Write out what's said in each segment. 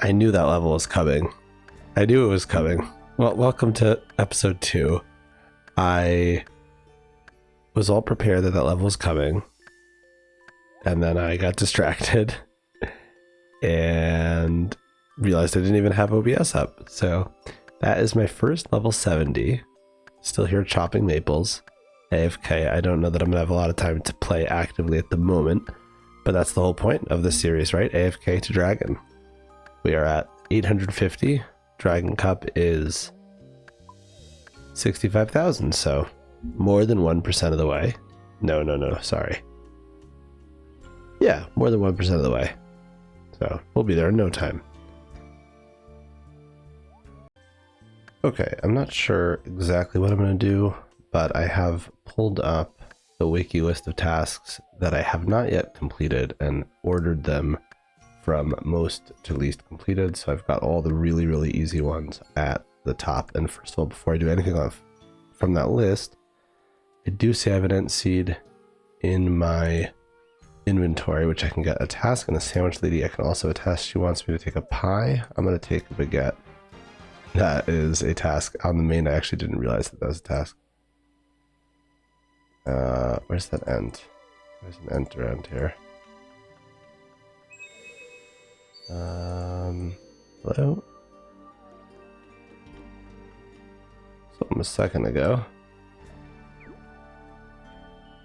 I knew that level was coming. I knew it was coming. Well, welcome to episode 2. I was all prepared that that level was coming, and then I got distracted and realized I didn't even have OBS up. So that is my first level 70. Still here chopping maples. AFK. I don't know that I'm gonna have a lot of time to play actively at the moment, but that's the whole point of this series, right? AFK to Dragon. We are at 850. Dragon Cup is 65,000, so more than 1% of the way. No, sorry. Yeah, more than 1% of the way. So we'll be there in no time. Okay, I'm not sure exactly what I'm going to do, but I have pulled up the wiki list of tasks that I have not yet completed and ordered them from most to least completed. So I've got all the really easy ones at the top. And first of all, before I do anything from that list, I do say I have an ant seed in my inventory, which I can get a task and a sandwich lady. I can also attest she wants me to take a pie. I'm going to take a baguette. That is a task on the main. I actually didn't realize that was a task. Where's that ant? There's an ant around here. Hello? Something a second ago.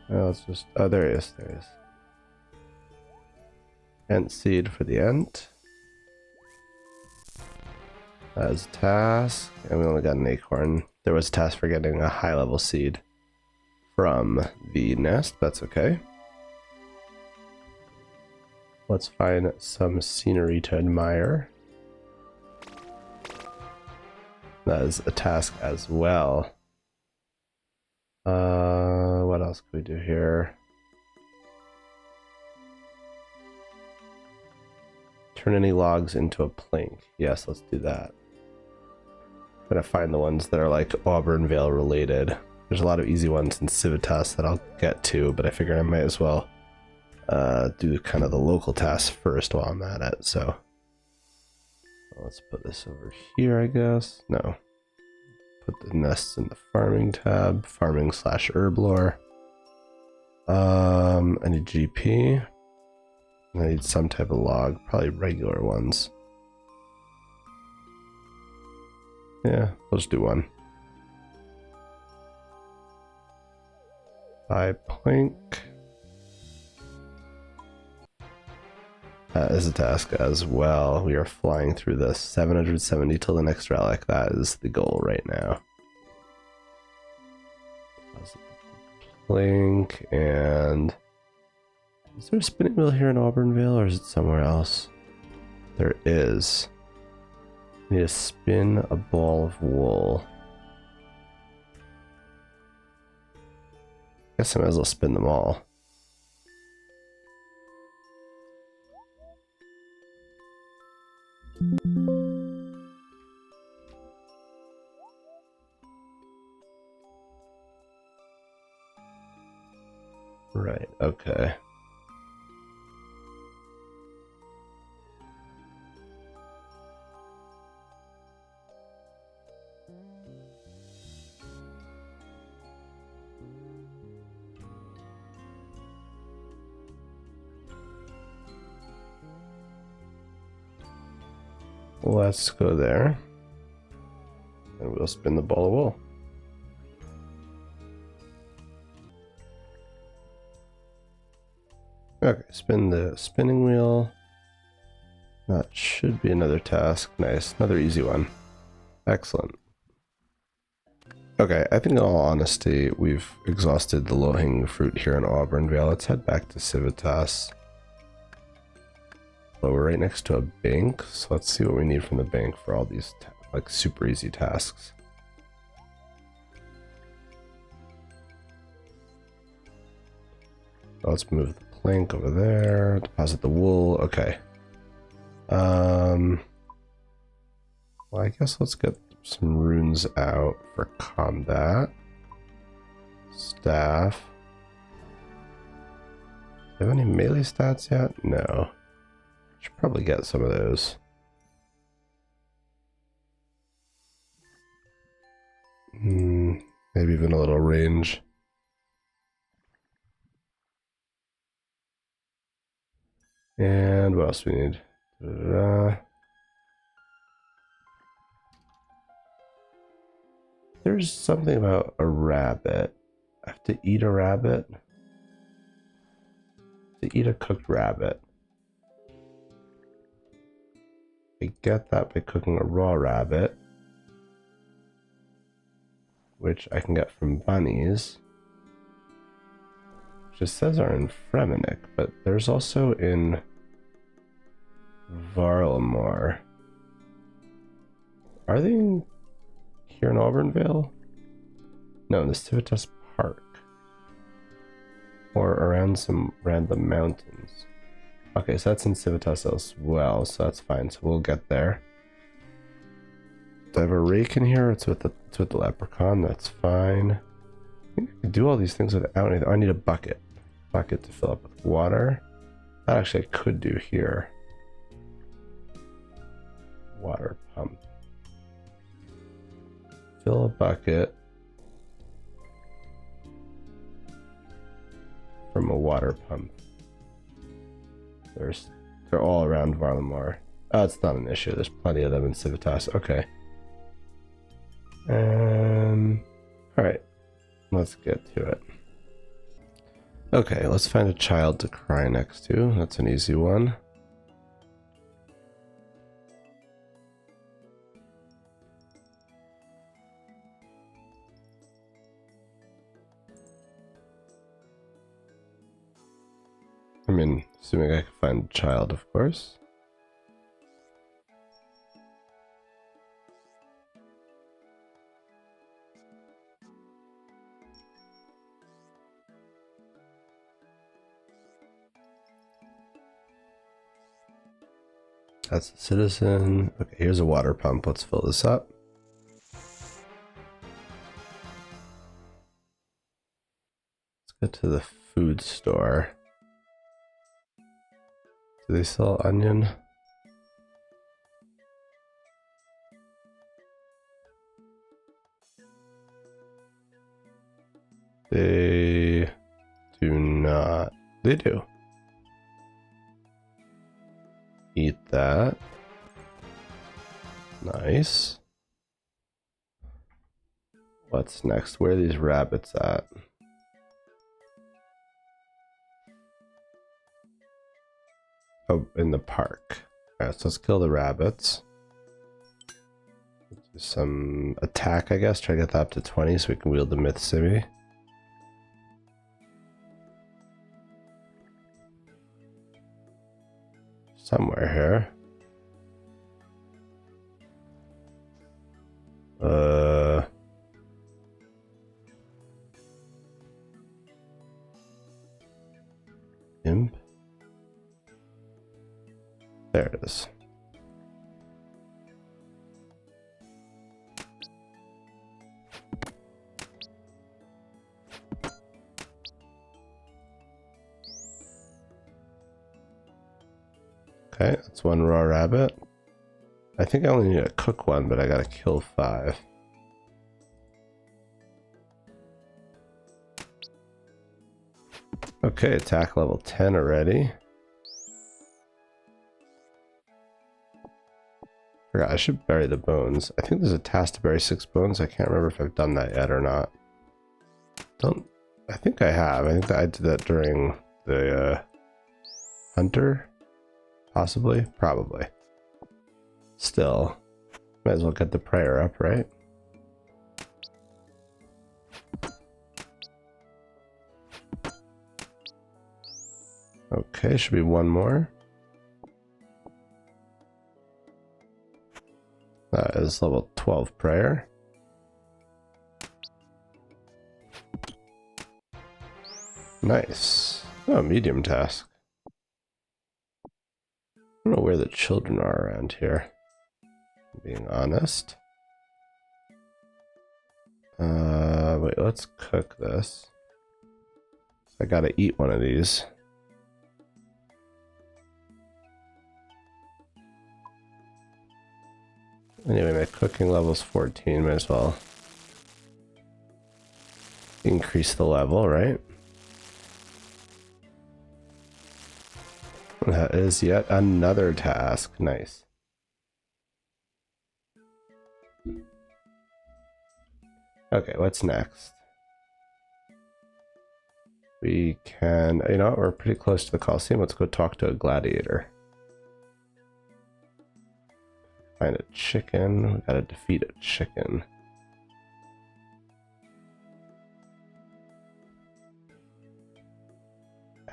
Oh, it's just, oh, there he is, there he is. Ant seed for the ant. That is a task, and we only got an acorn. There was a task for getting a high level seed from the nest, that's okay. Let's find some scenery to admire. That is a task as well. What else can we do here? Turn any logs into a plank. Yes, let's do that. I'm gonna find the ones that are like Auburnvale related. There's a lot of easy ones in Civitas that I'll get to, but I figure I might as well do kind of the local tasks first while I'm at it. So let's put this over here, I guess. No. Put the nests in the farming tab, farming / herb lore. I need GP. I need some type of log, probably regular ones. Yeah, we'll just do one. 5 plank. That is a task as well. We are flying through this 770 till the next relic. That is the goal right now. Plank, and is there a spinning wheel here in Auburnvale, or is it somewhere else? There is. Need to spin a ball of wool. Guess I might as well spin them all. Right, okay. Let's go there. And we'll spin the ball of wool. Okay, spin the spinning wheel. That should be another task. Nice, another easy one. Excellent. Okay, I think in all honesty, we've exhausted the low-hanging fruit here in Auburnvale. Let's head back to Civitas. Well, we're right next to a bank, so let's see what we need from the bank for all these like super easy tasks. Let's move the plank over there, deposit the wool. Okay. Well, I guess let's get some runes out for combat. Staff. Do I have any melee stats yet? No. Should probably get some of those. Maybe even a little range. And what else we need? There's something about a rabbit. I have to eat a rabbit. To eat a cooked rabbit. I get that by cooking a raw rabbit, which I can get from bunnies. Just says are in Fremenic, but there's also in Varlamore. Are they here in Auburnvale? No, in the Civitas Park. Or around some random mountains. Okay, so that's in Civitas as well, so that's fine. So we'll get there. Do I have a rake in here? It's with the leprechaun. That's fine. I think I can do all these things without anything. I need a bucket. Bucket to fill up with water. That actually I could do here. Water pump. Fill a bucket from a water pump. They're all around Varlamore. Oh, it's not an issue. There's plenty of them in Civitas. Okay. All right. Let's get to it. Okay, let's find a child to cry next to. That's an easy one. I mean, assuming I can find a child, of course. That's a citizen. Okay, here's a water pump. Let's fill this up. Let's get to the food store. Do they sell onion? They do not. They do. Eat that. Nice. What's next? Where are these rabbits at? Oh, in the park. Alright, so let's kill the rabbits. Do some attack, I guess. Try to get that up to 20 so we can wield the Myth Simi. Somewhere here. Imp. There it is. Okay, that's one raw rabbit. I think I only need to cook one, but I gotta kill 5. Okay, attack level 10 already. Forgot, I should bury the bones. I think there's a task to bury 6 bones. I can't remember if I've done that yet or not. I think I have. I think that I did that during the hunter. Possibly? Probably. Still, might as well get the prayer up, right? Okay, should be one more. That is level 12 prayer. Nice. Oh, medium task. I don't know where the children are around here, being honest. Wait, let's cook this. I gotta eat one of these. Anyway, my cooking level's 14, might as well increase the level, right? That is yet another task. Nice. Okay, what's next? We can, you know what, we're pretty close to the Coliseum. Let's go talk to a gladiator. Find a chicken. We gotta defeat a chicken.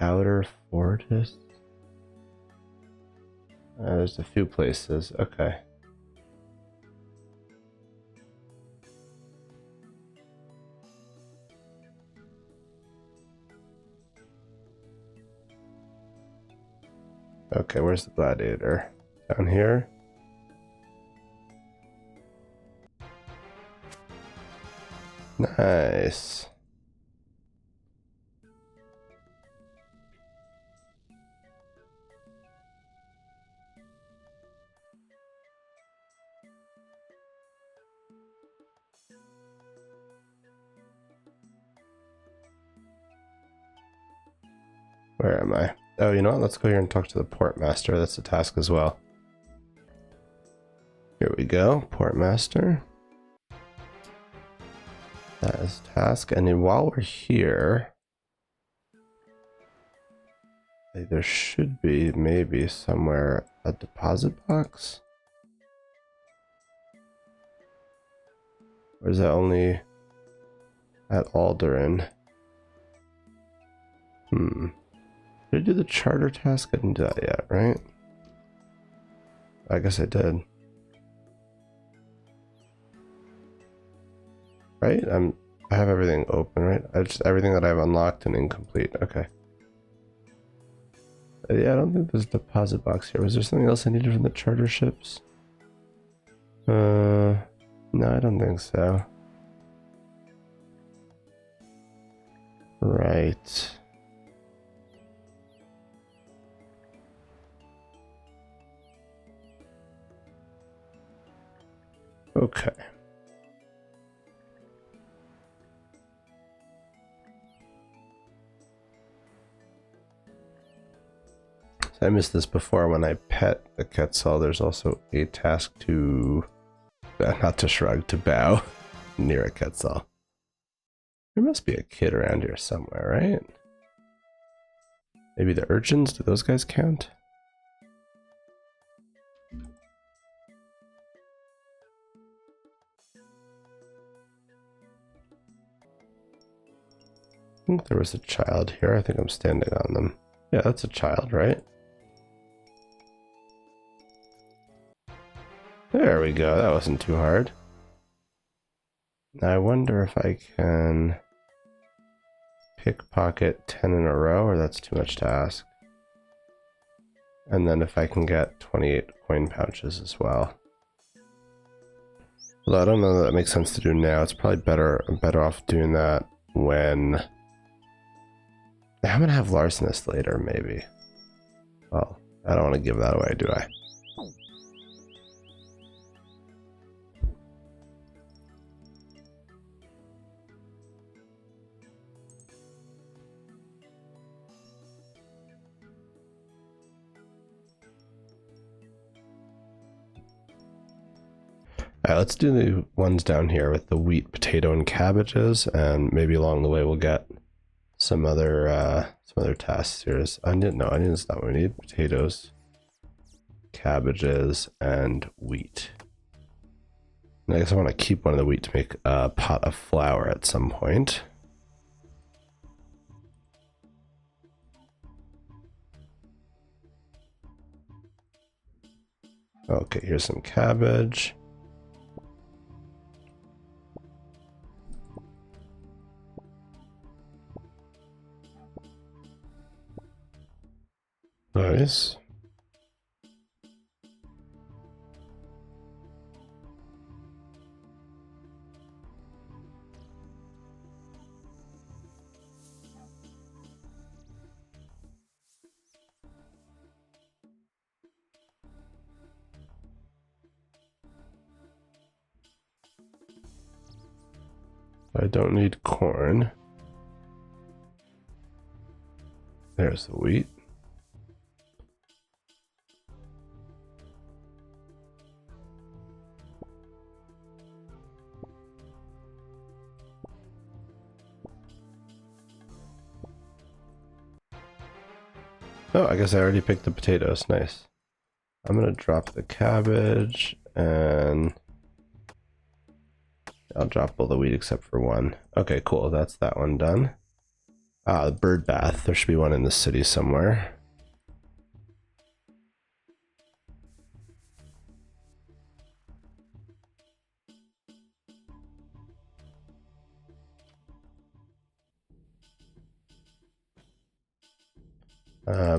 Outer Fortress? There's a few places. Okay. Okay, where's the gladiator? Down here? Nice. Where am I? Oh, you know what? Let's go here and talk to the port master. That's a task as well. Here we go, port master. That is task. And then while we're here, there should be maybe somewhere a deposit box. Or is that only at Alderan? Did I do the charter task? I didn't do that yet, right? I guess I did. Right? I have everything open, right? Everything that I've unlocked and incomplete. Okay. Yeah, I don't think there's a deposit box here. Was there something else I needed from the charter ships? No, I don't think so. Right. Okay. So I missed this before. When I pet the Quetzal, there's also a task to, not to shrug, to bow near a Quetzal. There must be a kid around here somewhere, right? Maybe the urchins? Do those guys count? I think there was a child here. I think I'm standing on them. Yeah, that's a child, right? There we go. That wasn't too hard. Now I wonder if I can pickpocket 10 in a row, or that's too much to ask. And then if I can get 28 coin pouches as well. Although I don't know that makes sense to do now. It's probably I'm better off doing that when I'm gonna have larcenist later, maybe. Well, I don't want to give that away, do I? Alright, let's do the ones down here with the wheat, potato, and cabbages, and maybe along the way we'll get some other tasks here. Onions not what we need. Potatoes, cabbages, and wheat. And I guess I want to keep one of the wheat to make a pot of flour at some point. Okay, here's some cabbage. Nice. I don't need corn. There's the wheat. Oh, I guess I already picked the potatoes. Nice. I'm gonna drop the cabbage and I'll drop all the wheat except for one. Okay, cool. That's that one done. Ah, the bird bath. There should be one in the city somewhere.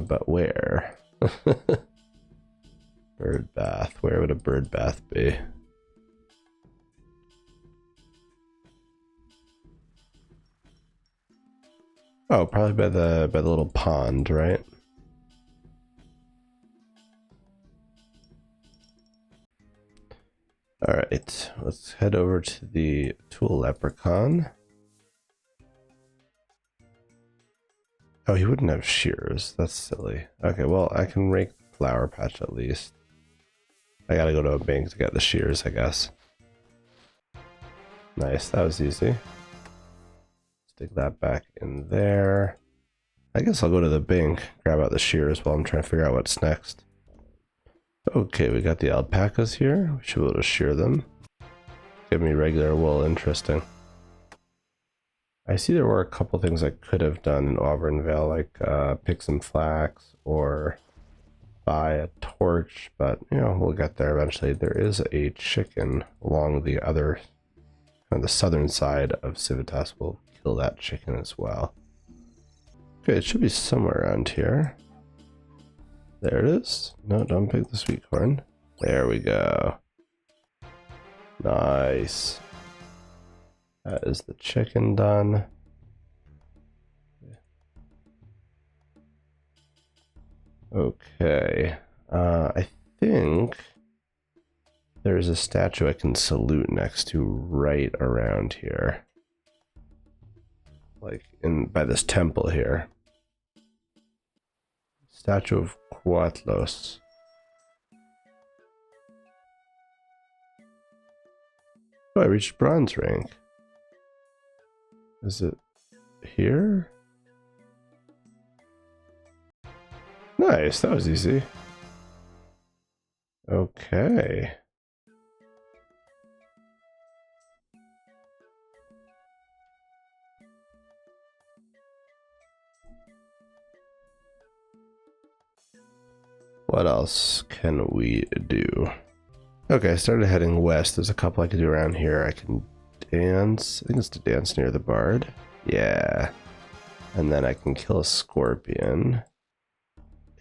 But where? Bird bath. Where would a bird bath be? Oh, probably by the little pond, right? All right, let's head over to the tool leprechaun. Oh, he wouldn't have shears. That's silly. Okay, well, I can rake the flower patch at least. I gotta go to a bank to get the shears, I guess. Nice, that was easy. Stick that back in there. I guess I'll go to the bank, grab out the shears while I'm trying to figure out what's next. Okay, we got the alpacas here. We should be able to shear them. Give me regular wool, interesting. I see there were a couple things I could have done in Auburnvale, like pick some flax or buy a torch, but you know, we'll get there eventually. There is a chicken along the other, on the southern side of Civitas. We'll kill that chicken as well. Okay, it should be somewhere around here. There it is. No, don't pick the sweet corn. There we go. Nice. That is the chicken done. Okay. I think there's a statue I can salute next to right around here. Like by this temple here. Statue of Quatlos. Oh, I reached bronze rank. Is it here? Nice, that was easy. Okay. What else can we do? Okay, I started heading west. There's a couple I can do around here. I can dance. I think it's to dance near the bard. Yeah. And then I can kill a scorpion.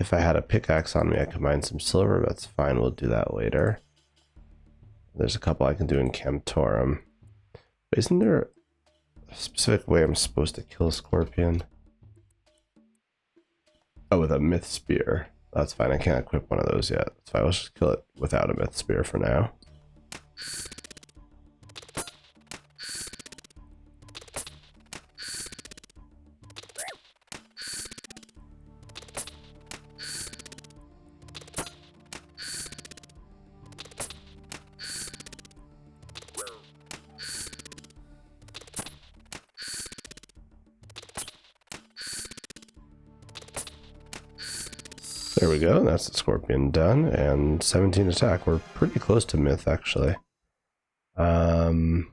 If I had a pickaxe on me, I could mine some silver. That's fine. We'll do that later. There's a couple I can do in Camptorum. But isn't there a specific way I'm supposed to kill a scorpion? Oh, with a myth spear. That's fine. I can't equip one of those yet. So I'll just kill it without a myth spear for now. There we go, that's the scorpion done, and 17 attack. We're pretty close to myth, actually. And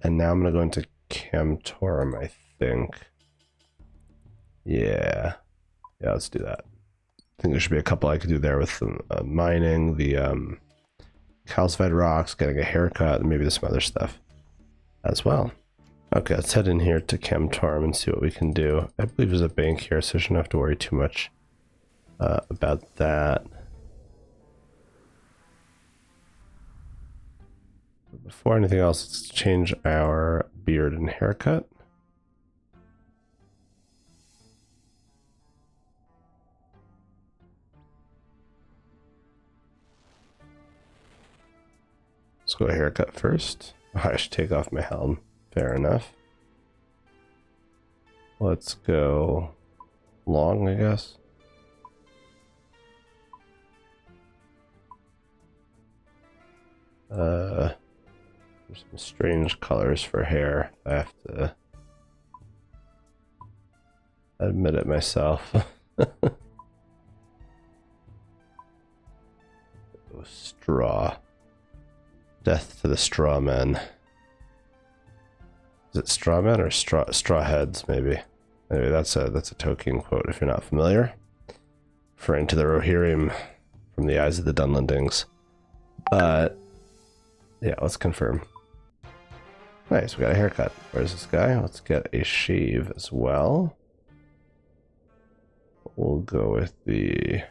now I'm gonna go into Camptorum, I think. Yeah, let's do that. I think there should be a couple I could do there with mining, the calcified rocks, getting a haircut, and maybe some other stuff as well. Okay, let's head in here to Camptorum and see what we can do. I believe there's a bank here, so I shouldn't have to worry too much about that. But before anything else, let's change our beard and haircut. Let's go haircut first. Oh, I should take off my helm. Fair enough. Let's go long, I guess. There's some strange colors for hair. I have to admit it myself. Oh, straw. Death to the straw men. Is it straw men or straw heads? Maybe. Anyway, that's a Tolkien quote if you're not familiar, referring to the Rohirrim from the Eyes of the Dunlendings. But yeah, let's confirm. Nice, we got a haircut. Where's this guy? Let's get a shave as well. We'll go with the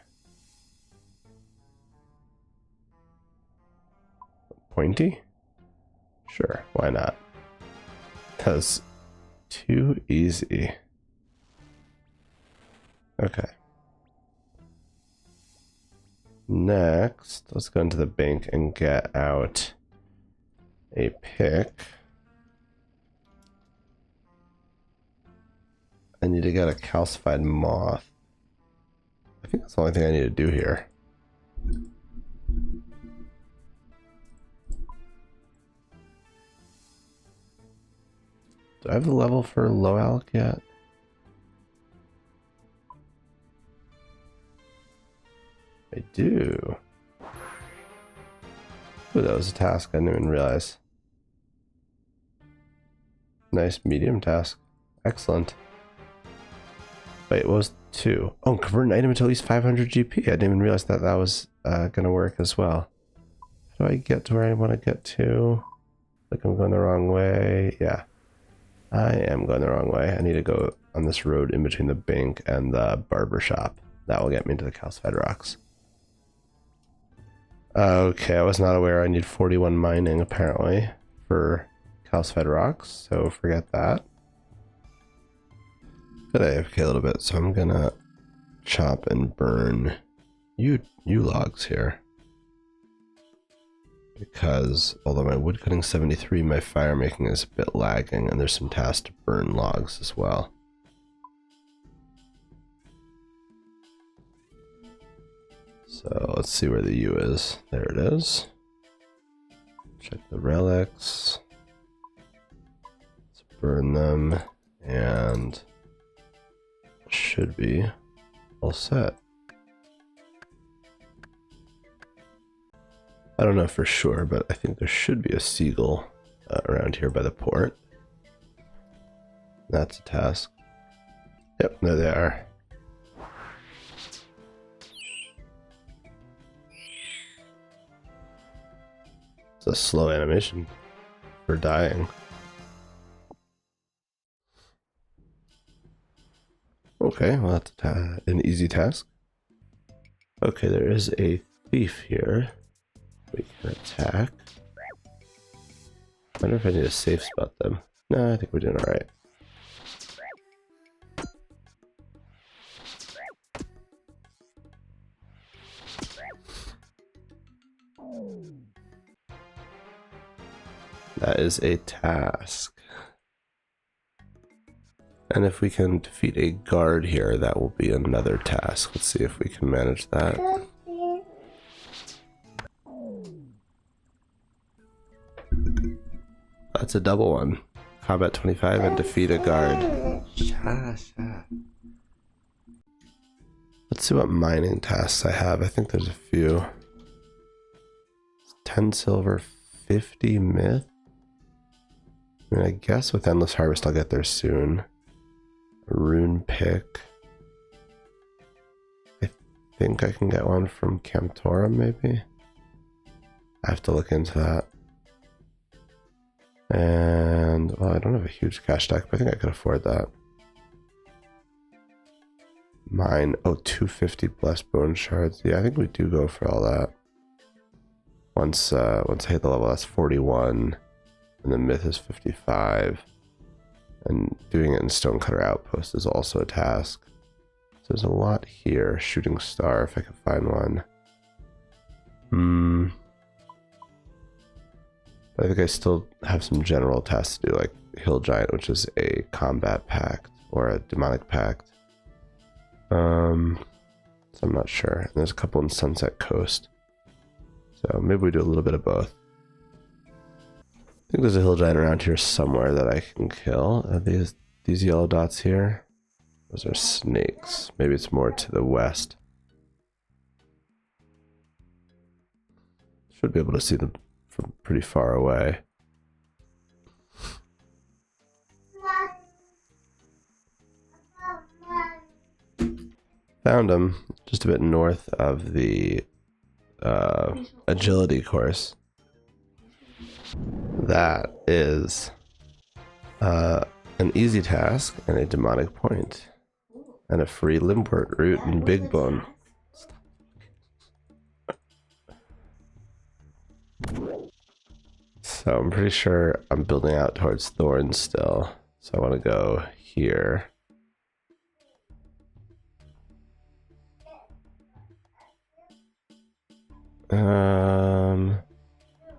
pointy. Sure, why not? That's too easy. Okay. Next, let's go into the bank and get out a pick. I need to get a calcified moth. I think that's the only thing I need to do here. Do I have the level for low alk yet? I do. Ooh, that was a task I didn't even realize. Nice medium task. Excellent. Wait, what was 2? Oh, convert an item into at least 500 GP. I didn't even realize that that was going to work as well. How do I get to where I want to get to? Like I'm going the wrong way. Yeah, I am going the wrong way. I need to go on this road in between the bank and the barber shop. That will get me to the calcified rocks. Okay, I was not aware I need 41 mining apparently for calcified rocks, so forget that. Got AFK a little bit, so I'm gonna chop and burn you logs here. Because although my wood cutting 73, my fire making is a bit lagging, and there's some tasks to burn logs as well. So let's see where the U is. There it is. Check the relics. Let's burn them, and should be all set. I don't know for sure, but I think there should be a seagull around here by the port. That's a task. Yep, there they are. It's a slow animation for dying. Okay, well that's an easy task. Okay, there is a thief here. We can attack. I wonder if I need a safe spot them. No, I think we're doing alright. That is a task. And if we can defeat a guard here, that will be another task. Let's see if we can manage that. That's a double one. Combat 25 and defeat a guard. Let's see what mining tasks I have. I think there's a few. 10 silver, 50 myth. I mean, I guess with Endless Harvest I'll get there soon. A rune pick. I think I can get one from Camptora, maybe? I have to look into that. And, well, I don't have a huge cash stack, but I think I could afford that. Mine, oh, 250 blessed bone shards. Yeah, I think we do go for all that. Once I hit the level, that's 41. And the myth is 55. And doing it in Stonecutter Outpost is also a task. So there's a lot here. Shooting Star, if I can find one. But I think I still have some general tasks to do, like Hill Giant, which is a combat pact or a demonic pact. So I'm not sure. And there's a couple in Sunset Coast. So maybe we do a little bit of both. I think there's a hill giant around here somewhere that I can kill. These yellow dots here, those are snakes. Maybe it's more to the west. Should be able to see them from pretty far away. Found them just a bit north of the agility course. That is an easy task and a demonic point and a free limport root and big bone. So I'm pretty sure I'm building out towards Thorns still. So I want to go here.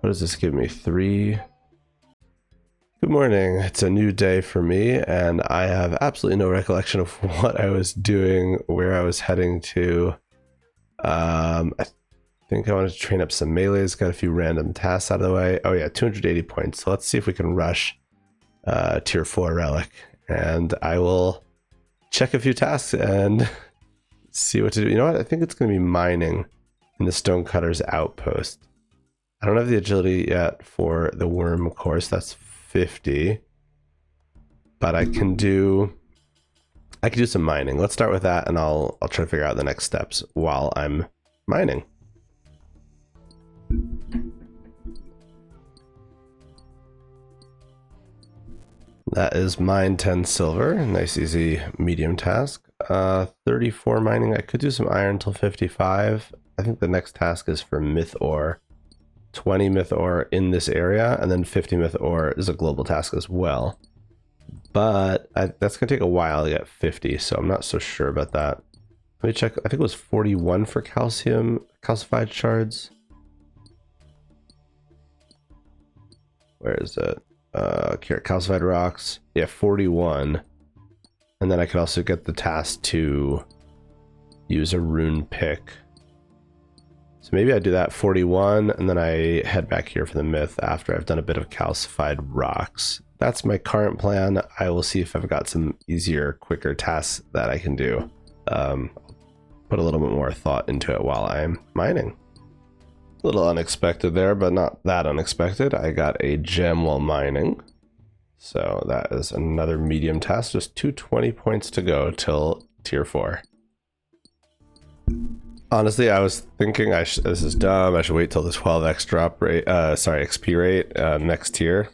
What does this give me? 3. Good morning. It's a new day for me, and I have absolutely no recollection of what I was doing, where I was heading to. I think I wanted to train up some melees, got a few random tasks out of the way. Oh yeah, 280 points. So let's see if we can rush tier 4 relic, and I will check a few tasks and see what to do. You know what? I think it's going to be mining in the Stonecutter's outpost. I don't have the agility yet for the worm course. That's 50, but I can do some mining. Let's start with that, and I'll try to figure out the next steps while I'm mining. That is mine 10 silver. Nice easy medium task. 34 mining. I could do some iron till 55. I think the next task is for myth ore. 20 myth ore in this area, and then 50 myth ore is a global task as well. But that's going to take a while to get 50, so I'm not so sure about that. Let me check. I think it was 41 for calcified shards. Where is it? Calcified rocks. Yeah, 41. And then I could also get the task to use a rune pick. So maybe I do that 41, and then I head back here for the myth after I've done a bit of calcified rocks. That's my current plan. I will see if I've got some easier, quicker tasks that I can do. Put a little bit more thought into it while I'm mining. A little unexpected there, but not that unexpected. I got a gem while mining. So that is another medium task. Just 220 points to go till tier 4. Honestly, I was thinking this is dumb. I should wait till the 12x drop rate, XP rate next tier.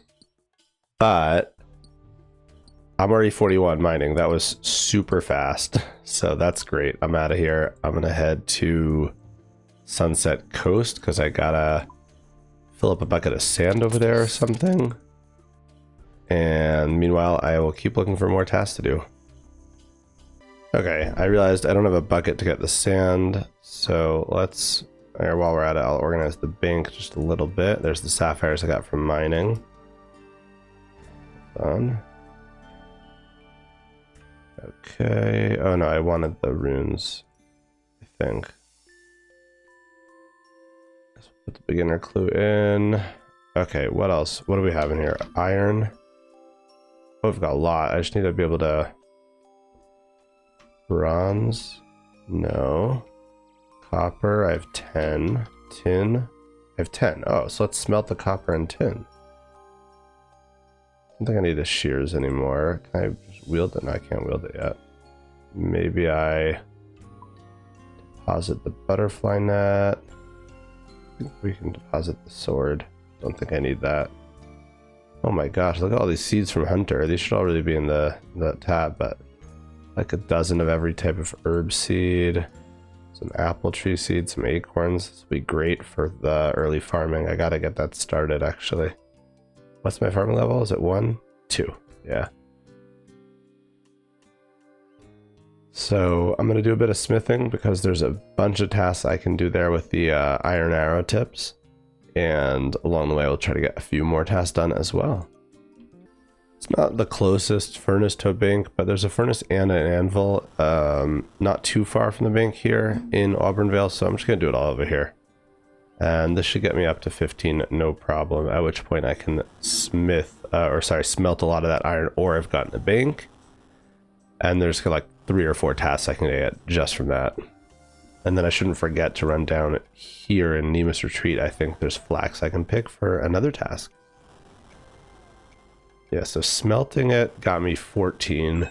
But I'm already 41 mining. That was super fast. So that's great. I'm out of here. I'm going to head to Sunset Coast because I gotta fill up a bucket of sand over there or something. And meanwhile, I will keep looking for more tasks to do. Okay, I realized I don't have a bucket to get the sand, so let's, while we're at it, I'll organize the bank just a little bit. There's the sapphires I got from mining. Done. Okay, oh no, I wanted the runes, I think. Let's put the beginner clue in. Okay, what else? What do we have in here? Iron. Oh, we've got a lot. I just need to be able to... Bronze, no. Copper, I have 10. Tin, I have 10. Oh, so let's smelt the copper and tin. I don't think I need the shears anymore. Can I just wield it? No, I can't wield it yet. Maybe I deposit the butterfly net. I think we can deposit the sword. Don't think I need that. Oh my gosh, look at all these seeds from Hunter. These should all really be in the tab, but like a dozen of every type of herb seed, some apple tree seeds, some acorns. This will be great for the early farming. I gotta get that started actually. What's my farming level? Is it 1? 2. Yeah. So I'm gonna do a bit of smithing because there's a bunch of tasks I can do there with the iron arrow tips. And along the way, we'll try to get a few more tasks done as well. It's not the closest furnace to a bank, but there's a furnace and an anvil not too far from the bank here in Auburnvale, so I'm just going to do it all over here. And this should get me up to 15, no problem, at which point I can smelt a lot of that iron ore I've got in the bank. And there's like 3 or 4 tasks I can get just from that. And then I shouldn't forget to run down here in Nemus Retreat. I think there's flax I can pick for another task. Yeah, so smelting it got me 14.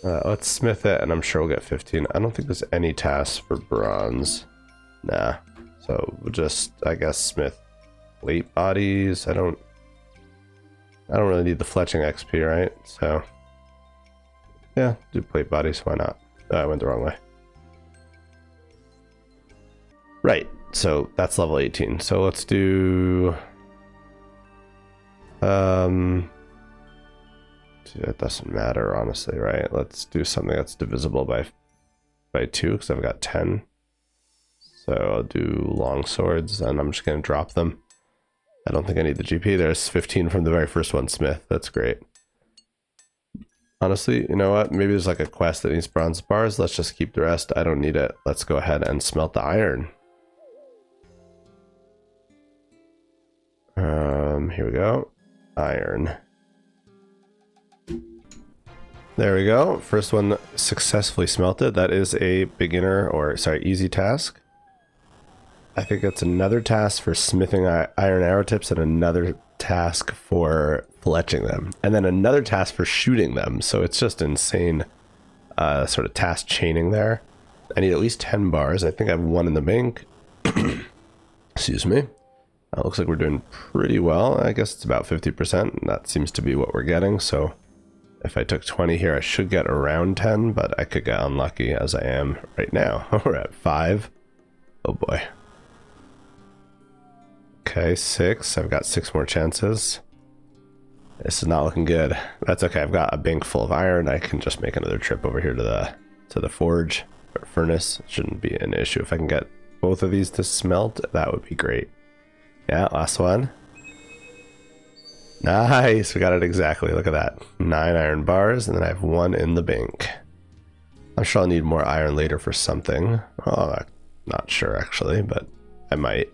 Let's smith it, and I'm sure we'll get 15. I don't think there's any tasks for bronze. Nah. So we'll just, I guess, smith plate bodies. I don't really need the fletching XP, right? So yeah, do plate bodies. Why not? Oh, I went the wrong way. Right. So that's level 18. So let's do. It doesn't matter, honestly, right? Let's do something that's divisible by 2 because I've got 10. So I'll do long swords, and I'm just going to drop them. I don't think I need the GP. There's 15 from the very first one, Smith. That's great. Honestly, you know what? Maybe there's like a quest that needs bronze bars. Let's just keep the rest. I don't need it. Let's go ahead and smelt the iron. Here we go. Iron. There we go. First one successfully smelted. That is a beginner, or sorry, easy task. I think it's another task for smithing iron arrow tips and another task for fletching them. And then another task for shooting them. So it's just insane sort of task chaining there. I need at least 10 bars. I think I have 1 in the bank. Excuse me. Looks like we're doing pretty well. I guess it's about 50%. And that seems to be what we're getting. So if I took 20 here, I should get around 10, but I could get unlucky as I am right now. We're at 5. Oh boy. Okay, 6. I've got 6 more chances. This is not looking good. That's okay. I've got a bank full of iron. I can just make another trip over here to the forge or furnace. It shouldn't be an issue. If I can get both of these to smelt, that would be great. Yeah, last one. Nice. We got it exactly. Look at that. 9 iron bars, and then I have 1 in the bank. I'm sure I'll need more iron later for something. Oh, I'm not sure actually, but I might.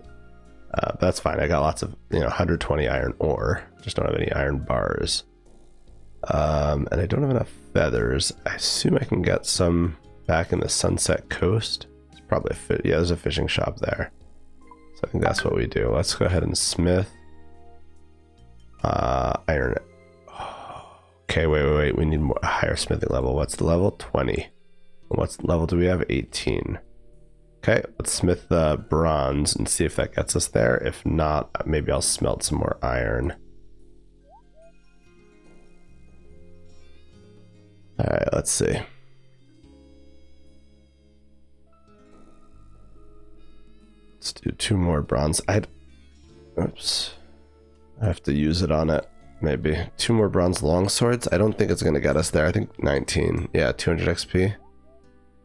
That's fine. I got lots of, 120 iron ore. Just don't have any iron bars. And I don't have enough feathers. I assume I can get some back in the Sunset Coast. It's probably yeah, there's a fishing shop there. So I think that's what we do. Let's go ahead and smith. Iron. Okay, wait. We need a higher smithing level. What's the level? 20. What level do we have? 18. Okay, let's smith the bronze and see if that gets us there. If not, maybe I'll smelt some more iron. Alright, let's see. Let's do 2 more bronze. Oops. I have to use it on it. Maybe. 2 more bronze longswords. I don't think it's going to get us there. I think 19. Yeah, 200 XP.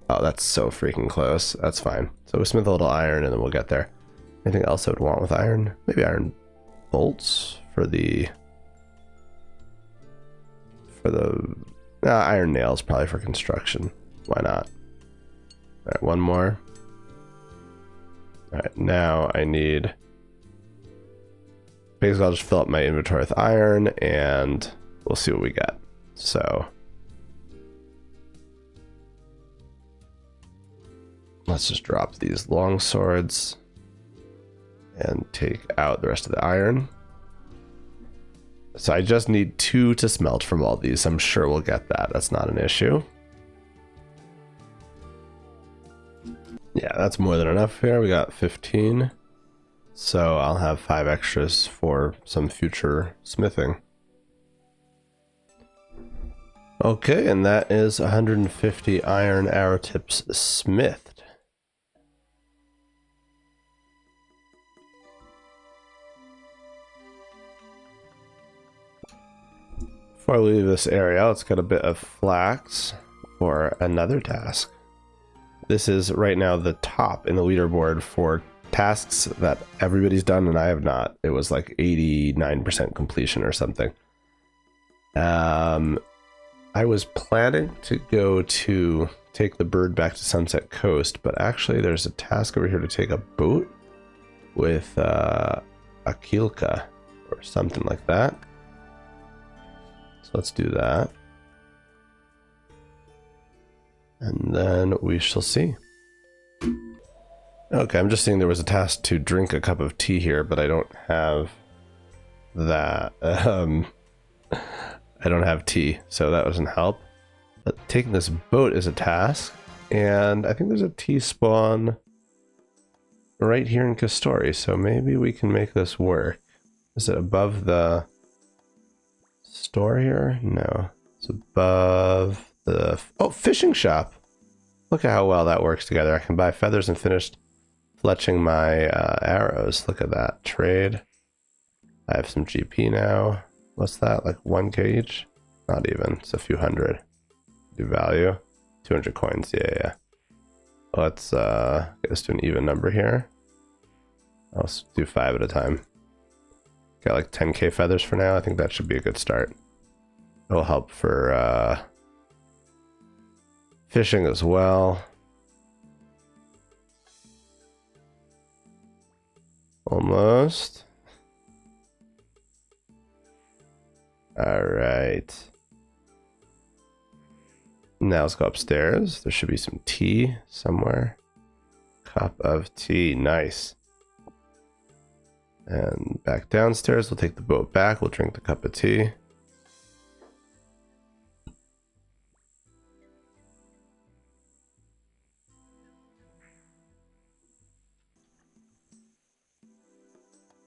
Oh, that's so freaking close. That's fine. So we smith a little iron and then we'll get there. Anything else I would want with iron? Maybe iron bolts for the... iron nails probably for construction. Why not? Alright, 1 more. Alright, now I need... Basically, I'll just fill up my inventory with iron and we'll see what we get. So... let's just drop these long swords and take out the rest of the iron. So I just need 2 to smelt from all these. I'm sure we'll get that. That's not an issue. Yeah, that's more than enough here. We got 15. So I'll have 5 extras for some future smithing. Okay, and that is 150 iron arrow tips smithed. Before I leave this area, let's get a bit of flax for another task. This is right now the top in the leaderboard for tasks that everybody's done and I have not. It was like 89% completion or something. I was planning to go to take the bird back to Sunset Coast, but actually there's a task over here to take a boat with a Kilka or something like that. So let's do that. And then we shall see. Okay, I'm just seeing there was a task to drink a cup of tea here, but I don't have that. I don't have tea, so that doesn't help. But taking this boat is a task, and I think there's a tea spawn right here in Kastori, so maybe we can make this work. Is it above the store here? No, it's above the... Oh, fishing shop! Look at how well that works together. I can buy feathers and finish fletching my arrows. Look at that. Trade. I have some GP now. What's that? Like 1k each? Not even. It's a few hundred. Do value. 200 coins. Yeah. Let's get this to an even number here. I'll do 5 at a time. Got like 10k feathers for now. I think that should be a good start. It'll help for fishing as well. Almost. All right. Now let's go upstairs. There should be some tea somewhere. Cup of tea. Nice. And back downstairs. We'll take the boat back. We'll drink the cup of tea.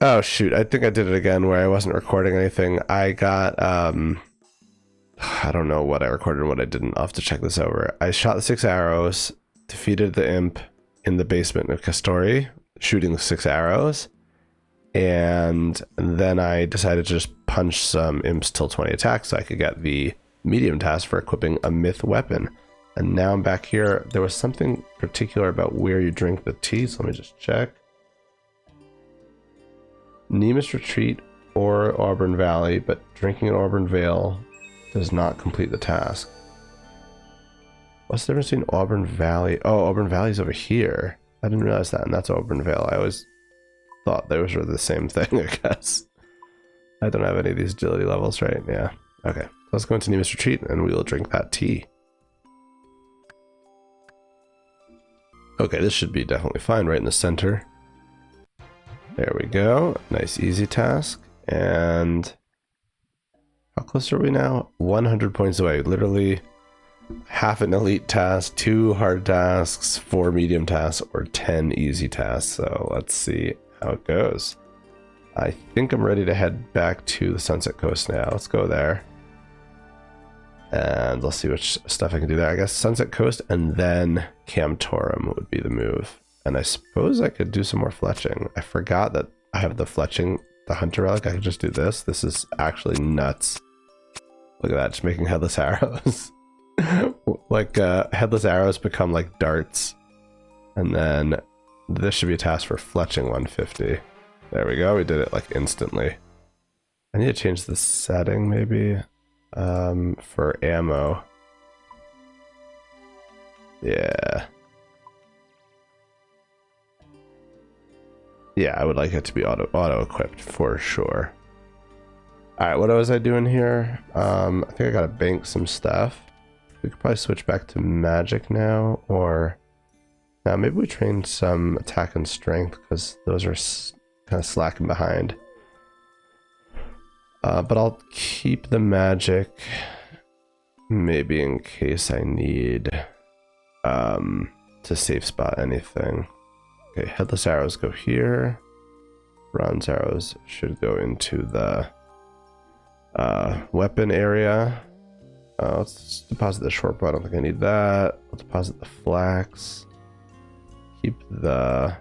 Oh shoot, I think I did it again where I wasn't recording anything. I got, I don't know what I recorded and what I didn't. I'll have to check this over. I shot the 6 arrows, defeated the imp in the basement of Kastori, shooting the 6 arrows, and then I decided to just punch some imps till 20 attacks so I could get the medium task for equipping a myth weapon. And now I'm back here. There was something particular about where you drink the tea, so let me just check. Nemus Retreat or Auburn Valley, but drinking in Auburn Vale does not complete the task. What's the difference between Auburn Valley? Oh, Auburn Valley's over here. I didn't realize that, and that's Auburn Vale. I always thought those were the same thing, I guess. I don't have any of these agility levels, right? Yeah. Okay, let's go into Nemus Retreat, and we will drink that tea. Okay, this should be definitely fine, right in the center. There we go. Nice easy task. And how close are we now? 100 points away. Literally half an elite task, 2 hard tasks, 4 medium tasks, or 10 easy tasks. So let's see how it goes. I think I'm ready to head back to the Sunset Coast now. Let's go there. And let's see which stuff I can do there. I guess Sunset Coast and then Camtorum would be the move. And I suppose I could do some more fletching. I forgot that I have the fletching, the hunter relic. I could just do this. This is actually nuts. Look at that, just making headless arrows. Like headless arrows become like darts. And then this should be a task for fletching 150. There we go, we did it like instantly. I need to change the setting maybe for ammo. Yeah. Yeah, I would like it to be auto-equipped for sure. Alright, what was I doing here? I think I gotta bank some stuff. We could probably switch back to magic now, or... Now, maybe we train some attack and strength, because those are kind of slacking behind. But I'll keep the magic, maybe in case I need to safe spot anything. Okay, headless arrows go here. Bronze arrows should go into the weapon area. Let's deposit the short bow. I don't think I need that. Let's deposit the flax. Keep the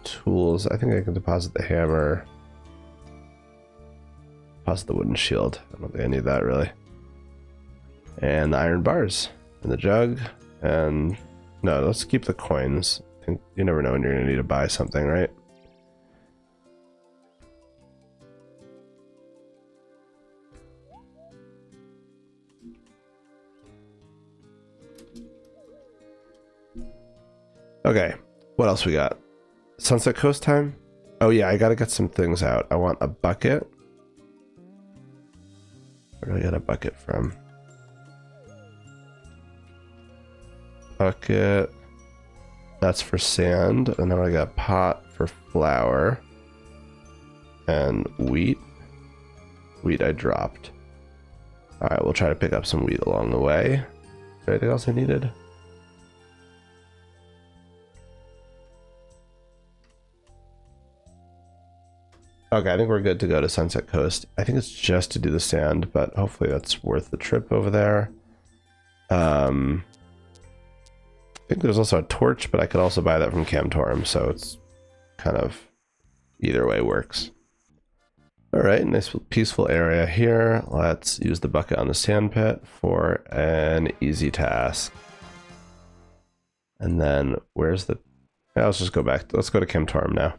tools. I think I can deposit the hammer. Deposit the wooden shield. I don't think I need that really. And the iron bars. And the jug. And no, let's keep the coins. I think you never know when you're going to need to buy something, right? Okay, what else we got? Sunset Coast time? Oh yeah, I gotta get some things out. I want a bucket. Where do I get a bucket from? Bucket. That's for sand. And then I got a pot for flour. And wheat. Wheat I dropped. Alright, we'll try to pick up some wheat along the way. Is there anything else I needed? Okay, I think we're good to go to Sunset Coast. I think it's just to do the sand, but hopefully that's worth the trip over there. I think there's also a torch, but I could also buy that from Camtorum, so it's kind of either way works. All right, nice peaceful area here. Let's use the bucket on the sand pit for an easy task. And then where's the... Yeah, let's just go back. Let's go to Camtorum now.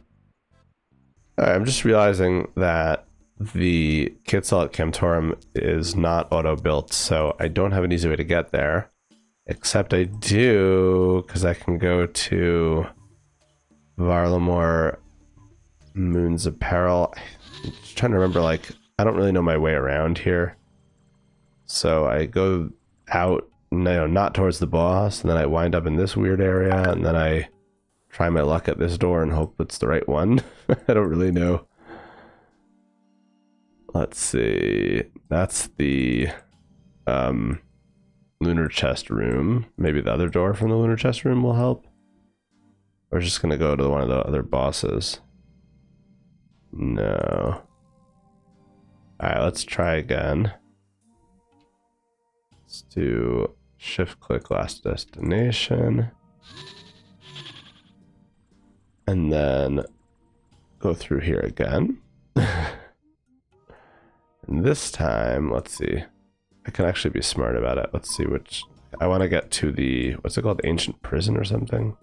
All right, I'm just realizing that the kit cell at Camtorum is not auto-built, so I don't have an easy way to get there. Except I do, because I can go to Varlamore Moon's Apparel. I'm just trying to remember, like, I don't really know my way around here. So I go out, not towards the boss, and then I wind up in this weird area, and then I try my luck at this door and hope it's the right one. I don't really know. Let's see. That's the lunar chest room. Maybe the other door from the lunar chest room will help. Or just gonna go to one of the other bosses. No. Alright, let's try again. Let's do shift click last destination. And then go through here again. And this time, let's see. I can actually be smart about it. Let's see which... I want to get to the... What's it called? Ancient Prison or something?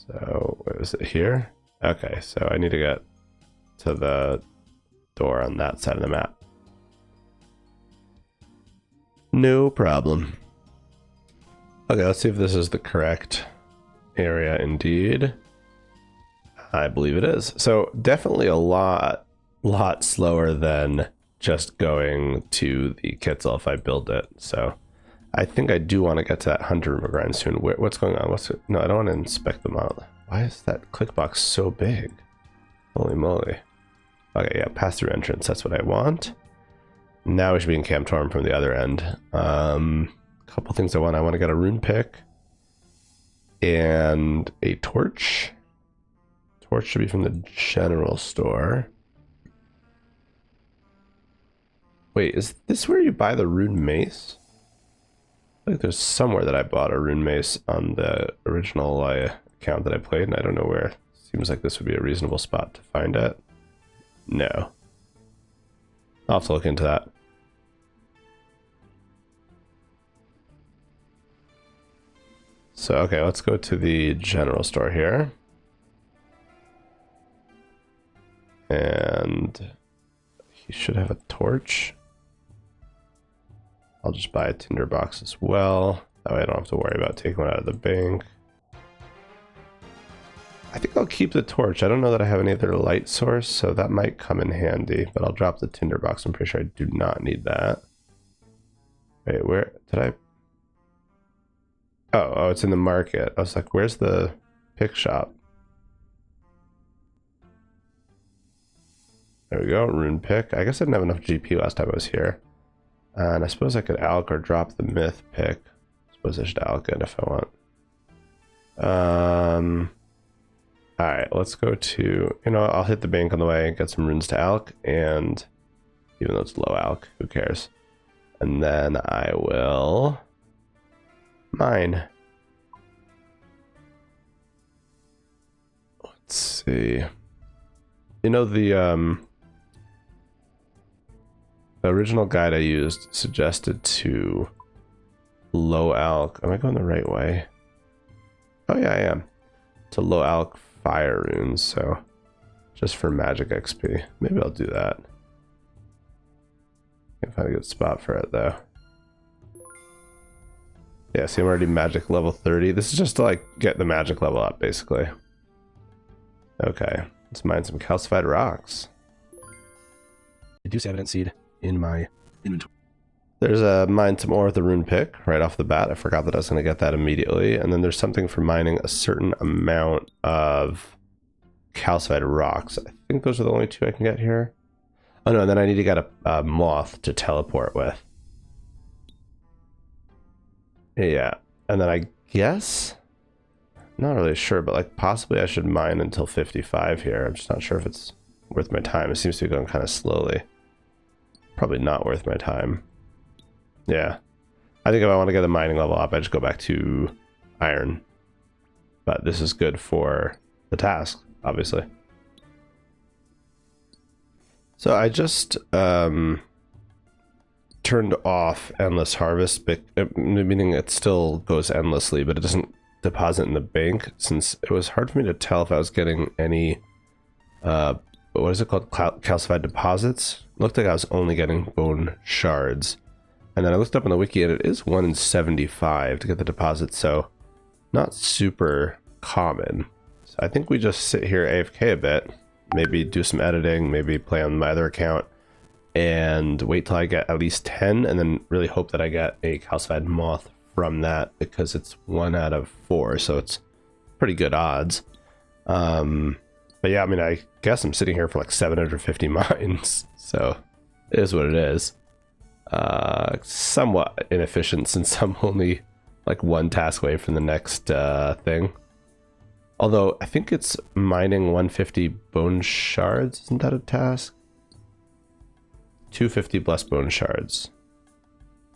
So, what is it here? Okay, so I need to get to the door on that side of the map. No problem. Okay, let's see if this is the correct area indeed. I believe it is. So definitely a lot slower than just going to the Kitzel if I build it. So I think I do want to get to that Hunter Room grind soon. What's going on? No, I don't want to inspect the model. Why is that click box so big? Holy moly. Okay, yeah, pass through entrance. That's what I want. Now we should be in Camtorum from the other end. Couple things I want. I want to get a rune pick and a torch. Torch should be from the general store. Wait, is this where you buy the rune mace? I think there's somewhere that I bought a rune mace on the original account that I played, and I don't know where. Seems like this would be a reasonable spot to find it. No. I'll have to look into that. So, okay, let's go to the general store here. And he should have a torch. I'll just buy a tinderbox as well. That way I don't have to worry about taking one out of the bank. I think I'll keep the torch. I don't know that I have any other light source, so that might come in handy. But I'll drop the tinderbox. I'm pretty sure I do not need that. Wait, where did I... Oh, it's in the market. I was like, where's the pick shop? There we go, rune pick. I guess I didn't have enough GP last time I was here. And I suppose I could alch or drop the myth pick. I suppose I should alch it if I want. Alright, let's go to... You know, I'll hit the bank on the way and get some runes to alch. And even though it's low alch, who cares? And then I will... mine. Let's see. You know, the original guide I used suggested to low alch. Am I going the right way? Oh yeah, I am. To low alch fire runes, so just for magic XP. Maybe I'll do that. Can't find a good spot for it though. Yeah, see, I'm already magic level 30. This is just to like get the magic level up, basically. Okay, let's mine some calcified rocks. I do see evidence seed in my inventory. There's a mine some ore with the rune pick right off the bat. I forgot that I was going to get that immediately. And then there's something for mining a certain amount of calcified rocks. I think those are the only two I can get here. Oh no, and then I need to get a moth to teleport with. Yeah, and then I guess, not really sure, but like possibly I should mine until 55 here. I'm just not sure if it's worth my time. It seems to be going kind of slowly. Probably not worth my time. Yeah, I think if I want to get the mining level up, I just go back to iron. But this is good for the task, obviously. So I just turned off endless harvest, meaning it still goes endlessly, but it doesn't deposit in the bank, since it was hard for me to tell if I was getting any what is it called, calcified deposits. It looked like I was only getting bone shards, and then I looked up on the wiki and it is 1 in 75 to get the deposit, so not super common. So I think we just sit here AFK a bit, maybe do some editing, maybe play on my other account, and wait till I get at least 10, and then really hope that I get a calcified moth from that, because it's 1 out of 4, so it's pretty good odds. But yeah, I mean, I guess I'm sitting here for like 750 mines, so it is what it is. Somewhat inefficient, since I'm only like 1 task away from the next thing. Although I think it's mining 150 bone shards, isn't that a task? 250 blessed bone shards.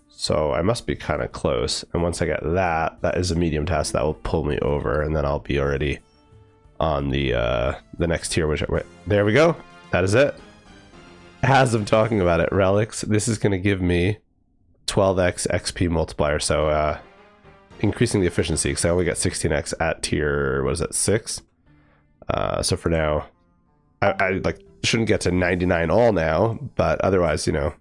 So I must be kind of close, and once I get that, that is a medium task that will pull me over, and then I'll be already on the next tier. Which there we go. That is it. As I'm talking about it, relics. This is going to give me 12x XP multiplier. So increasing the efficiency, because I only got 16x at tier, what is it, 6? So for now, I like shouldn't get to 99 all now, but otherwise, you know,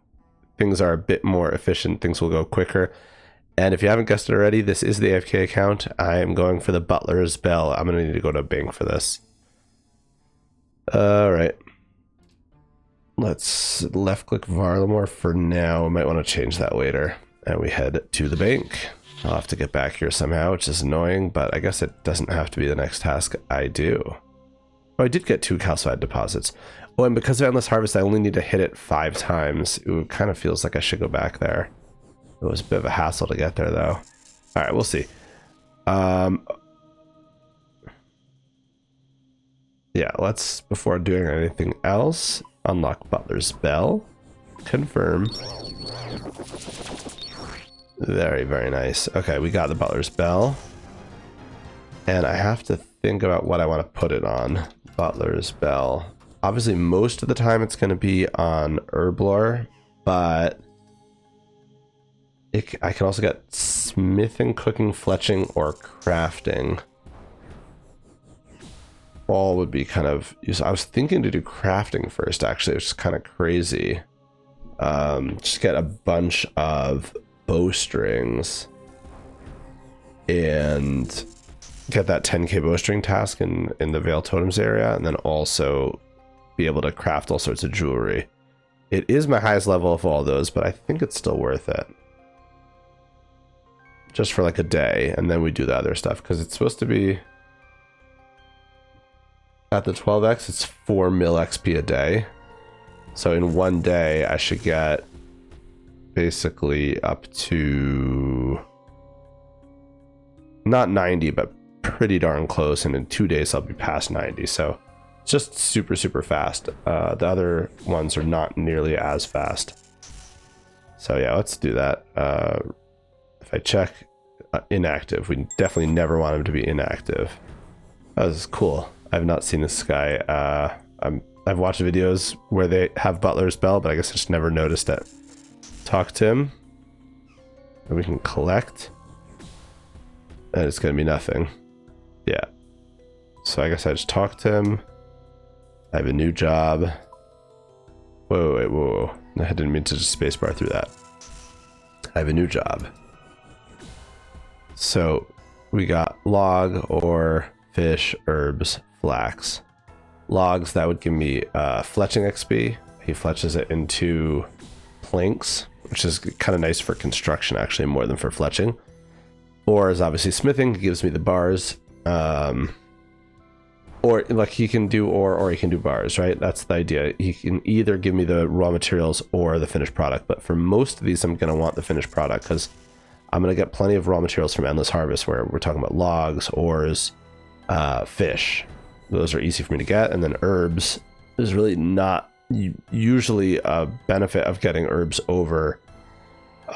things are a bit more efficient. Things will go quicker. And if you haven't guessed it already, this is the AFK account. I am going for the Butler's Bell. I'm going to need to go to a bank for this. All right. Let's left click Varlamore for now. I might want to change that later. And we head to the bank. I'll have to get back here somehow, which is annoying, but I guess it doesn't have to be the next task I do. Oh, I did get 2 calcified deposits. Oh, and because of Endless Harvest, I only need to hit it 5 times. Ooh, it kind of feels like I should go back there. It was a bit of a hassle to get there, though. All right, we'll see. Yeah, let's, before doing anything else, unlock Butler's Bell. Confirm. Very, very nice. Okay, we got the Butler's Bell. And I have to think about what I want to put it on. Butler's Bell. Obviously, most of the time it's going to be on Herblore, but I can also get smithing, cooking, fletching, or crafting. All would be kind of useful. I was thinking to do crafting first, actually, which is kind of crazy. Just get a bunch of bowstrings and get that 10k bowstring task in the Veil Totems area, and then also be able to craft all sorts of jewelry. It is my highest level of all those, but I think it's still worth it. Just for like a day, and then we do the other stuff, because it's supposed to be at the 12x, it's 4 mil XP a day. So in 1 day, I should get basically up to not 90, but pretty darn close. And in 2 days, I'll be past 90. So it's just super, super fast. The other ones are not nearly as fast. So yeah, let's do that. If I check inactive, we definitely never want him to be inactive. That was cool. I've not seen this guy. I've watched videos where they have Butler's Bell, but I guess I just never noticed it. Talk to him. And we can collect. And it's going to be nothing. Yeah. So I guess I just talk to him. I have a new job. Whoa, wait, whoa, whoa. I didn't mean to just spacebar through that. I have a new job. So we got log, ore, fish, herbs, flax. Logs, that would give me fletching XP. He fletches it into planks, which is kind of nice for construction actually, more than for fletching. Ore is obviously smithing, gives me the bars. Or like he can do ore or he can do bars, right? That's the idea. He can either give me the raw materials or the finished product, but for most of these I'm going to want the finished product because I'm going to get plenty of raw materials from Endless Harvest, where we're talking about logs, ores, fish. Those are easy for me to get. And then herbs is really not usually a benefit of getting herbs over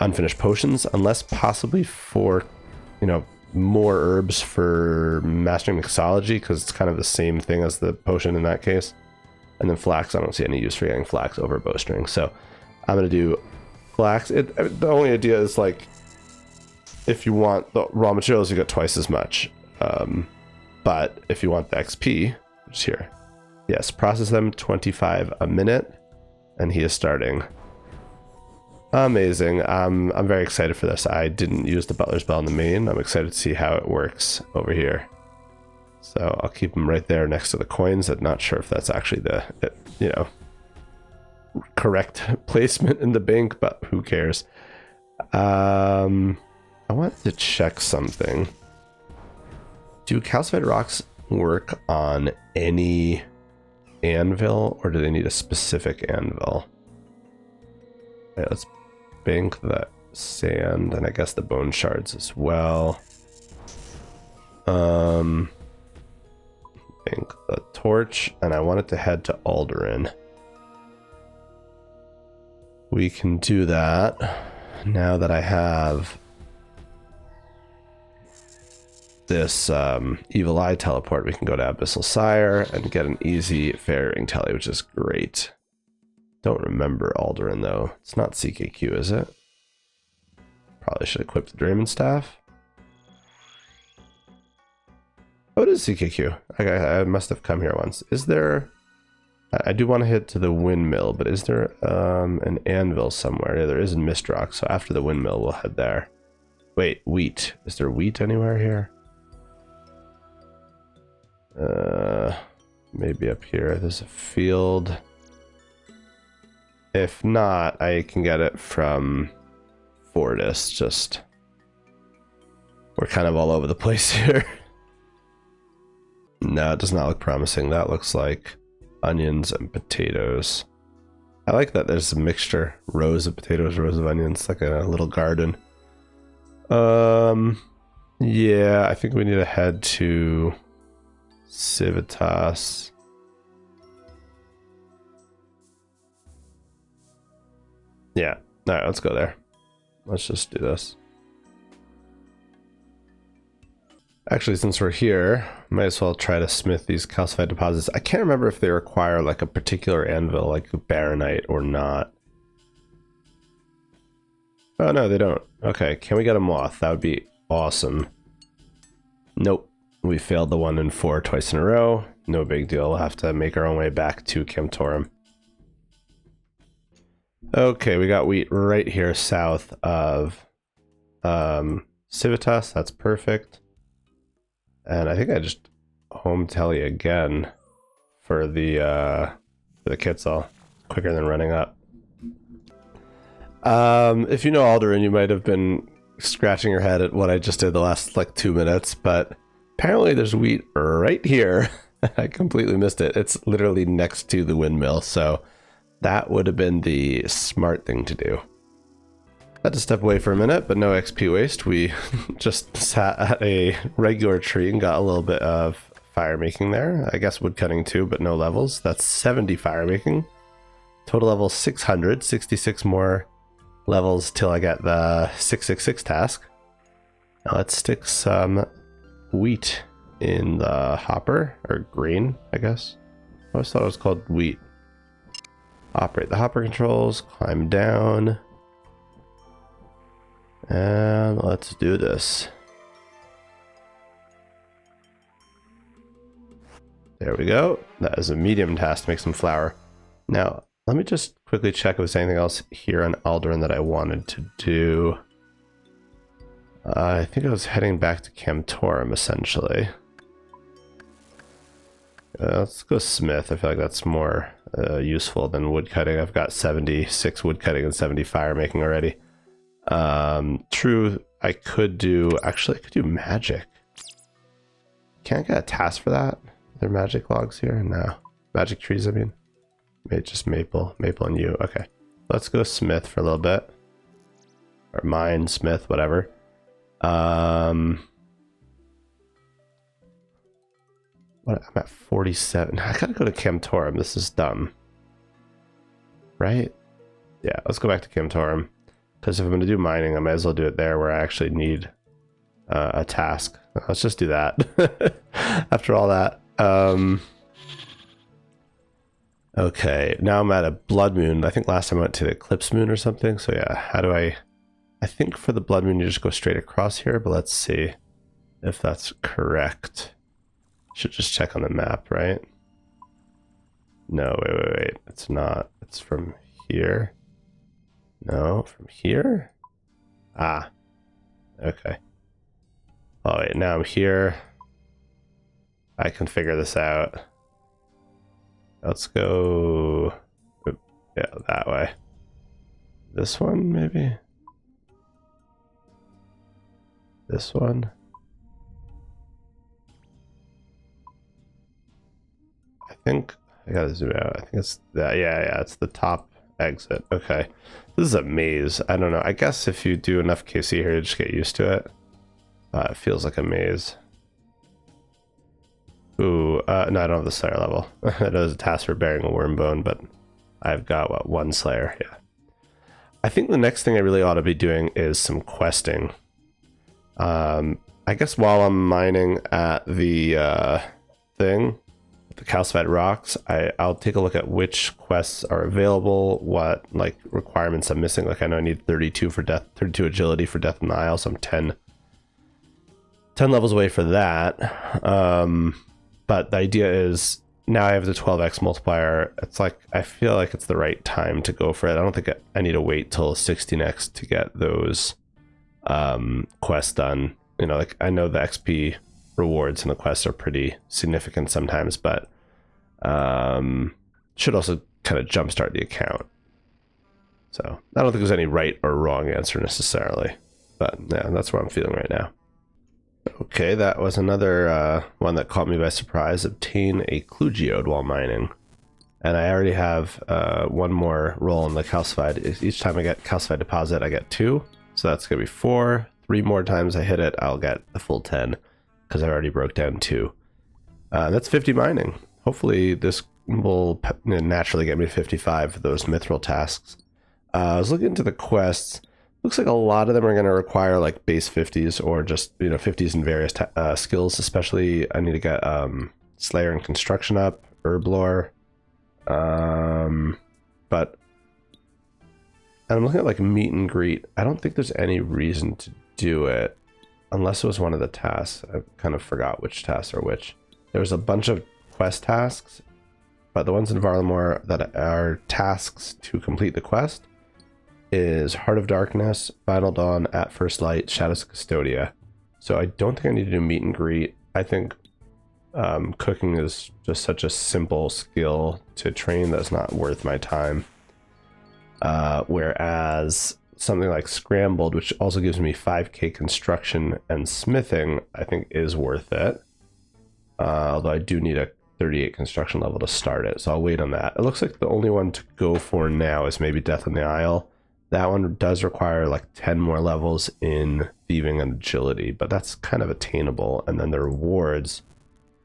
unfinished potions, unless possibly for, you know, more herbs for mastering mixology, because it's kind of the same thing as the potion in that case. And then flax, I don't see any use for getting flax over bowstring, so I'm going to do flax. The only idea is, like, if you want the raw materials, you get twice as much, but if you want the XP, which is here, yes, process them 25 a minute, and he is starting. Amazing. I'm very excited for this. I didn't use the butler's bell in the main. I'm excited to see how it works over here. So I'll keep them right there next to the coins. I'm not sure if that's actually the, you know, correct placement in the bank, but who cares? I want to check something. Do calcified rocks work on any anvil, or do they need a specific anvil? Okay, let's bank that sand, and I guess the bone shards as well. Bank the torch, and I want it to head to Alderan. We can do that now that I have this evil eye teleport. We can go to Abyssal Sire and get an easy ferrying tele, which is great. Don't remember Alderan though. It's not CKQ, is it? Probably should equip the Drayman Staff. Oh, it is CKQ. I must have come here once. Is there... I do want to hit to the windmill, but is there an anvil somewhere? Yeah, there is in Mistrock, so after the windmill we'll head there. Wait, wheat. Is there wheat anywhere here? Maybe up here. There's a field. If not, I can get it from Fortis. Just, we're kind of all over the place here. No, it does not look promising. That looks like onions and potatoes. I like that there's a mixture. Rows of potatoes, rows of onions, like a little garden. Yeah, I think we need to head to Civitas. Yeah, all right, let's go there. Let's just do this. Actually, since we're here, might as well try to smith these calcified deposits. I can't remember if they require like a particular anvil, like baronite or not. Oh no, they don't. Okay, can we get a moth? That would be awesome. Nope, we failed the 1 in 4 twice in a row. No big deal, we'll have to make our own way back to Camptorum. Okay, we got wheat right here south of Civitas. That's perfect. And I think I just home tele again for the Quetzal. Quicker than running up. If you know Alderan, you might have been scratching your head at what I just did the last like 2 minutes, but apparently there's wheat right here. I completely missed it. It's literally next to the windmill, so that would have been the smart thing to do. Had to step away for a minute, but no XP waste. We just sat at a regular tree and got a little bit of fire making there. I guess wood cutting too, but no levels. That's 70 fire making. Total level 600, 66 more levels till I get the 666 task. Now let's stick some wheat in the hopper, or grain, I guess. I always thought it was called wheat. Operate the hopper controls, climb down. And let's do this. There we go. That is a medium task to make some flour. Now, let me just quickly check if there's anything else here on Alderan that I wanted to do. I think I was heading back to Camtorum, essentially. Let's go Smith. I feel like that's more useful than woodcutting. I've got 76 woodcutting and 70 fire making already. True, I could do... Actually, I could do magic. Can't get a task for that? Are there magic logs here? No. Magic trees, I mean. Maybe just maple. Maple and yew. Okay. Let's go Smith for a little bit. Or mine, Smith, whatever. What, I'm at 47. I gotta go to Camtorum. This is dumb. Right? Yeah, let's go back to Camtorum. Because if I'm going to do mining, I might as well do it there where I actually need a task. Let's just do that. After all that. Okay, now I'm at a blood moon. I think last time I went to the eclipse moon or something. So yeah, how do I think for the blood moon you just go straight across here, but let's see if that's correct. Should just check on the map, right? No, wait. It's not. It's from here. No, from here? Ah, okay. Oh wait, now I'm here. I can figure this out. Let's go, yeah, that way. This one, maybe? This one? I think, I gotta zoom out. I think it's that, yeah, it's the top exit. Okay. This is a maze. I don't know. I guess if you do enough KC here, you just get used to it. It feels like a maze. Ooh, no, I don't have the Slayer level. That is a task for bearing a worm bone, but I've got, what, one Slayer? Yeah. I think the next thing I really ought to be doing is some questing. I guess while I'm mining at the thing, the calcified rocks, I'll take a look at which quests are available, what like requirements I'm missing. Like I know I need 32 for death, 32 agility for death in the Isle, so I'm 10 levels away for that. But the idea is now I have the 12x multiplier. It's like I feel like it's the right time to go for it. I don't think I need to wait till 16x to get those quests done. You know, like I know the XP rewards in the quests are pretty significant sometimes, but should also kind of jumpstart the account. So I don't think there's any right or wrong answer necessarily, but yeah, that's what I'm feeling right now. Okay, that was another one that caught me by surprise. Obtain a clue geode while mining. And I already have one more roll in the calcified. Each time I get calcified deposit, I get 2. So that's going to be 4. 3 more times I hit it, I'll get the full 10. Because I already broke down 2. That's 50 mining. Hopefully this will naturally get me 55 for those mithril tasks. I was looking into the quests. Looks like a lot of them are going to require like base 50s or just, you know, 50s in various skills. Especially I need to get Slayer and Construction up, Herb Lore. But I'm looking at like meet and greet. I don't think there's any reason to do it unless it was one of the tasks. I kind of forgot which tasks are which. There was a bunch of quest tasks, but the ones in Varlamore that are tasks to complete the quest is Heart of Darkness, Final Dawn, At First Light, Shadows of Custodia. So I don't think I need to do meet and greet. I think cooking is just such a simple skill to train that's not worth my time. Whereas something like Scrambled, which also gives me 5k construction and smithing, I think is worth it. Although I do need a 38 construction level to start it, so I'll wait on that. It looks like the only one to go for now is maybe Death on the Isle. That one does require like 10 more levels in thieving and agility, but that's kind of attainable. And then the rewards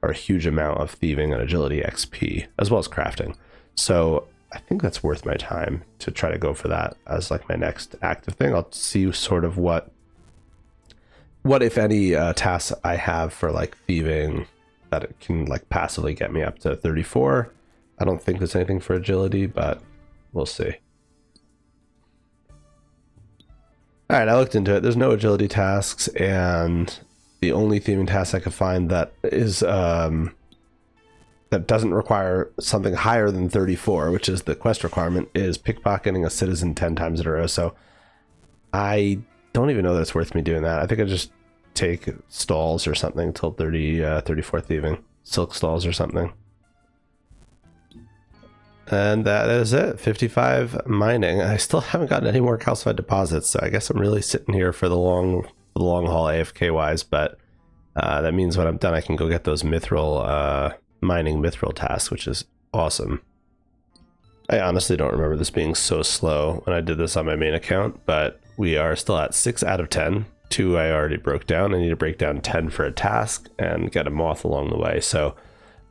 are a huge amount of thieving and agility XP, as well as crafting. So I think that's worth my time to try to go for that as like my next active thing. I'll see sort of what if any tasks I have for like thieving that it can like passively get me up to 34. I don't think there's anything for agility, but we'll see. All right, I looked into it. There's no agility tasks, and the only theming task I could find that is that doesn't require something higher than 34, which is the quest requirement, is pickpocketing a citizen 10 times in a row. So I don't even know that it's worth me doing that. I think I just take stalls or something till 34th thieving. Silk stalls or something. And that is it. 55 mining. I still haven't gotten any more calcified deposits, so I guess I'm really sitting here for the long haul AFK wise, but that means when I'm done I can go get those mithril mining mithril tasks, which is awesome. I honestly don't remember this being so slow when I did this on my main account, but we are still at 6 out of 10. 2 I already broke down. I need to break down 10 for a task and get a moth along the way. So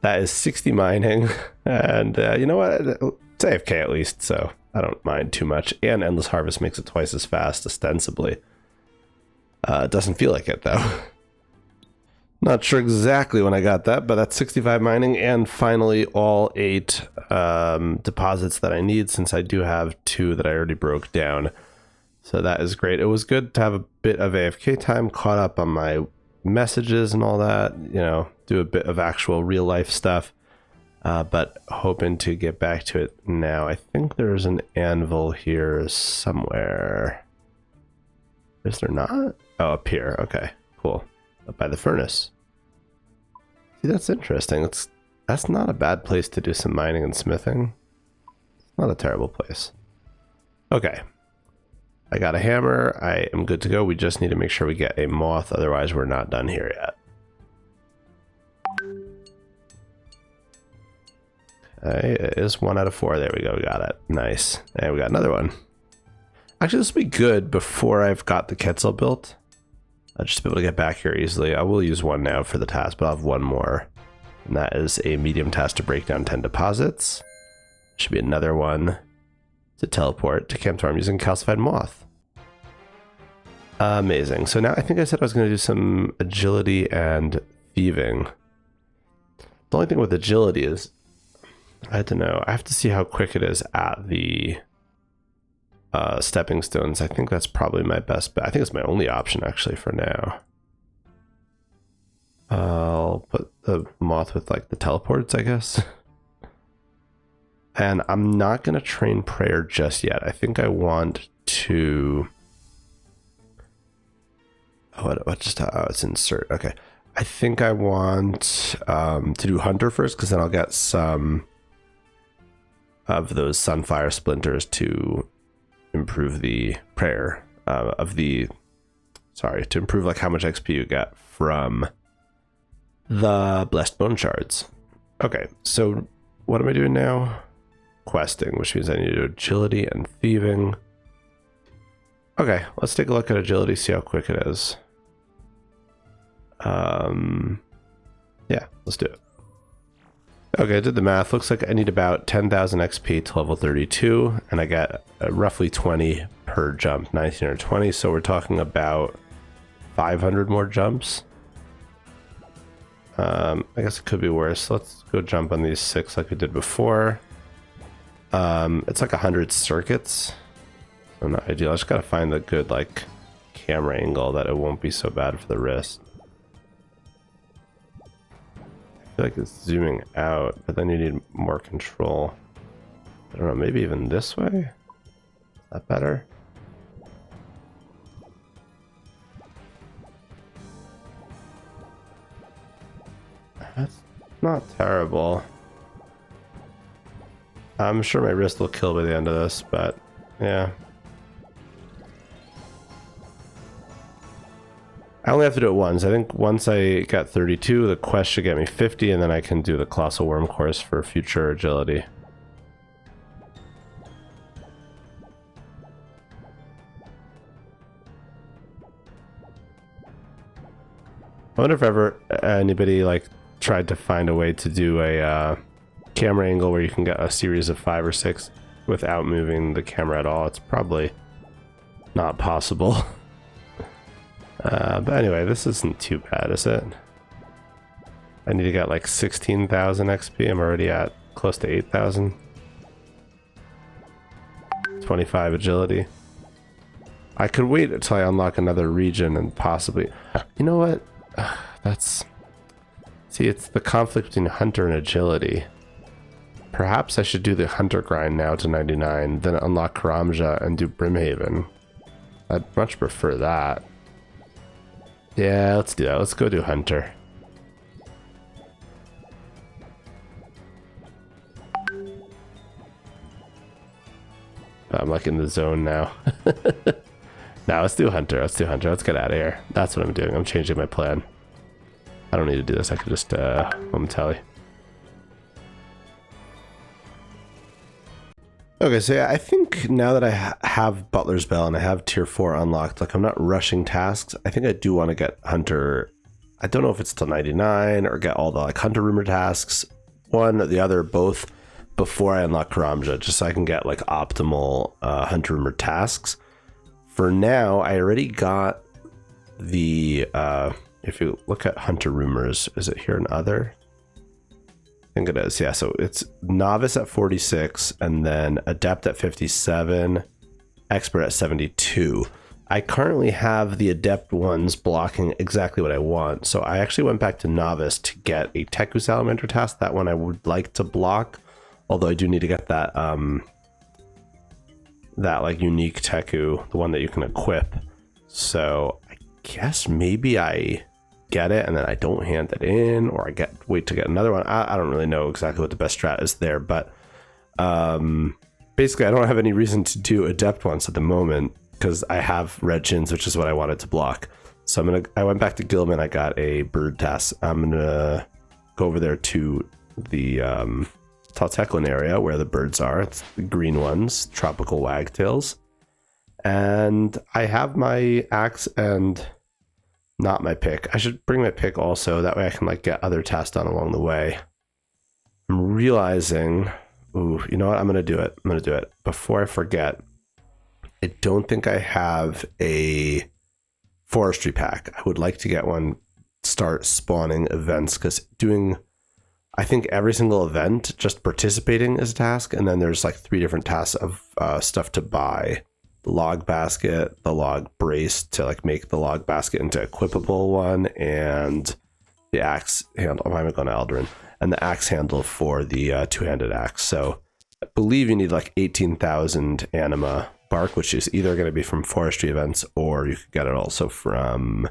that is 60 mining, and you know what? It's AFK at least, so I don't mind too much. And Endless Harvest makes it twice as fast, ostensibly. It doesn't feel like it, though. Not sure exactly when I got that, but that's 65 mining, and finally all 8 deposits that I need, since I do have 2 that I already broke down. So that is great. It was good to have a bit of AFK time, caught up on my messages and all that, you know, do a bit of actual real life stuff, but hoping to get back to it now. I think there's an anvil here somewhere. Is there not? Oh, up here. Okay, cool. Up by the furnace. See, that's interesting. That's not a bad place to do some mining and smithing. Not a terrible place. Okay. I got a hammer. I am good to go. We just need to make sure we get a moth, otherwise we're not done here yet. Okay, it is 1 out of 4. There we go. We got it. Nice. And we got another one. Actually, this will be good before I've got the Quetzal built. I'll just be able to get back here easily. I will use 1 now for the task, but I'll have 1 more. And that is a medium task to break down 10 deposits. Should be another one to teleport to Camp Torm using calcified moth. Amazing. So now I think I said I was going to do some agility and thieving. The only thing with agility is I had to know. I have to see how quick it is at the stepping stones. I think that's probably my best bet. I think it's my only option actually for now. I'll put the moth with like the teleports, I guess. And I'm not going to train prayer just yet. I think I want to... Oh, it's insert. Okay. I think I want to do hunter first, because then I'll get some of those sunfire splinters to improve the prayer to improve like how much XP you get from the blessed bone shards. Okay, so what am I doing now? Questing, which means I need to do agility and thieving. Okay, let's take a look at agility, see how quick it is. Yeah, let's do it. Okay, I did the math. Looks like I need about 10,000 XP to level 32, and I get roughly 20 per jump, 19 or 20, so we're talking about 500 more jumps. I guess it could be worse. Let's go jump on these 6 like we did before. It's like 100 circuits, so not ideal. I just gotta find the good like camera angle that it won't be so bad for the wrist. I feel like it's zooming out, but then you need more control. I don't know, maybe even this way? Is that better? That's not terrible. I'm sure my wrist will kill by the end of this, but yeah. I only have to do it once. I think once I get 32, the quest should get me 50, and then I can do the Colossal Worm course for future agility. I wonder if ever anybody like tried to find a way to do a camera angle where you can get a series of 5 or 6 without moving the camera at all. It's probably not possible. But anyway, this isn't too bad, is it? I need to get like 16,000 XP. I'm already at close to 8,000. 25 agility. I could wait until I unlock another region and possibly... You know what? That's... See, it's the conflict between hunter and agility. Perhaps I should do the hunter grind now to 99, then unlock Karamja and do Brimhaven. I'd much prefer that. Yeah, let's do that. Let's go do hunter. I'm like in the zone now. Now let's do hunter. Let's do hunter. Let's get out of here. That's what I'm doing. I'm changing my plan. I don't need to do this. I could just momentarily. Okay, so yeah, I think now that I have Butler's Bell and I have tier 4 unlocked, like I'm not rushing tasks. I think I do want to get Hunter. I don't know if it's till 99 or get all the like Hunter rumor tasks, one or the other, both before I unlock Karamja, just so I can get like optimal Hunter rumor tasks. For now, I already got the, if you look at Hunter rumors, is it here in other? I think it is, yeah. So it's Novice at 46, and then Adept at 57, Expert at 72. I currently have the Adept ones blocking exactly what I want. So I actually went back to Novice to get a Teku Salamander task. That one I would like to block, although I do need to get that that like unique Teku, the one that you can equip. So I guess maybe I get it and then I don't hand it in, or I wait to get another one. I don't really know exactly what the best strat is there, but basically I don't have any reason to do Adept ones at the moment because I have Red Chins, which is what I wanted to block. So I went back to Gilman. I got a bird task. I'm gonna go over there to the Taltechlin area where the birds are. It's the green ones, tropical wagtails, and I have my axe and not my pick. I should bring my pick also. That way I can like get other tasks done along the way. I'm realizing, ooh, you know what? I'm gonna do it. I'm gonna do it before I forget. I don't think I have a forestry pack. I would like to get one. Start spawning events, because doing, I think every single event, just participating is a task, and then there's like 3 different tasks of stuff to buy. The log basket, the log brace to like make the log basket into equipable one, and the axe handle. I'm going to Alderan, and the axe handle for the two-handed axe. So I believe you need like 18,000 anima bark, which is either going to be from forestry events, or you could get it also from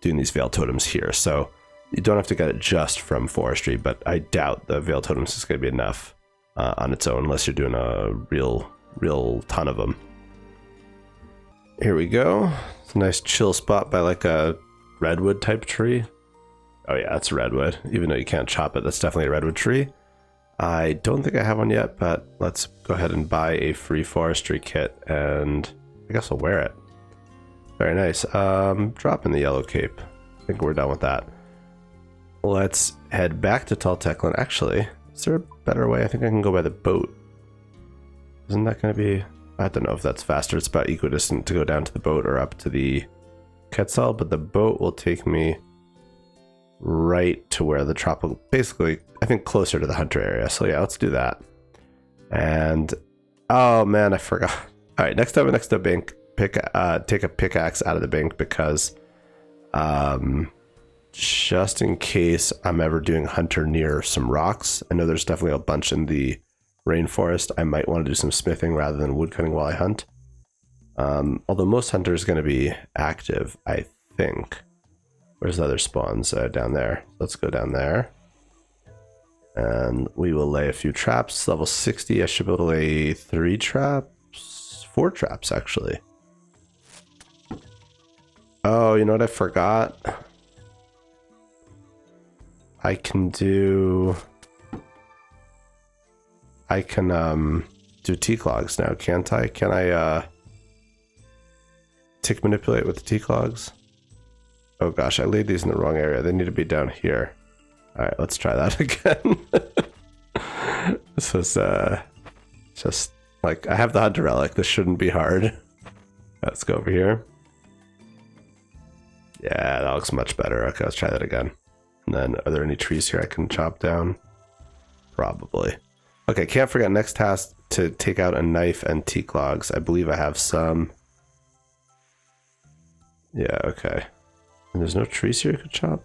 doing these veil totems here. So you don't have to get it just from forestry, but I doubt the veil totems is going to be enough on its own unless you're doing a real ton of them. Here we go. It's a nice chill spot by like a redwood type tree. Oh yeah, that's redwood. Even though you can't chop it, that's definitely a redwood tree. I don't think I have one yet, but let's go ahead and buy a free forestry kit, and I guess I'll wear it. Very nice. Drop in the yellow cape. I think we're done with that. Let's head back to Taltechlin. Actually, is there a better way? I think I can go by the boat. Isn't that going to be... I don't know if that's faster. It's about equidistant to go down to the boat or up to the Quetzal, but the boat will take me right to where the tropical, basically, I think closer to the hunter area. So yeah, let's do that. And oh man, I forgot. All right, next time next to a bank, take a pickaxe out of the bank, because just in case I'm ever doing hunter near some rocks. I know there's definitely a bunch in the rainforest. I might want to do some smithing rather than woodcutting while I hunt. Although most hunters are going to be active, I think. Where's the other spawns? Down there. Let's go down there. And we will lay a few traps. Level 60, I should be able to lay 3 traps? 4 traps, actually. Oh, you know what I forgot? I can do T-clogs now, can't I? Can I tick manipulate with the T-clogs? Oh gosh, I laid these in the wrong area. They need to be down here. Alright, let's try that again. This was just like, I have the hunter relic. This shouldn't be hard. Let's go over here. Yeah, that looks much better. Okay, let's try that again. And then, are there any trees here I can chop down? Probably. Okay, can't forget next task to take out a knife and T-clogs. I believe I have some. Yeah, okay. And there's no trees here you could chop?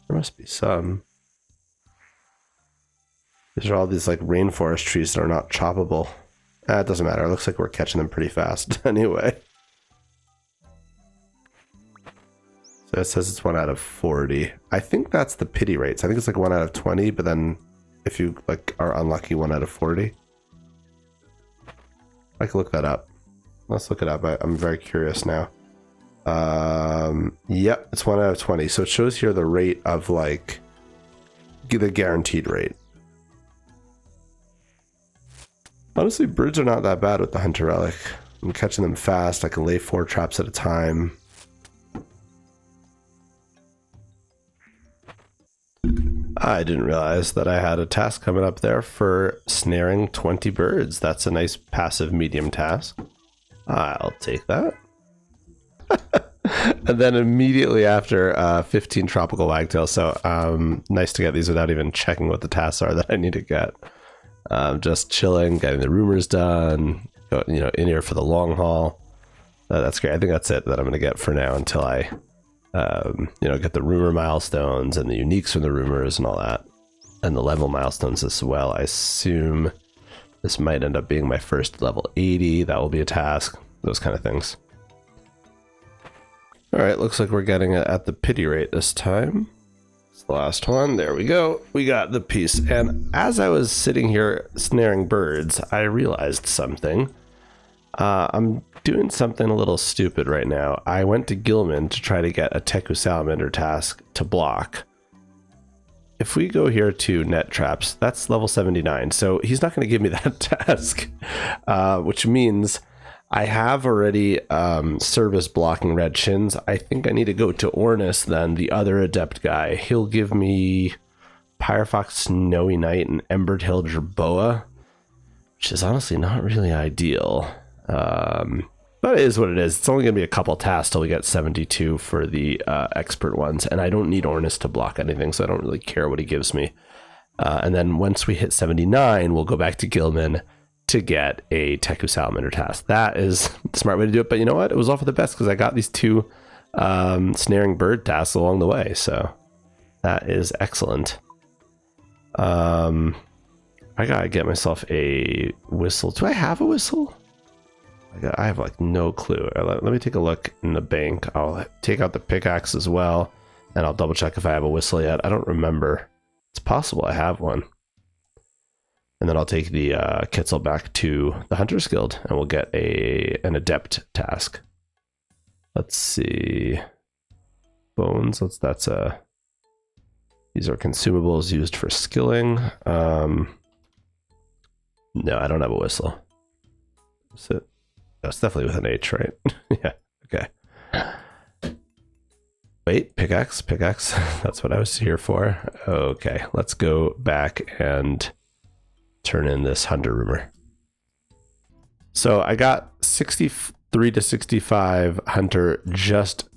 There must be some. These are all these like rainforest trees that are not choppable. It doesn't matter. It looks like we're catching them pretty fast anyway. So it says it's 1 out of 40. I think that's the pity rates. I think it's like 1 out of 20, but then if you like are unlucky, 1 out of 40. I can look that up. Let's look it up. I'm very curious now. Yep, it's 1 out of 20. So it shows here the rate of like the guaranteed rate. Honestly, birds are not that bad with the hunter relic. I'm catching them fast. I can lay 4 traps at a time. I didn't realize that I had a task coming up there for snaring 20 birds. That's a nice passive medium task. I'll take that. And then immediately after, 15 tropical wagtails. So nice to get these without even checking what the tasks are that I need to get. Just chilling, getting the rumors done, you know, in here for the long haul. That's great. I think that's it that I'm going to get for now until I, you know, get the rumor milestones and the uniques from the rumors and all that. And the level milestones as well. I assume this might end up being my first level 80. That will be a task. Those kind of things. All right, looks like we're getting it at the pity rate this time. It's the last one. There we go. We got the piece. And as I was sitting here snaring birds, I realized something. I'm doing something a little stupid right now. I went to Gilman to try to get a Teku Salamander task to block. If we go here to net traps, that's level 79. So he's not going to give me that task, which means I have already service blocking red shins. I think I need to go to Ornis then, the other adept guy. He'll give me Pyrofox Snowy Night and Embered Hill Jerboa, which is honestly not really ideal. But it is what it is. It's only going to be a couple tasks till we get 72 for the expert ones. And I don't need Ornis to block anything, so I don't really care what he gives me. And then once we hit 79, we'll go back to Gilman to get a Teku Salamander task. That is the smart way to do it. But you know what? It was all for the best because I got these 2 snaring bird tasks along the way. So that is excellent. I gotta get myself a whistle. Do I have a whistle? I have like no clue. Let me take a look in the bank. I'll take out the pickaxe as well, and I'll double check if I have a whistle yet. I don't remember. It's possible I have one. And then I'll take the Kitzel back to the Hunters Guild, and we'll get an adept task. Let's see. Bones. These are consumables used for skilling. No, I don't have a whistle. Is it? That's definitely with an H, right? Yeah. Okay. Wait, pickaxe. That's what I was here for. Okay, let's go back and turn in this hunter rumor. So I got 63 to 65 hunter just,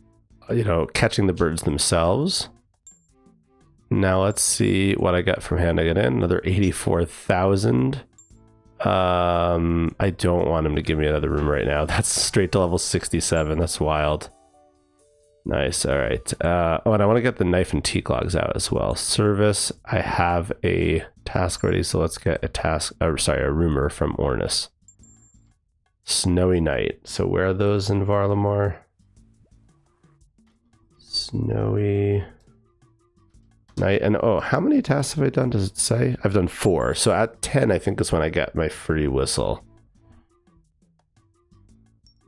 you know, catching the birds themselves. Now let's see what I got from hand. I got in another 84,000. I don't want him to give me another room right now. That's straight to level 67. That's wild. Nice. All right. Oh, and I want to get the knife and teak logs out as well. Service. I have a task ready, so let's get a task. Oh, sorry, a rumor from Ornis. Snowy Night. So where are those in Varlamore? Snowy Night. And oh, how many tasks have I done? Does it say? I've done 4. So at 10, I think is when I get my free whistle.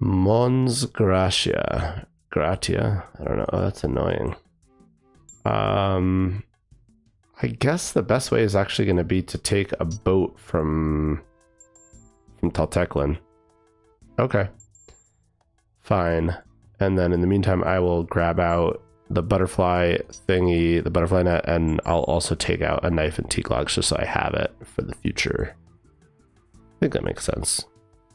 Mons Gratia. Gratia? I don't know. Oh, that's annoying. I guess the best way is actually going to be to take a boat from Talteklin. Okay. Fine. And then in the meantime, I will grab out the butterfly thingy, the butterfly net, and I'll also take out a knife and teak logs just so I have it for the future. I think that makes sense.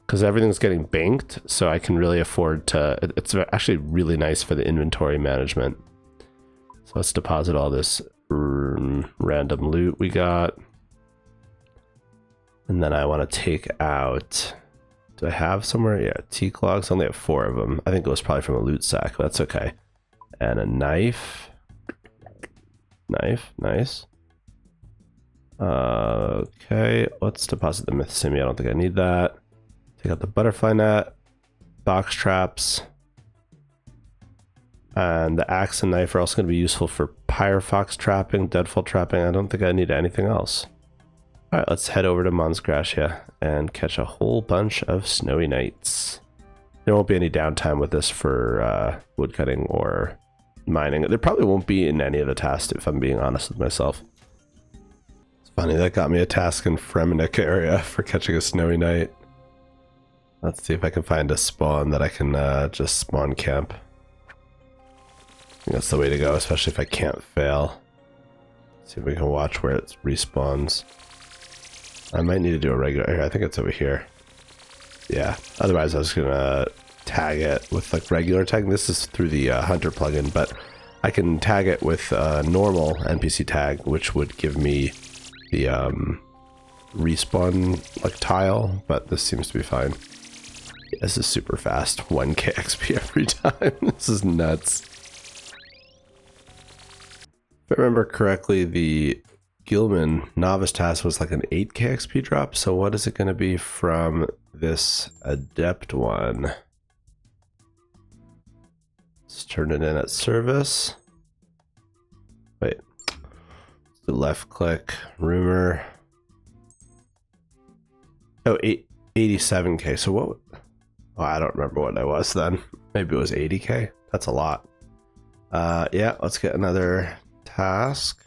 Because everything's getting banked, so I can really afford to... It's actually really nice for the inventory management. So let's deposit all this random loot we got. And then I want to take out... Do I have somewhere? Yeah, teak logs. I only have 4 of them. I think it was probably from a loot sack, but that's okay. And a knife. Knife, nice. Okay, let's deposit the myth simi. I don't think I need that. Take out the butterfly net, box traps. And the axe and knife are also going to be useful for pyrofox trapping, deadfall trapping. I don't think I need anything else. All right, let's head over to Monsgracia and catch a whole bunch of snowy nights. There won't be any downtime with this for woodcutting or mining. There probably won't be in any of the tasks, if I'm being honest with myself. It's funny, that got me a task in Fremennik area for catching a snowy night. Let's see if I can find a spawn that I can just spawn camp. I think that's the way to go, especially if I can't fail. See if we can watch where it respawns. I might need to do a regular here. I think it's over here. Yeah, otherwise I was gonna tag it with like regular tagging. This is through the hunter plugin, but I can tag it with normal NPC tag, which would give me the respawn like tile, but this seems to be fine. Yeah, this is super fast, 1k XP every time. This is nuts. If I remember correctly, the Gilman novice task was like an 8k XP drop, so what is it going to be from this adept one? Let's turn it in at service. Wait, let's do left click, rumor. Oh, 87k. So what? Oh, I don't remember what I was then. Maybe it was 80k. That's a lot. Yeah, let's get another task.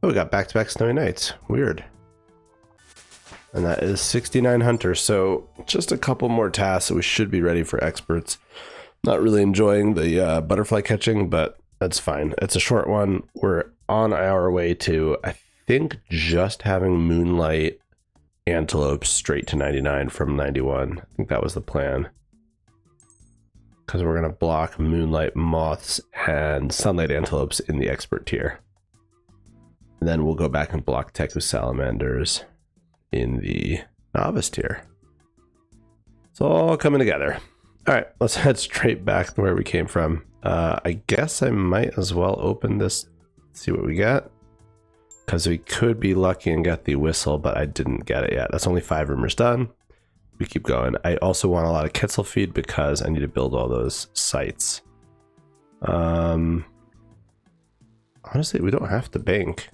Oh, we got back-to-back snowy nights. Weird. And that is 69 hunters. So just a couple more tasks that we should be ready for experts. Not really enjoying the butterfly catching, but that's fine. It's a short one. We're on our way to, I think, just having moonlight antelopes straight to 99 from 91. I think that was the plan. Because we're going to block moonlight moths and sunlight antelopes in the expert tier. And then we'll go back and block Teku salamanders in the novice tier. It's all coming together. All right, let's head straight back to where we came from. I guess I might as well open this, see what we get. Because we could be lucky and get the whistle, but I didn't get it yet. That's only 5 rumors done. We keep going. I also want a lot of Quetzal feed because I need to build all those sites. Honestly, we don't have to bank.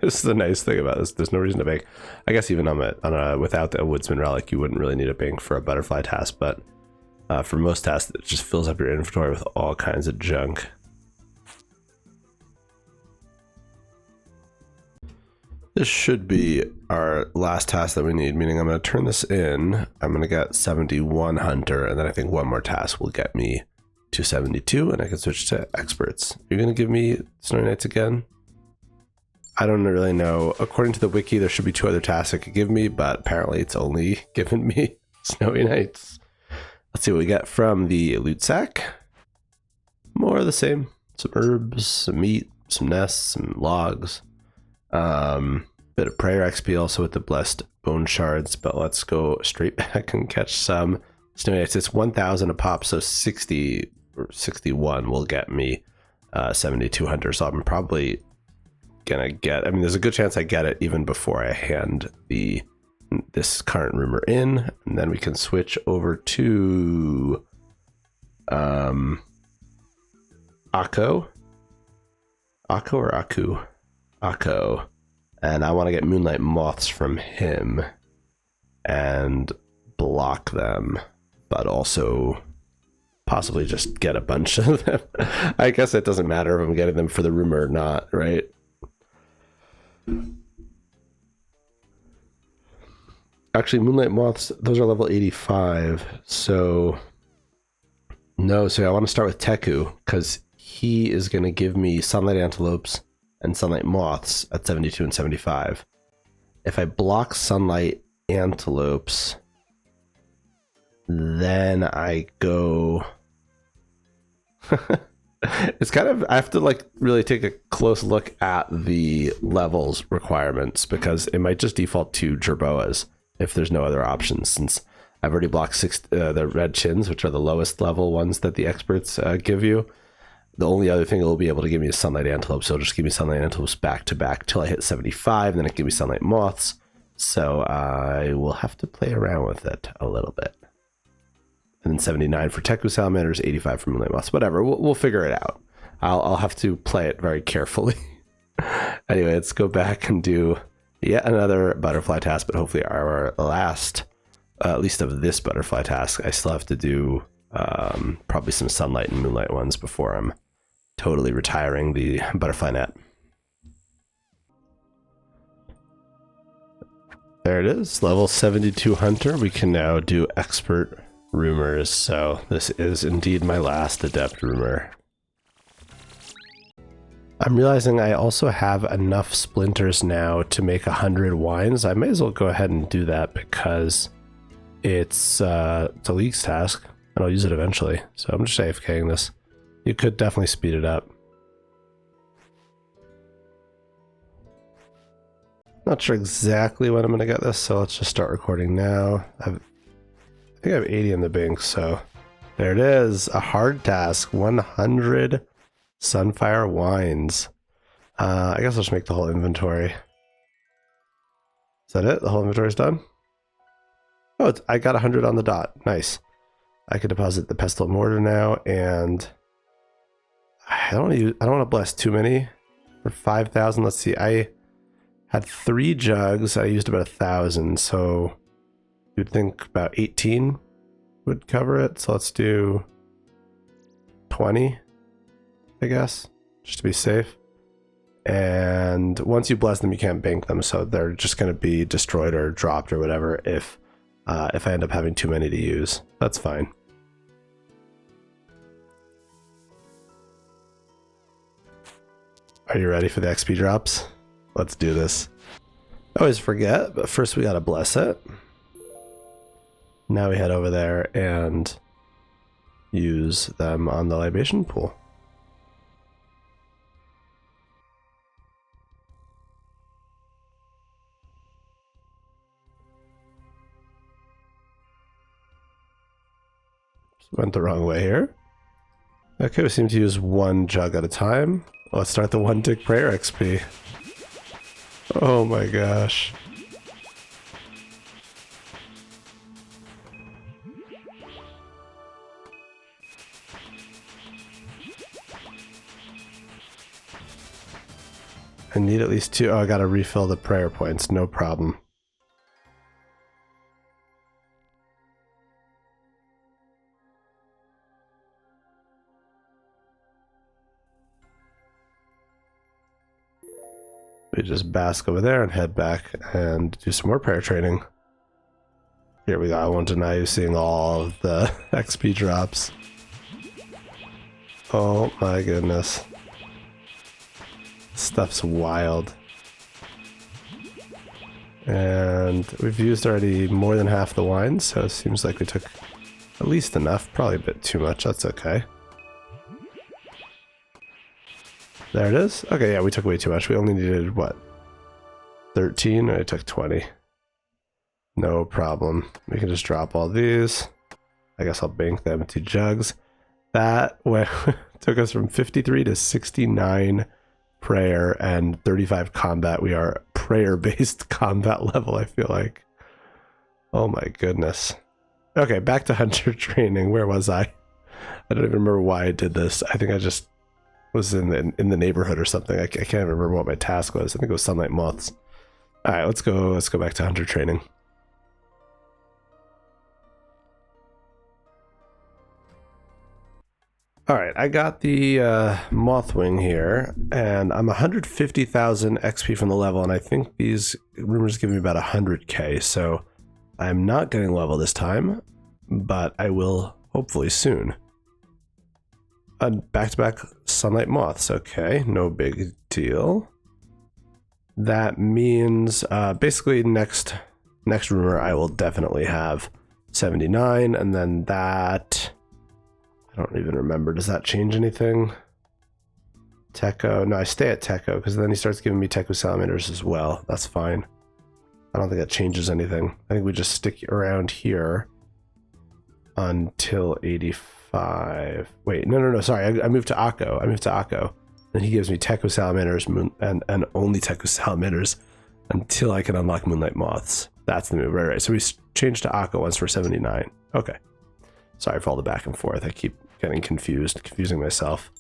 This is the nice thing about this. There's no reason to bank. I guess even on a without the woodsman relic, you wouldn't really need a bank for a butterfly task, but for most tasks, it just fills up your inventory with all kinds of junk. This should be our last task that we need, meaning I'm going to turn this in. I'm going to get 71 hunter, and then I think one more task will get me to 72, and I can switch to experts. You're going to give me snowy nights again? I don't really know. According to the wiki, there should be 2 other tasks it could give me, but apparently it's only given me snowy nights. Let's see what we get from the loot sack. More of the same. Some herbs, some meat, some nests, some logs. Bit of prayer XP also with the blessed bone shards, but let's go straight back and catch some snowy nights. It's 1,000 a pop, so 60 or 61 will get me 72 hunter. So I'm probably gonna get, I mean, there's a good chance I get it even before I hand this current rumor in, and then we can switch over to Akko or Aku? Akko. And I want to get moonlight moths from him and block them, but also possibly just get a bunch of them. I guess it doesn't matter if I'm getting them for the rumor or not, right? Actually, moonlight moths, those are level 85. So no, so I want to start with Teku because he is going to give me sunlight antelopes and sunlight moths at 72 and 75. If I block sunlight antelopes, then I go it's kind of, I have to like really take a close look at the levels requirements because it might just default to Jerboas if there's no other options, since I've already blocked the red chins, which are the lowest level ones that the experts give you. The only other thing it will be able to give me is sunlight antelope, so it'll just give me sunlight antelopes back to back till I hit 75, and then it give me sunlight moths. So I will have to play around with it a little bit. and then 79 for Teku salamanders, 85 for moonlight moths. Whatever, we'll figure it out. I'll have to play it very carefully. Anyway, let's go back and do yet another butterfly task, but hopefully our last, at least of this butterfly task. I still have to do probably some sunlight and moonlight ones before I'm totally retiring the butterfly net. There it is, level 72 hunter. We can now do expert rumors, so this is indeed my last adept rumor. I'm realizing I also have enough splinters now to make 100 wines. I may as well go ahead and do that because it's a leagues task and I'll use it eventually. So I'm just AFKing this. You could definitely speed it up. Not sure exactly when I'm going to get this, so let's just start recording now. I think I have 80 in the bank, so there it is. A hard task, 100 Sunfire wines. I guess I'll just make the whole inventory. Is that it? The whole inventory's done? Oh, I got 100 on the dot. Nice. I can deposit the pestle mortar now, and I don't want to blast too many for 5,000. Let's see. I had 3 jugs. I used about 1,000, so you'd think about 18 would cover it. So let's do 20. I guess, just to be safe. And once you bless them, you can't bank them, so they're just going to be destroyed or dropped or whatever if I end up having too many to use. That's fine. Are you ready for the XP drops? Let's do this. I always forget, but first we gotta bless it. Now we head over there and use them on the libation pool. Went the wrong way here. Okay, we seem to use 1 jug at a time. Let's start the 1 tick prayer XP. Oh my gosh. I need at least 2. Oh, I gotta refill the prayer points, no problem. We just bask over there and head back and do some more prayer training. Here we go. I won't deny you seeing all of the XP drops. Oh my goodness. Stuff's wild. And we've used already more than half the wine, so it seems like we took at least enough. Probably a bit too much. That's okay. There it is. Okay, yeah, we took way too much. We only needed, what, 13? I took 20. No problem. We can just drop all these. I guess I'll bank them 2 jugs. That took us from 53 to 69 prayer and 35 combat. We are prayer-based combat level, I feel like. Oh my goodness. Okay, back to hunter training. Where was I? I don't even remember why I did this. I think I just was in the neighborhood or something. I can't remember what my task was. I think it was sunlight moths. All right, let's go back to hunter training. All right, I got the moth wing here, and I'm 150,000 XP from the level, and I think these rumors give me about 100k. So I'm not getting level this time, but I will hopefully soon. Back-to-back sunlight moths. Okay, no big deal. That means basically next rumor I will definitely have 79, and then that I don't even remember. Does that change anything? Techo. No, I stay at Techo because then he starts giving me Techo salamanders as well. That's fine. I don't think that changes anything. I think we just stick around here until 85. Wait, no. Sorry, I moved to Akko. And he gives me Techo salamanders and only Techo salamanders until I can unlock moonlight moths. That's the move, right? So we changed to Akko once for 79. Okay. Sorry for all the back and forth. I keep getting confusing myself.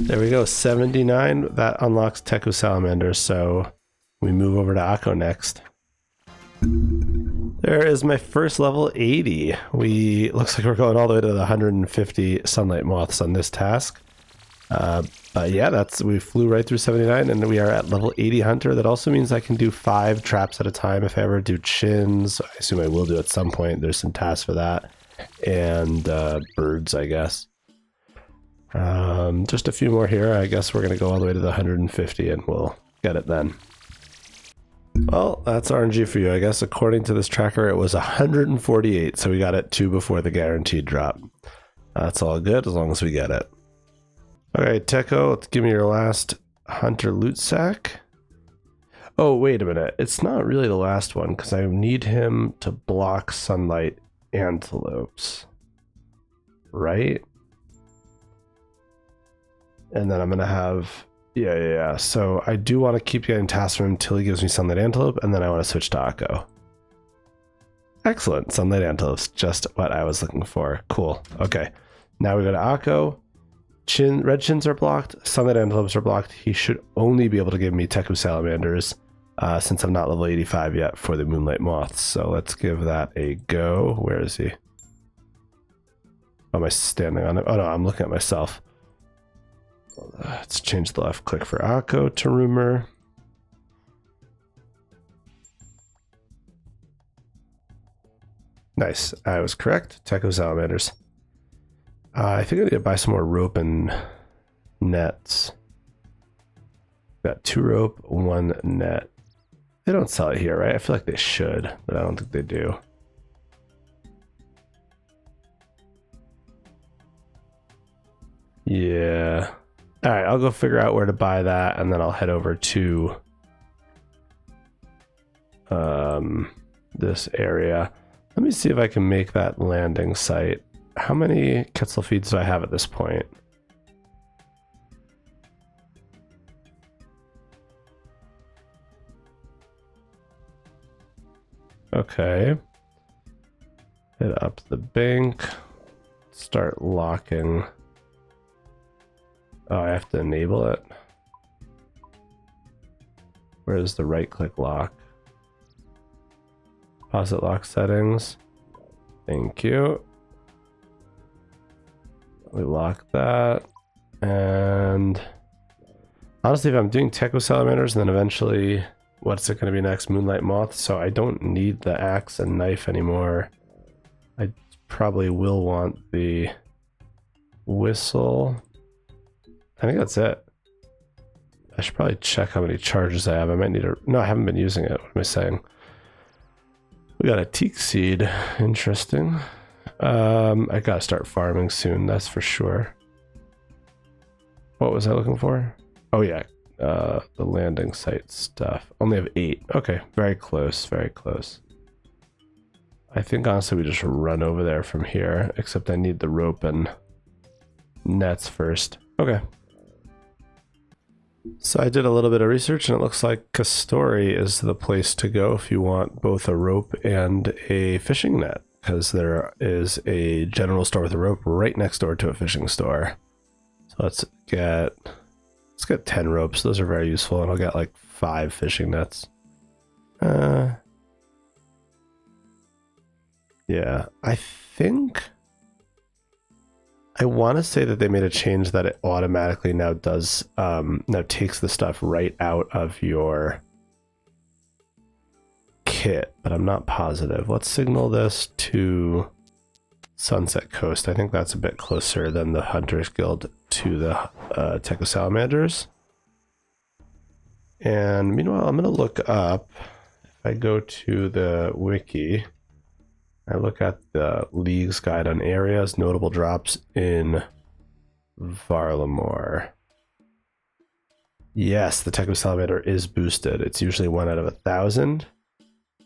There we go, 79. That unlocks Teku Salamander, so we move over to Akko next. There is my first level 80. Looks like we're going all the way to the 150 sunlight moths on this task. But yeah, we flew right through 79 and we are at level 80 hunter. That also means I can do 5 traps at a time if I ever do chins. I assume I will do at some point. There's some tasks for that. And birds, I guess. Just a few more here. I guess we're going to go all the way to the 150 and we'll get it then. Well, that's RNG for you, I guess. According to this tracker, it was 148, so we got it 2 before the guaranteed drop. That's all good as long as we get it. Okay, Teco, let's give me your last hunter loot sack. Oh, wait a minute. It's not really the last one because I need him to block sunlight antelopes. Right? And then I'm going to have... Yeah. So I do want to keep getting tasks from him until he gives me Sunlight Antelope, and then I want to switch to Akko. Excellent. Sunlight Antelope's just what I was looking for. Cool. Okay. Now we go to Akko. Red chins are blocked. Sunlight Antelopes are blocked. He should only be able to give me Teku Salamanders since I'm not level 85 yet for the Moonlight Moths. So let's give that a go. Where is he? Oh, am I standing on it? Oh no, I'm looking at myself. Let's change the left click for Akko to rumor. Nice, I was correct. Teku Salamanders. I think I need to buy some more rope and nets. Got 2 rope, 1 net. They don't sell it here, right? I feel like they should, but I don't think they do. Yeah. All right, I'll go figure out where to buy that, and then I'll head over to this area. Let me see if I can make that landing site. How many Quetzal feeds do I have at this point? Okay. Hit up the bank. Start locking. Oh, I have to enable it. Where's the right click lock? Deposit lock settings. Thank you. We lock that. And honestly, if I'm doing Teku Salamanders, then eventually, what's it going to be next? Moonlight Moth. So I don't need the axe and knife anymore. I probably will want the whistle. I think that's it. I should probably check how many charges I have. I might need to... No, I haven't been using it. What am I saying? We got a teak seed. Interesting. I gotta start farming soon, that's for sure. What was I looking for? Oh yeah, the landing site stuff. Only have 8. Okay, very close, very close. I think honestly we just run over there from here, except I need the rope and nets first. Okay. So I did a little bit of research and it looks like Castori is the place to go if you want both a rope and a fishing net, because there is a general store with a rope right next door to a fishing store. So let's get 10 ropes. Those are very useful, and I'll get like 5 fishing nets. Yeah, I think I want to say that they made a change that it automatically now does now takes the stuff right out of your kit, but I'm not positive. Let's signal this to Sunset Coast. I think that's a bit closer than the Hunters Guild to the Teku Salamanders. And meanwhile, I'm going to look up, if I go to the wiki, I look at the League's Guide on Areas, Notable Drops in Varlamore. Yes, the Teku Salamander is boosted. It's usually 1 out of 1,000.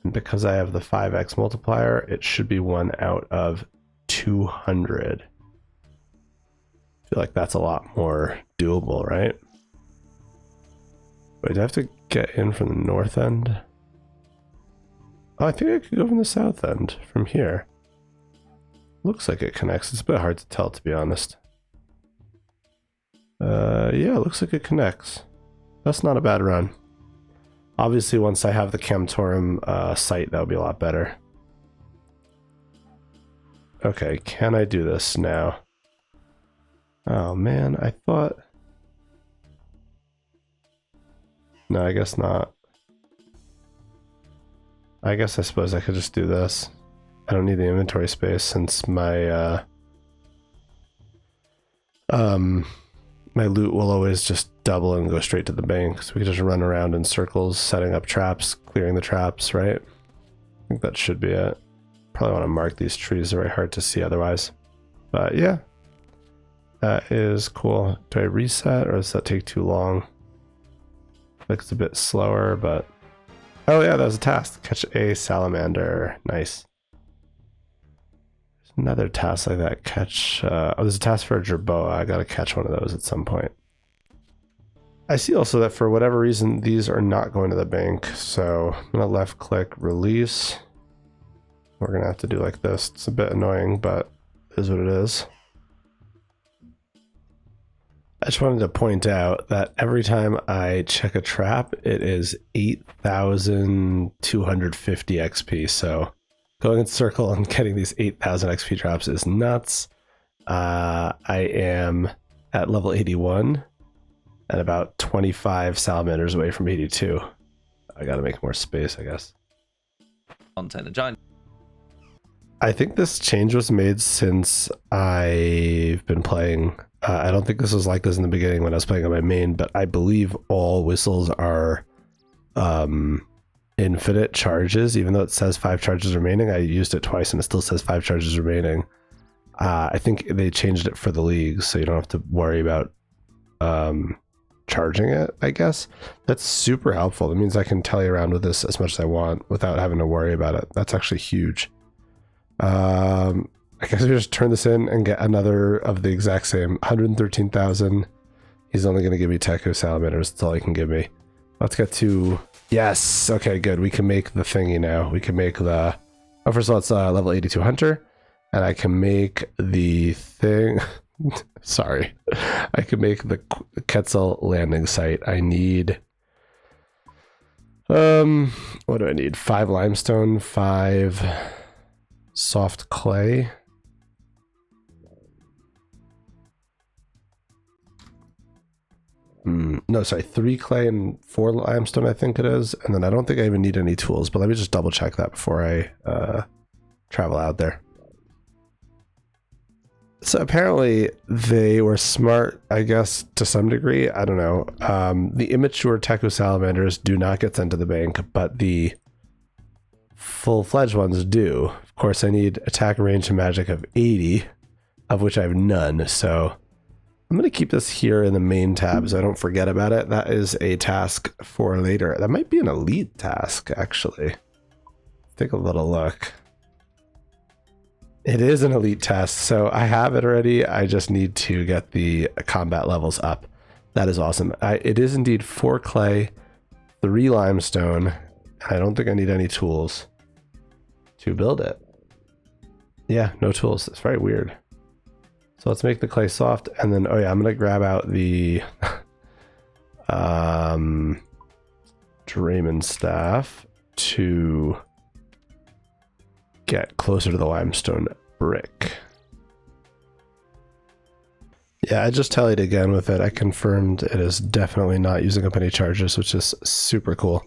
And because I have the 5x multiplier, it should be 1 out of 200. I feel like that's a lot more doable, right? Wait, do I have to get in from the north end? Oh, I think I could go from the south end, from here. Looks like it connects. It's a bit hard to tell, to be honest. Yeah, it looks like it connects. That's not a bad run. Obviously, once I have the Camtorum site, that'll be a lot better. Okay, can I do this now? Oh man, I thought... No, I guess not. I suppose I could just do this. I don't need the inventory space since my my loot will always just double and go straight to the bank. So we can just run around in circles, setting up traps, clearing the traps, right? I think that should be it. Probably want to mark these trees, they're very hard to see otherwise. But yeah, that is cool. Do I reset or does that take too long? It's a bit slower, but... Oh yeah, that was a task. Catch a salamander. Nice. There's another task like that. Catch... oh, there's a task for a jerboa. I gotta catch one of those at some point. I see also that for whatever reason, these are not going to the bank. So I'm gonna left click release. We're gonna have to do like this. It's a bit annoying, but it is what it is. I just wanted to point out that every time I check a trap, it is 8,250 XP. So going in circle and getting these 8,000 XP traps is nuts. I am at level 81 and about 25 salamanders away from 82. I gotta make more space, I guess. Content, a giant. I think this change was made since I've been playing. I don't think this was like this in the beginning when I was playing on my main, but I believe all whistles are infinite charges, even though it says 5 charges remaining. I used it twice and it still says 5 charges remaining. I think they changed it for the leagues, so you don't have to worry about charging it, I guess. That's super helpful. That means I can tally around with this as much as I want without having to worry about it. That's actually huge. I guess we just turn this in and get another of the exact same 113,000. He's only going to give me Teku salamanders. That's all he can give me. Let's get to... Yes! Okay, good. We can make the thingy now. We can make the... Oh, first of all, it's level 82 hunter. And I can make the thing... Sorry. I can make the Quetzal landing site. I need... what do I need? 5 limestone, 5 soft clay. No, sorry, 3 clay and 4 limestone, I think it is. And then I don't think I even need any tools, but let me just double check that before I travel out there. So apparently they were smart, I guess, to some degree. I don't know. The immature Teku salamanders do not get sent to the bank, but the full-fledged ones do. Of course, I need attack, range, and magic of 80, of which I have none, so... I'm going to keep this here in the main tab so I don't forget about it. That is a task for later. That might be an elite task, actually. Take a little look. It is an elite task, so I have it already. I just need to get the combat levels up. That is awesome. It is indeed 4 clay, 3 limestone. I don't think I need any tools to build it. Yeah, no tools. It's very weird. So let's make the clay soft, and then, oh yeah, I'm going to grab out the Draymond staff to get closer to the limestone brick. Yeah, I just tallied again with it. I confirmed it is definitely not using up any charges, which is super cool.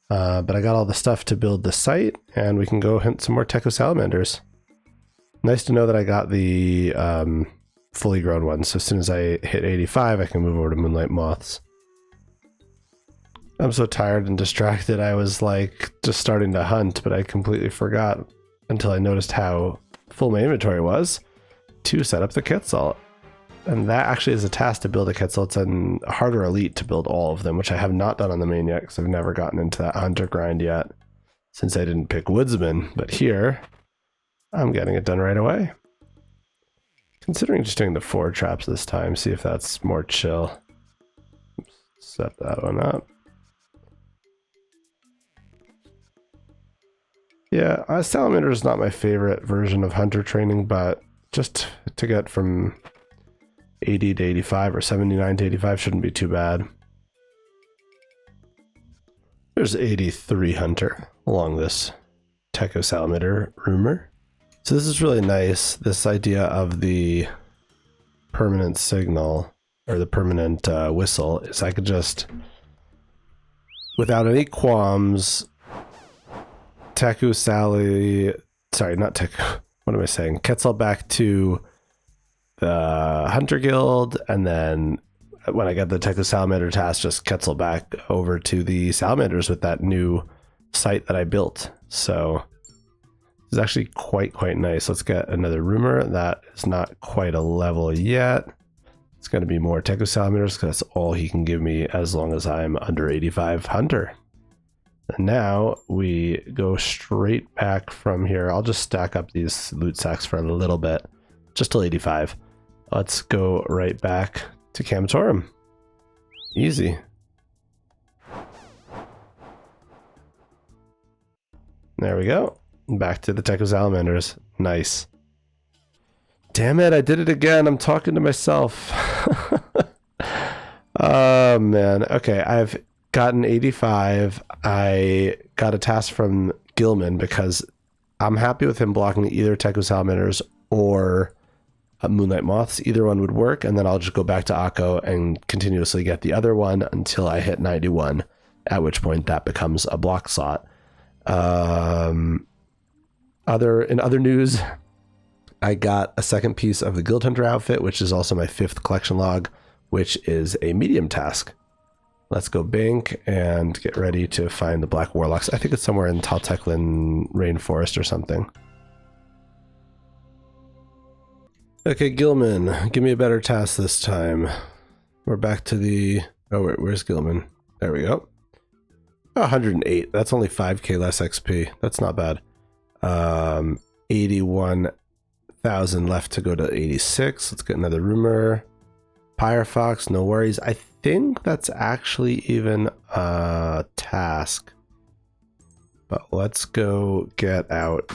But I got all the stuff to build the site, and we can go hunt some more Teku salamanders. Nice to know that I got the fully grown ones, so as soon as I hit 85, I can move over to Moonlight Moths. I'm so tired and distracted, I was like just starting to hunt, but I completely forgot until I noticed how full my inventory was to set up the Quetzal. And that actually is a task to build a Quetzal. It's a harder elite to build all of them, which I have not done on the main yet, because I've never gotten into that hunter grind yet, since I didn't pick Woodsman. But here... I'm getting it done right away. Considering just doing the 4 traps this time, see if that's more chill. Set that one up. Yeah, Salamander is not my favorite version of hunter training, but just to get from 80 to 85 or 79 to 85 shouldn't be too bad. There's 83 hunter along this Techo Salamander rumor. So this is really nice, this idea of the permanent signal, or the permanent whistle, is I could just, without any qualms, Techo Sally, sorry, not Techo, what am I saying? Quetzal back to the Hunter Guild, and then when I get the Techo Salamander task, just Quetzal back over to the Salamanders with that new site that I built. So it's actually quite nice. Let's get another rumor. That is not quite a level yet. It's going to be more Techo Salamanders because that's all he can give me as long as I'm under 85 Hunter. And now we go straight back from here. I'll just stack up these loot sacks for a little bit, just till 85. Let's go right back to Kamatorum. Easy. There we go. Back to the Techo Salamanders. Nice. Damn it, I did it again. I'm talking to myself. Oh, man. Okay, I've gotten 85. I got a task from Gilman because I'm happy with him blocking either Techo Salamanders or Moonlight Moths. Either one would work, and then I'll just go back to Akko and continuously get the other one until I hit 91, at which point that becomes a block slot. In other news, I got a second piece of the Guild Hunter outfit, which is also my 5th collection log, which is a medium task. Let's go bank and get ready to find the Black Warlocks. I think it's somewhere in Talteklin Rainforest or something. Okay, Gilman, give me a better task this time. We're back to the... Oh, wait, where's Gilman? There we go. 108. That's only 5k less XP. That's not bad. 81,000 left to go to 86. Let's get another rumor. Pyrofox, no worries. I think that's actually even a task. But let's go get out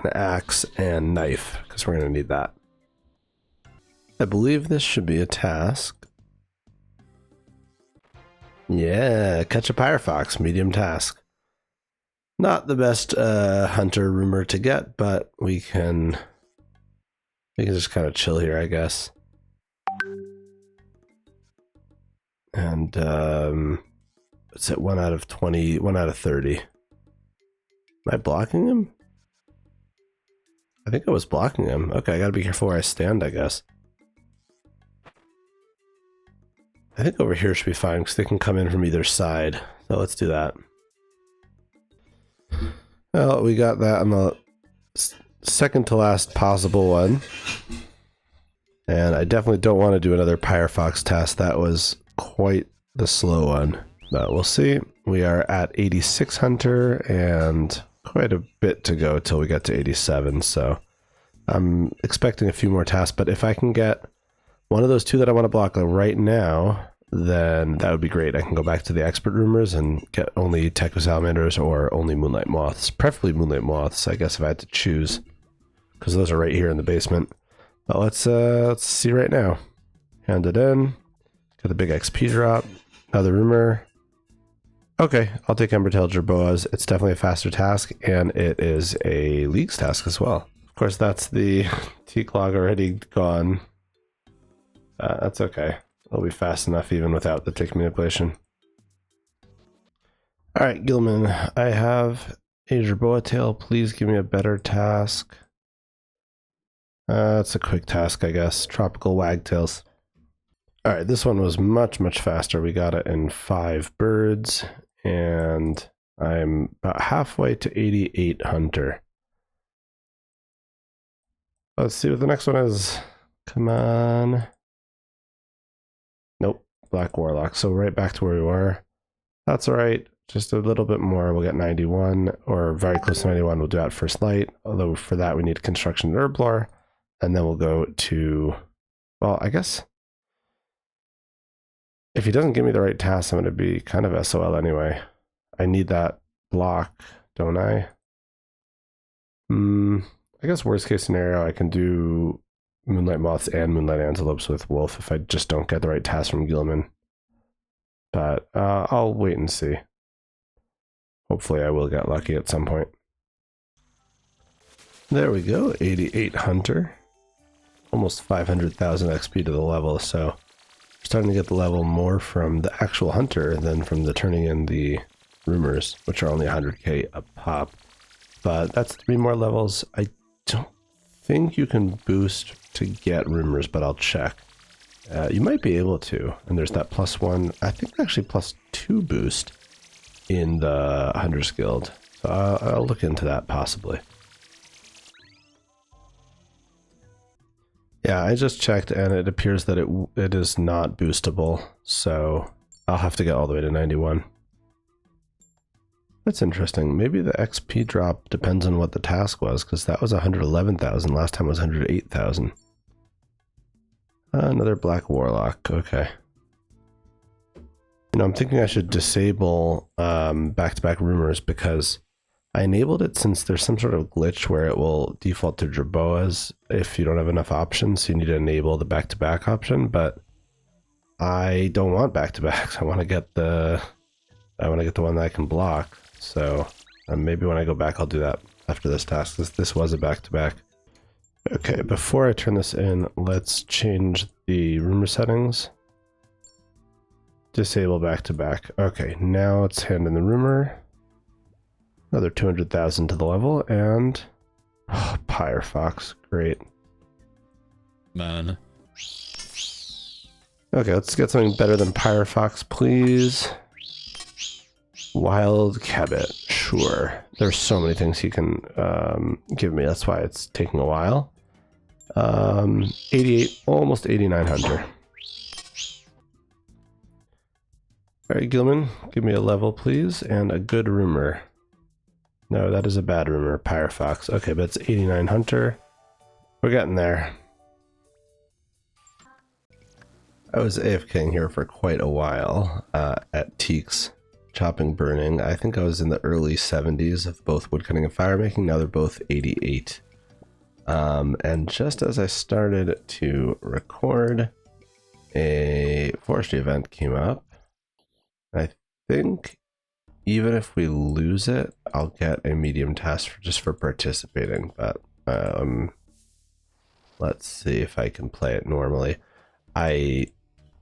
an axe and knife, because we're going to need that. I believe this should be a task. Yeah, catch a Pyrofox, medium task. Not the best hunter rumor to get, but we can just kind of chill here, I guess. And it's at 1 out of 20, 1 out of 30. Am I blocking him? I think I was blocking him. Okay, I gotta be careful where I stand, I guess. I think over here should be fine because they can come in from either side. So let's do that. Well, we got that on the second to last possible one. And I definitely don't want to do another Pyrofox task. That was quite the slow one. But we'll see. We are at 86 Hunter and quite a bit to go till we get to 87. So I'm expecting a few more tasks. But if I can get one of those two that I want to block right now, then that would be great. I can go back to the expert rumors and get only Techo Salamanders or only Moonlight Moths. Preferably Moonlight Moths, I guess, if I had to choose, because those are right here in the basement. But let's see right now. Hand it in. Got the big XP drop. Another rumor. Okay, I'll take Embertail Jerboas. It's definitely a faster task, and it is a Leagues task as well. Of course, that's the Teak log already gone. That's okay. It'll be fast enough even without the tick manipulation. Alright, Gilman, I have a Jerboa tail. Please give me a better task. It's a quick task, I guess. Tropical wagtails. Alright, this one was much faster. We got it in 5 birds, and I'm about halfway to 88 Hunter. Let's see what the next one is. Come on. Nope, Black Warlock. So right back to where we were. That's alright. Just a little bit more. We'll get 91, or very close to 91. We'll do that first light. Although for that we need construction and herblore. And then we'll go to, well, I guess if he doesn't give me the right task, I'm going to be kind of SOL anyway. I need that block, don't I? I guess worst case scenario, I can do Moonlight Moths and Moonlight Antelopes with Wolf if I just don't get the right task from Gilman. But I'll wait and see. Hopefully I will get lucky at some point. There we go, 88 Hunter. Almost 500,000 XP to the level, so we're starting to get the level more from the actual Hunter than from the turning in the rumors, which are only 100k a pop. But that's 3 more levels. I don't think you can boost to get rumors, but I'll check. You might be able to, and there's that +1, I think actually +2 boost in the Hunters Guild. So I'll look into that possibly. Yeah, I just checked and it appears that it is not boostable, so I'll have to get all the way to 91. That's interesting. Maybe the XP drop depends on what the task was, because that was 111,000. Last time was 108,000. Another Black Warlock. Okay. You know, I'm thinking I should disable back-to-back rumors because I enabled it since there's some sort of glitch where it will default to Jerboas if you don't have enough options. So you need to enable the back-to-back option, but I don't want back-to-backs. I want to get the one that I can block. So maybe when I go back, I'll do that after this task. This was a back-to-back. Okay, before I turn this in, let's change the rumor settings. Disable back-to-back. Okay, now let's hand in the rumor. Another 200,000 to the level, and Pyre Fox, great. Man. Okay, let's get something better than Pyre Fox, please. Wild Cabot, sure. There's so many things he can give me. That's why it's taking a while. 88, almost 8900. All right, Gilman, give me a level, please, and a good rumor. No, that is a bad rumor. Pyre Fox. Okay, but it's 89 Hunter. We're getting there. I was AFKing here for quite a while at Teaks. Chopping Burning. I think I was in the early 70s of both woodcutting and fire making. Now they're both 88. And just as I started to record, a forestry event came up. I think even if we lose it, I'll get a medium task just for participating. But let's see if I can play it normally.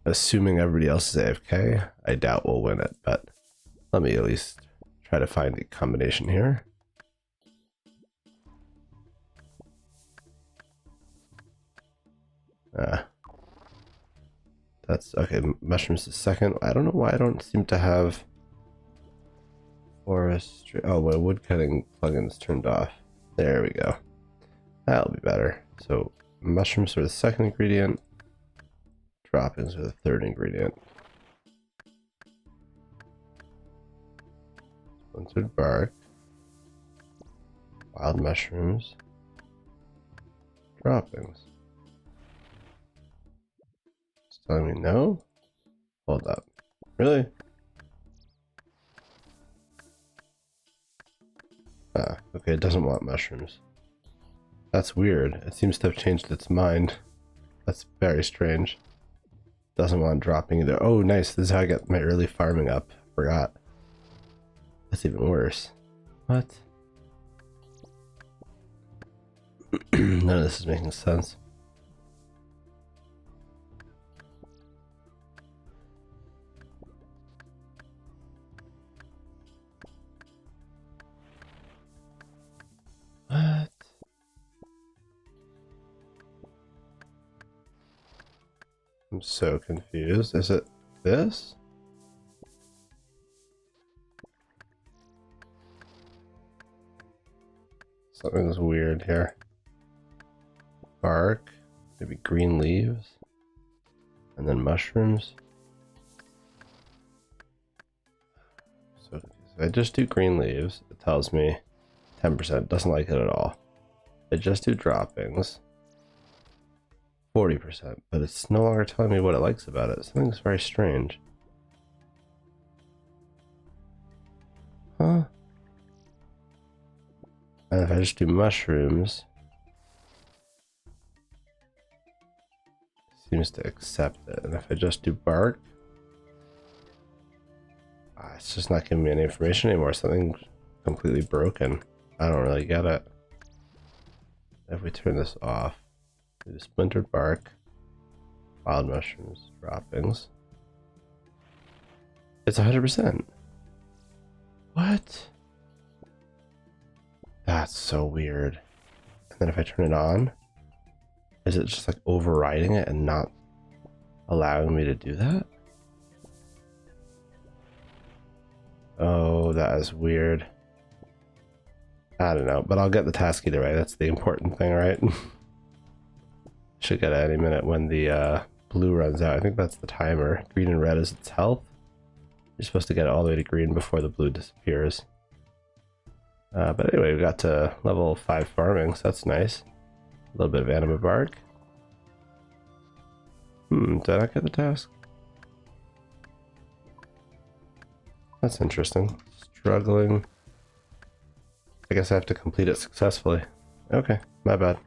Assuming everybody else is AFK, I doubt we'll win it, but let me at least try to find the combination here. That's okay. Mushrooms is second. I don't know why I don't seem to have forestry. Oh, my woodcutting plugin's turned off. There we go. That'll be better. So mushrooms are the second ingredient. Droppings are the third ingredient. Splintered bark. Wild mushrooms. Droppings. It's telling me no? Hold up. Really? Ah, okay, it doesn't want mushrooms. That's weird. It seems to have changed its mind. That's very strange. Doesn't want dropping either. Oh, nice. This is how I get my early farming up. Forgot. That's even worse. What? None of this is making sense. What? I'm so confused. Is it this? Something's weird here. Bark, maybe green leaves, and then mushrooms. So confused. If I just do green leaves, it tells me 10%. Doesn't like it at all. I just do droppings. 40%, but it's no longer telling me what it likes about it. Something's very strange. Huh? And if I just do mushrooms, seems to accept it. And if I just do bark, it's just not giving me any information anymore. Something's completely broken. I don't really get it. If we turn this off, do splintered bark, wild mushrooms, droppings. It's 100%. What? That's so weird. And then if I turn it on, is it just like overriding it and not allowing me to do that? Oh, that is weird. I don't know, but I'll get the task either way. That's the important thing, right? Should get it any minute when the blue runs out. I think that's the timer. Green and red is its health. You're supposed to get it all the way to green before the blue disappears. But anyway, we got to level 5 farming, so that's nice. A little bit of anima bark. Did I not get the task? That's interesting. Struggling. I guess I have to complete it successfully. Okay, my bad.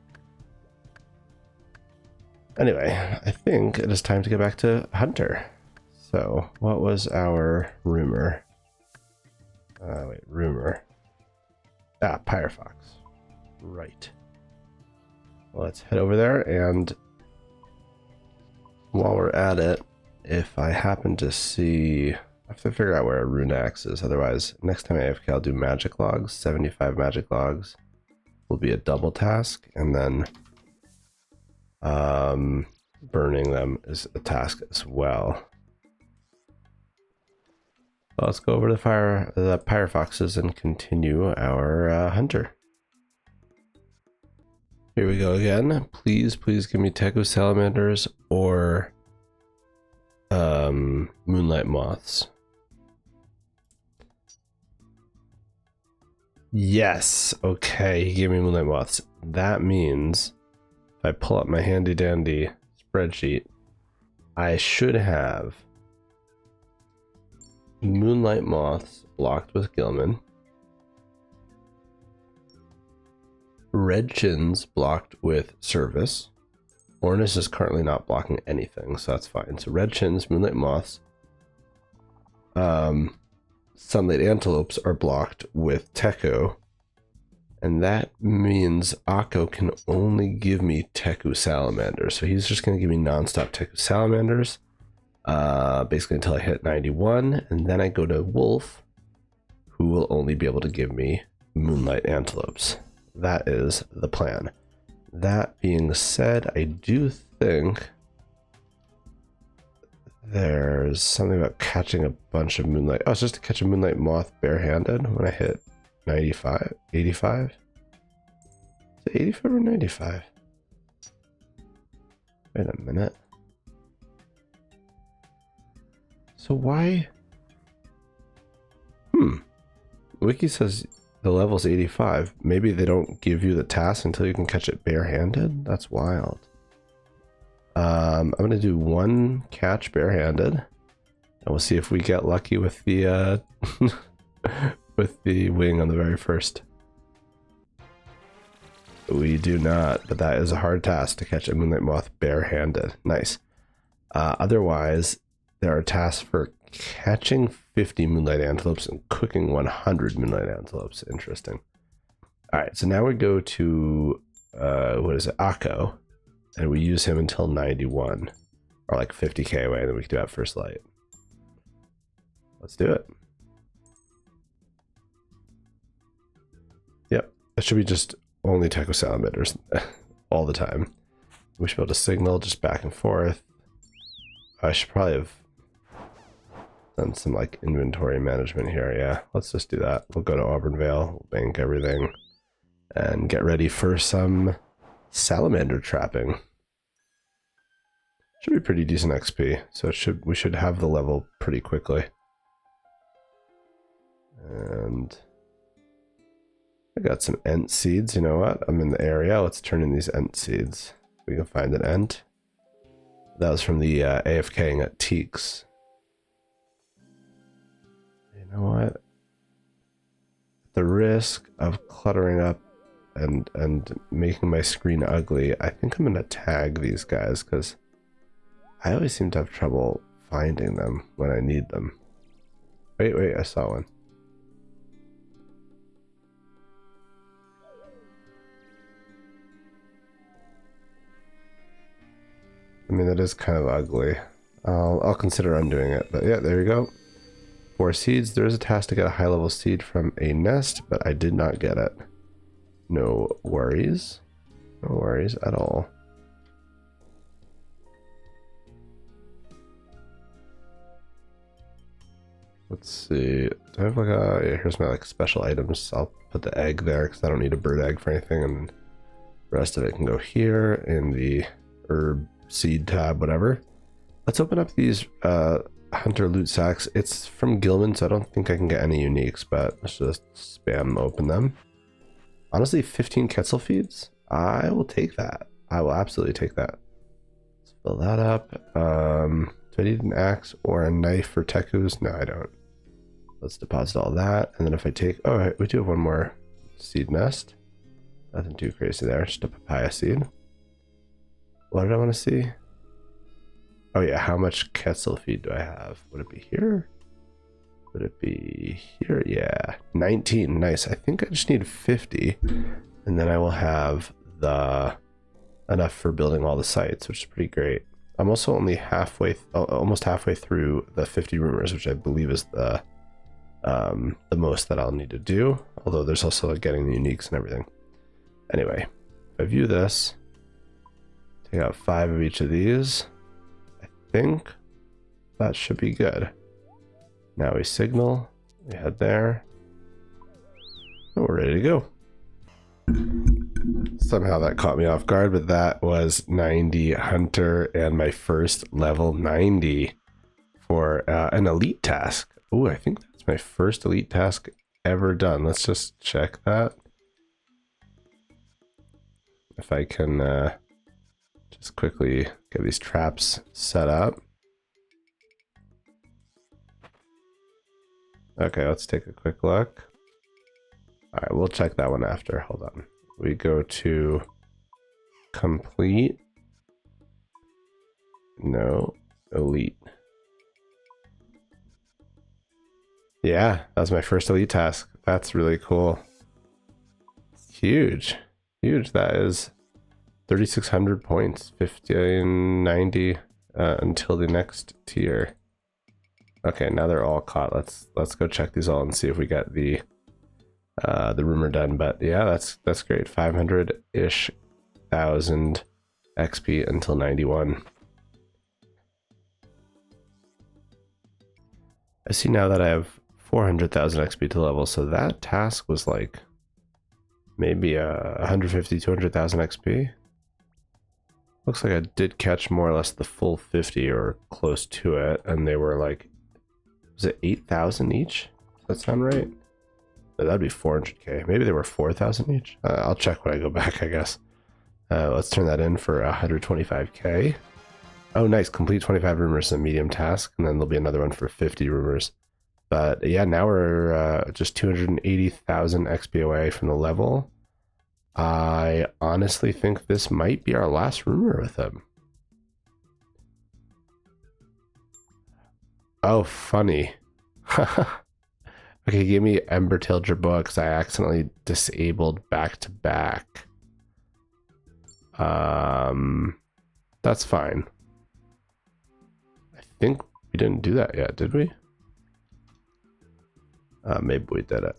Anyway, I think it is time to get back to Hunter. So, what was our rumor? Rumor. Pyrofox. Right. Well, let's head over there, and while we're at it, if I happen to see... I have to figure out where a rune axe is, otherwise next time AFK I'll do magic logs. 75 magic logs will be a double task, and then burning them is a task as well. So let's go over to the pyrofoxes and continue our hunter. Here we go again. Please give me Teku salamanders or moonlight moths. Yes, okay, he gave me moonlight moths. That means if I pull up my handy dandy spreadsheet, I should have moonlight moths blocked with Gilman, red chins blocked with service. Ornus is currently not blocking anything, so that's fine. So red chins, moonlight moths, sunlight antelopes are blocked with Teku, and that means Akko can only give me Teku salamanders. So he's just going to give me non-stop Teku salamanders, basically until I hit 91, and then I go to Wolf, who will only be able to give me moonlight antelopes. That is the plan. That being said, I do think there's something about catching a bunch of moonlight. Oh, it's just to catch a moonlight moth barehanded when I hit 95, 85. Is it 85 or 95? Wait a minute. So why? Wiki says the level's 85. Maybe they don't give you the task until you can catch it barehanded? That's wild. I'm going to do one catch barehanded, and we'll see if we get lucky with the with the wing on the very first. We do not, but that is a hard task to catch a moonlight moth barehanded. Nice. Otherwise, there are tasks for catching 50 moonlight antelopes and cooking 100 moonlight antelopes. Interesting. All right, so now we go to what is it, Akko, and we use him until 91, or like 50k away, and then we can do that first light. Let's do it. Yep, it should be just only Teku salamanders all the time. We should be able to signal just back and forth. I should probably have done some like inventory management here. Yeah, let's just do that. We'll go to Auburn Vale, we'll bank everything, and get ready for some salamander trapping. Should be pretty decent XP, so we should have the level pretty quickly. And I got some Ent seeds. You know what? I'm in the area. Let's turn in these Ent seeds. We can find an Ent. That was from the AFKing at Teaks. You know what? At the risk of cluttering up and making my screen ugly, I think I'm gonna tag these guys because I always seem to have trouble finding them when I need them. Wait, I saw one. I mean, that is kind of ugly. I'll consider undoing it, but yeah, there you go. 4 seeds. There is a task to get a high level seed from a nest, but I did not get it. No worries. No worries at all. Let's see. Do I have like a... Yeah, here's my like special items. I'll put the egg there because I don't need a bird egg for anything, and the rest of it can go here in the herb seed tab, whatever. Let's open up these hunter loot sacks. It's from Gilman, so I don't think I can get any uniques, but let's just spam open them. Honestly, 15 Quetzal feeds? I will take that. I will absolutely take that. Let's fill that up. Do I need an axe or a knife for Tekus? No, I don't. Let's deposit all that. And then if I take... Oh, we do have one more seed nest. Nothing too crazy there. Just a papaya seed. What did I want to see? Oh yeah, how much Quetzal feed do I have? Would it be here? Would it be here? Yeah, 19. Nice. I think I just need 50, and then I will have the enough for building all the sites, which is pretty great. I'm also only almost halfway through the 50 rumors, which I believe is the most that I'll need to do. Although there's also like getting the uniques and everything. Anyway, if I view this, take out 5 of each of these. I think that should be good. Now we signal, we head there, and we're ready to go. Somehow that caught me off guard, but that was 90 hunter and my first level 90 for an elite task. Oh, I think that's my first elite task ever done. Let's just check that. If I can just quickly get these traps set up. Okay, let's take a quick look. All right, we'll check that one after. Hold on. We go to complete. No, elite. Yeah, that was my first elite task. That's really cool. Huge. Huge. That is 3,600 points, 1590 until the next tier. Okay, now they're all caught. Let's go check these all and see if we get the rumor done. But yeah, that's great. 500-ish thousand XP until 91. I see now that I have 400,000 XP to level, so that task was like maybe 150, 200,000 XP. Looks like I did catch more or less the full 50 or close to it, and they were like, was it 8,000 each? Does that sound right? That'd be 400k. Maybe they were 4,000 each. I'll check when I go back, I guess. Let's turn that in for 125k. Oh, nice. Complete 25 rumors, a medium task, and then there'll be another one for 50 rumors. But yeah, now we're just 280,000 XP away from the level. I honestly think this might be our last rumor with him. Oh, funny. Okay, give me Embertail Jerboa because I accidentally disabled back-to-back. That's fine. I think we didn't do that yet, did we? Maybe we did it.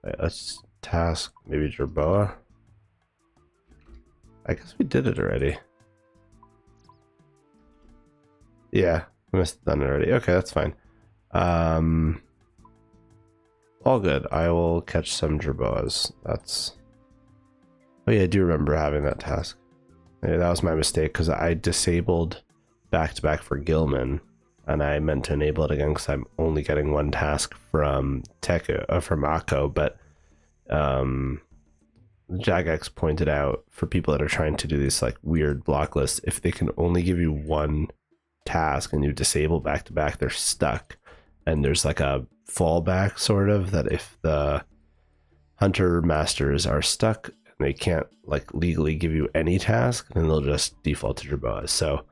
Right, let's task maybe Jerboa. I guess we did it already. Yeah, we must have done it already. Okay, that's fine. All good. I will catch some Jerboas. That's... Oh yeah, I do remember having that task. Yeah, that was my mistake because I disabled back-to-back for Gilman, and I meant to enable it again because I'm only getting one task from from Akko, but Jagex pointed out for people that are trying to do these like weird block lists, if they can only give you one task and you disable back-to-back, they're stuck. And there's like a fallback sort of that if the hunter masters are stuck and they can't like legally give you any task, then they'll just default to Jerboas. So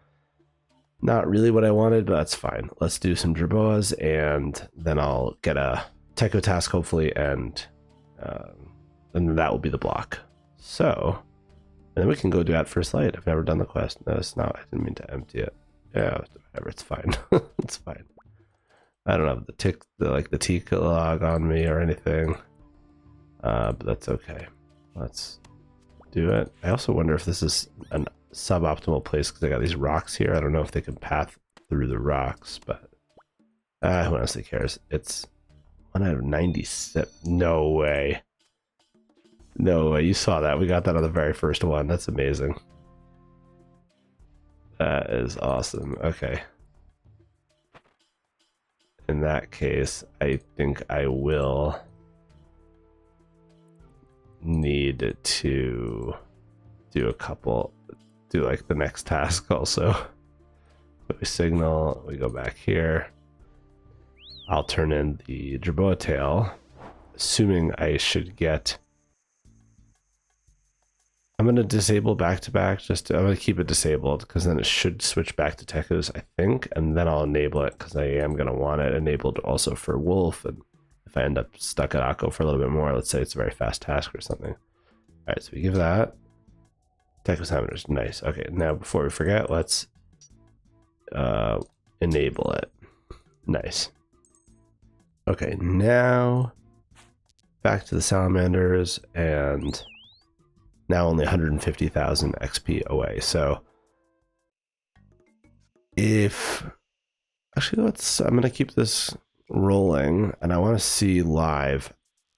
not really what I wanted, but that's fine. Let's do some Jerboas and then I'll get a Techo task hopefully, and that will be the block. So, and then we can go do at first light. I've never done the quest. No, it's not. I didn't mean to empty it. Yeah, whatever. It's fine. It's fine. I don't have the T log on me or anything, but that's okay. Let's do it. I also wonder if this is an suboptimal place because I got these rocks here. I don't know if they can path through the rocks, but who honestly cares? It's 1 out of 96. No way. No way. You saw that. We got that on the very first one. That's amazing. That is awesome. Okay. In that case, I think I will need to do like the next task also. So we signal, we go back here. I'll turn in the Jerboa tail, assuming I should get. I'm going to disable back-to-back, I'm going to keep it disabled because then it should switch back to Techos, I think, and then I'll enable it because I am going to want it enabled also for Wolf, and if I end up stuck at Akko for a little bit more, let's say it's a very fast task or something. All right, so we give that. Techos Hammer's nice. Okay, now before we forget, let's enable it. Nice. Okay, now back to the salamanders, and now only 150,000 XP away. So I'm gonna keep this rolling, and I want to see live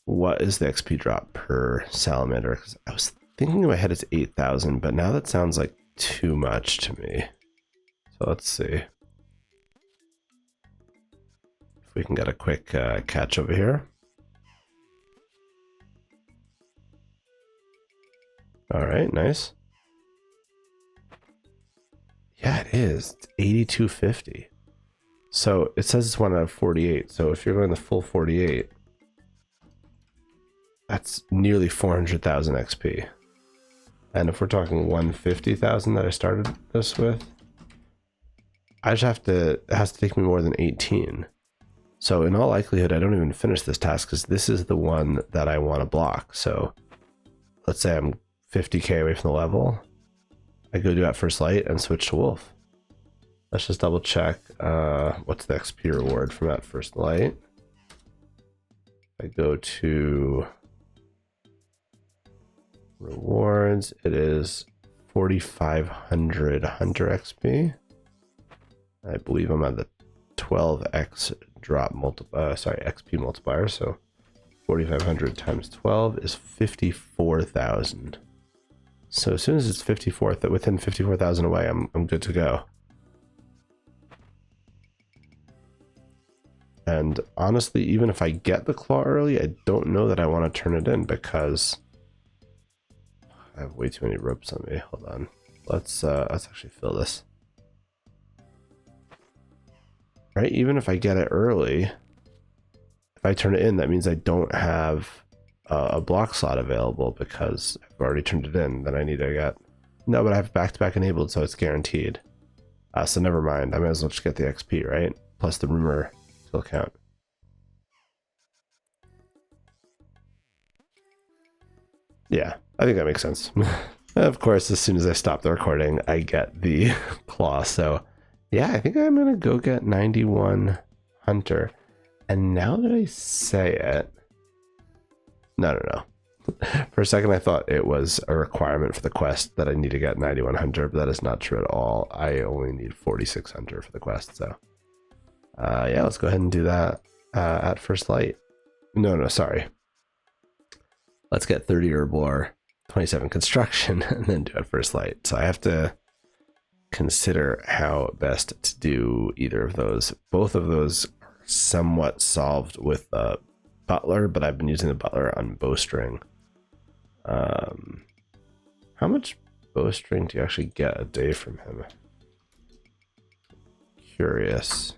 what is the XP drop per salamander, because I was thinking in my head it's 8,000, but now that sounds like too much to me. So let's see if we can get a quick catch over here. All right, nice. Yeah, it is. It's 8250. So it says it's 1 out of 48. So if you're going the full 48, that's nearly 400,000 XP. And if we're talking 150,000 that I started this with, I just have to, it has to take me more than 18. So in all likelihood, I don't even finish this task because this is the one that I want to block. So let's say I'm 50k away from the level, I go do at first light and switch to Wolf. Let's just double check what's the XP reward from at first light. I go to rewards, it is 4,500 hunter XP. I believe I'm at the 12x drop XP multiplier, so 4,500 times 12 is 54,000. So as soon as it's within 54,000 away, I'm good to go. And honestly, even if I get the claw early, I don't know that I want to turn it in because I have way too many ropes on me. Hold on. Let's actually fill this. Right, even if I get it early, if I turn it in, that means I don't have a block slot available because I've already turned it in. Then I need to get no, but I have back-to-back enabled, so it's guaranteed. So never mind. I might as well just get the XP, right? Plus the rumor still count. Yeah, I think that makes sense. Of course, as soon as I stop the recording, I get the claw. So yeah, I think I'm gonna go get 91 hunter. And now that I say it, no. For a second, I thought it was a requirement for the quest that I need to get 91 hunter, but that is not true at all. I only need 46 hunter for the quest. So yeah, let's go ahead and do that at first light. No, sorry. Let's get 30 herbivore, 27 construction, and then do at first light. So I have to consider how best to do either of those. Both of those are somewhat solved with butler, but I've been using the butler on bowstring. How much bowstring do you actually get a day from him? Curious.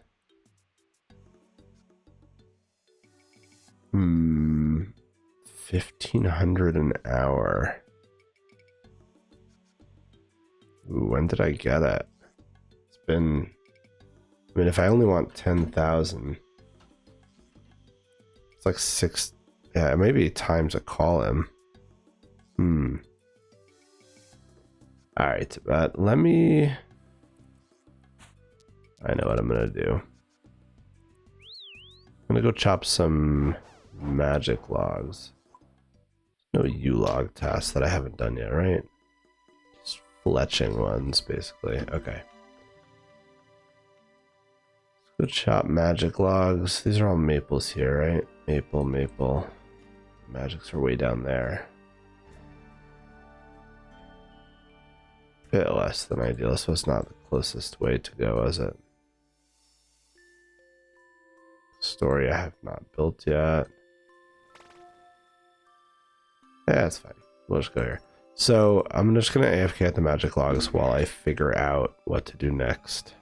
50 1,500 an hour. Ooh, when did I get it? It's been... I mean, if I only want 10,000... It's like 6... Yeah, maybe time to call him. Alright, but let me... I know what I'm gonna do. I'm gonna go chop some magic logs. No U-log tasks that I haven't done yet, right? Just fletching ones, basically. Okay. Let's go chop magic logs. These are all maples here, right? Maple, maple. Magics are way down there. Bit less than ideal, so it's not the closest way to go, is it? Story I have not built yet. Yeah, that's fine. We'll just go here. So I'm just gonna AFK at the magic logs while I figure out what to do next.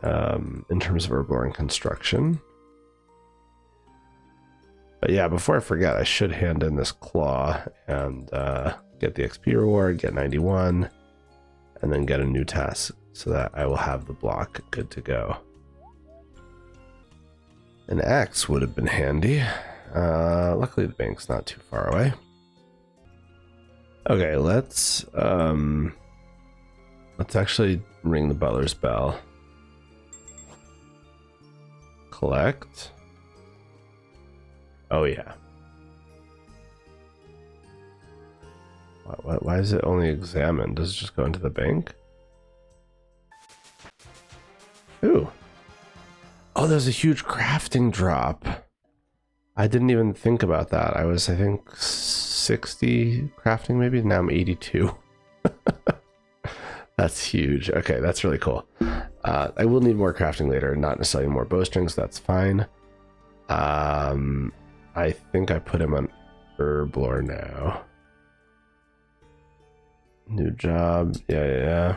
In terms of herblore and construction. But yeah, before I forget, I should hand in this claw and get the XP reward, get 91, and then get a new task so that I will have the block good to go. An axe would have been handy. Luckily the bank's not too far away. Okay, let's actually ring the butler's bell. Collect. Oh yeah. Why is it only examined? Does it just go into the bank? Ooh. Oh, there's a huge crafting drop. I didn't even think about that. I was, I think, 60 crafting maybe. Now I'm 82. That's huge. Okay, that's really cool. I will need more crafting later, not necessarily more bowstrings. That's fine. I think I put him on herblore now. New job. Yeah.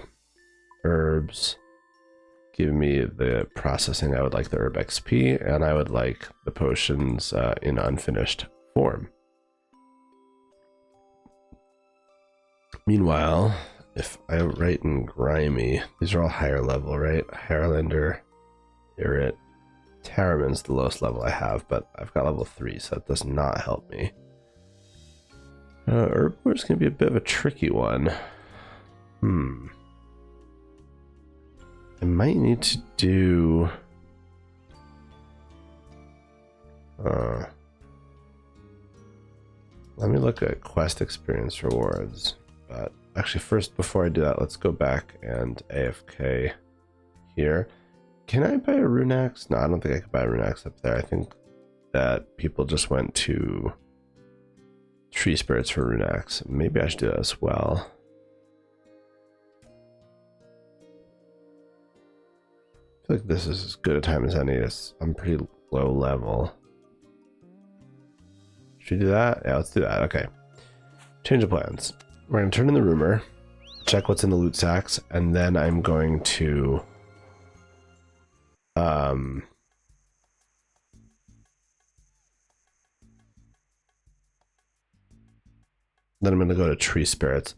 Herbs. Give me the processing. I would like the herb XP, and I would like the potions in unfinished form. Meanwhile, if I write in grimy, these are all higher level, right? Harlander, Irrit, Taraman's the lowest level I have, but I've got level 3, so that does not help me. Herblore is going to be a bit of a tricky one. I might need to do... let me look at quest experience rewards. But actually first, before I do that, let's go back and AFK here. Can I buy a rune axe? No, I don't think I could buy a rune axe up there. I think that people just went to tree spirits for rune axe. Maybe I should do that as well. I feel like this is as good a time as any. I'm pretty low level. Should we do that? Yeah, let's do that. Okay. Change of plans. We're going to turn in the rumor, check what's in the loot sacks, and then I'm going to then I'm going to go to tree spirits.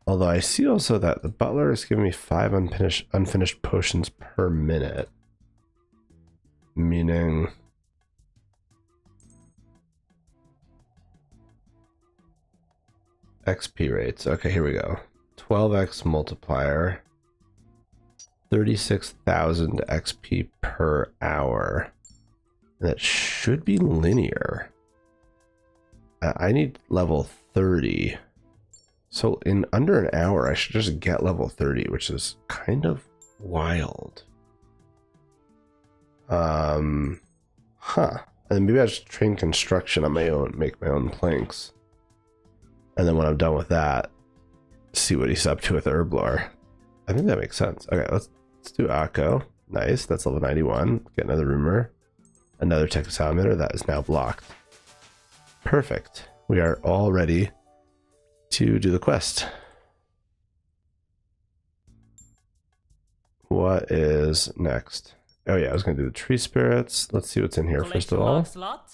Although I see also that the butler is giving me 5 unfinished potions per minute. Meaning... XP rates. Okay, here we go. 12x multiplier. 36,000 XP per hour. And that should be linear. I need level 30. So in under an hour, I should just get level 30, which is kind of wild. And then maybe I just train construction on my own, make my own planks. And then when I'm done with that, see what he's up to with herblore. I think that makes sense. Okay, let's do Akko. Nice, that's level 91. Get another rumor. Another Texas emitter that is now blocked. Perfect. We are all ready to do the quest. What is next? Oh yeah, I was gonna do the tree spirits. Let's see what's in here first of all.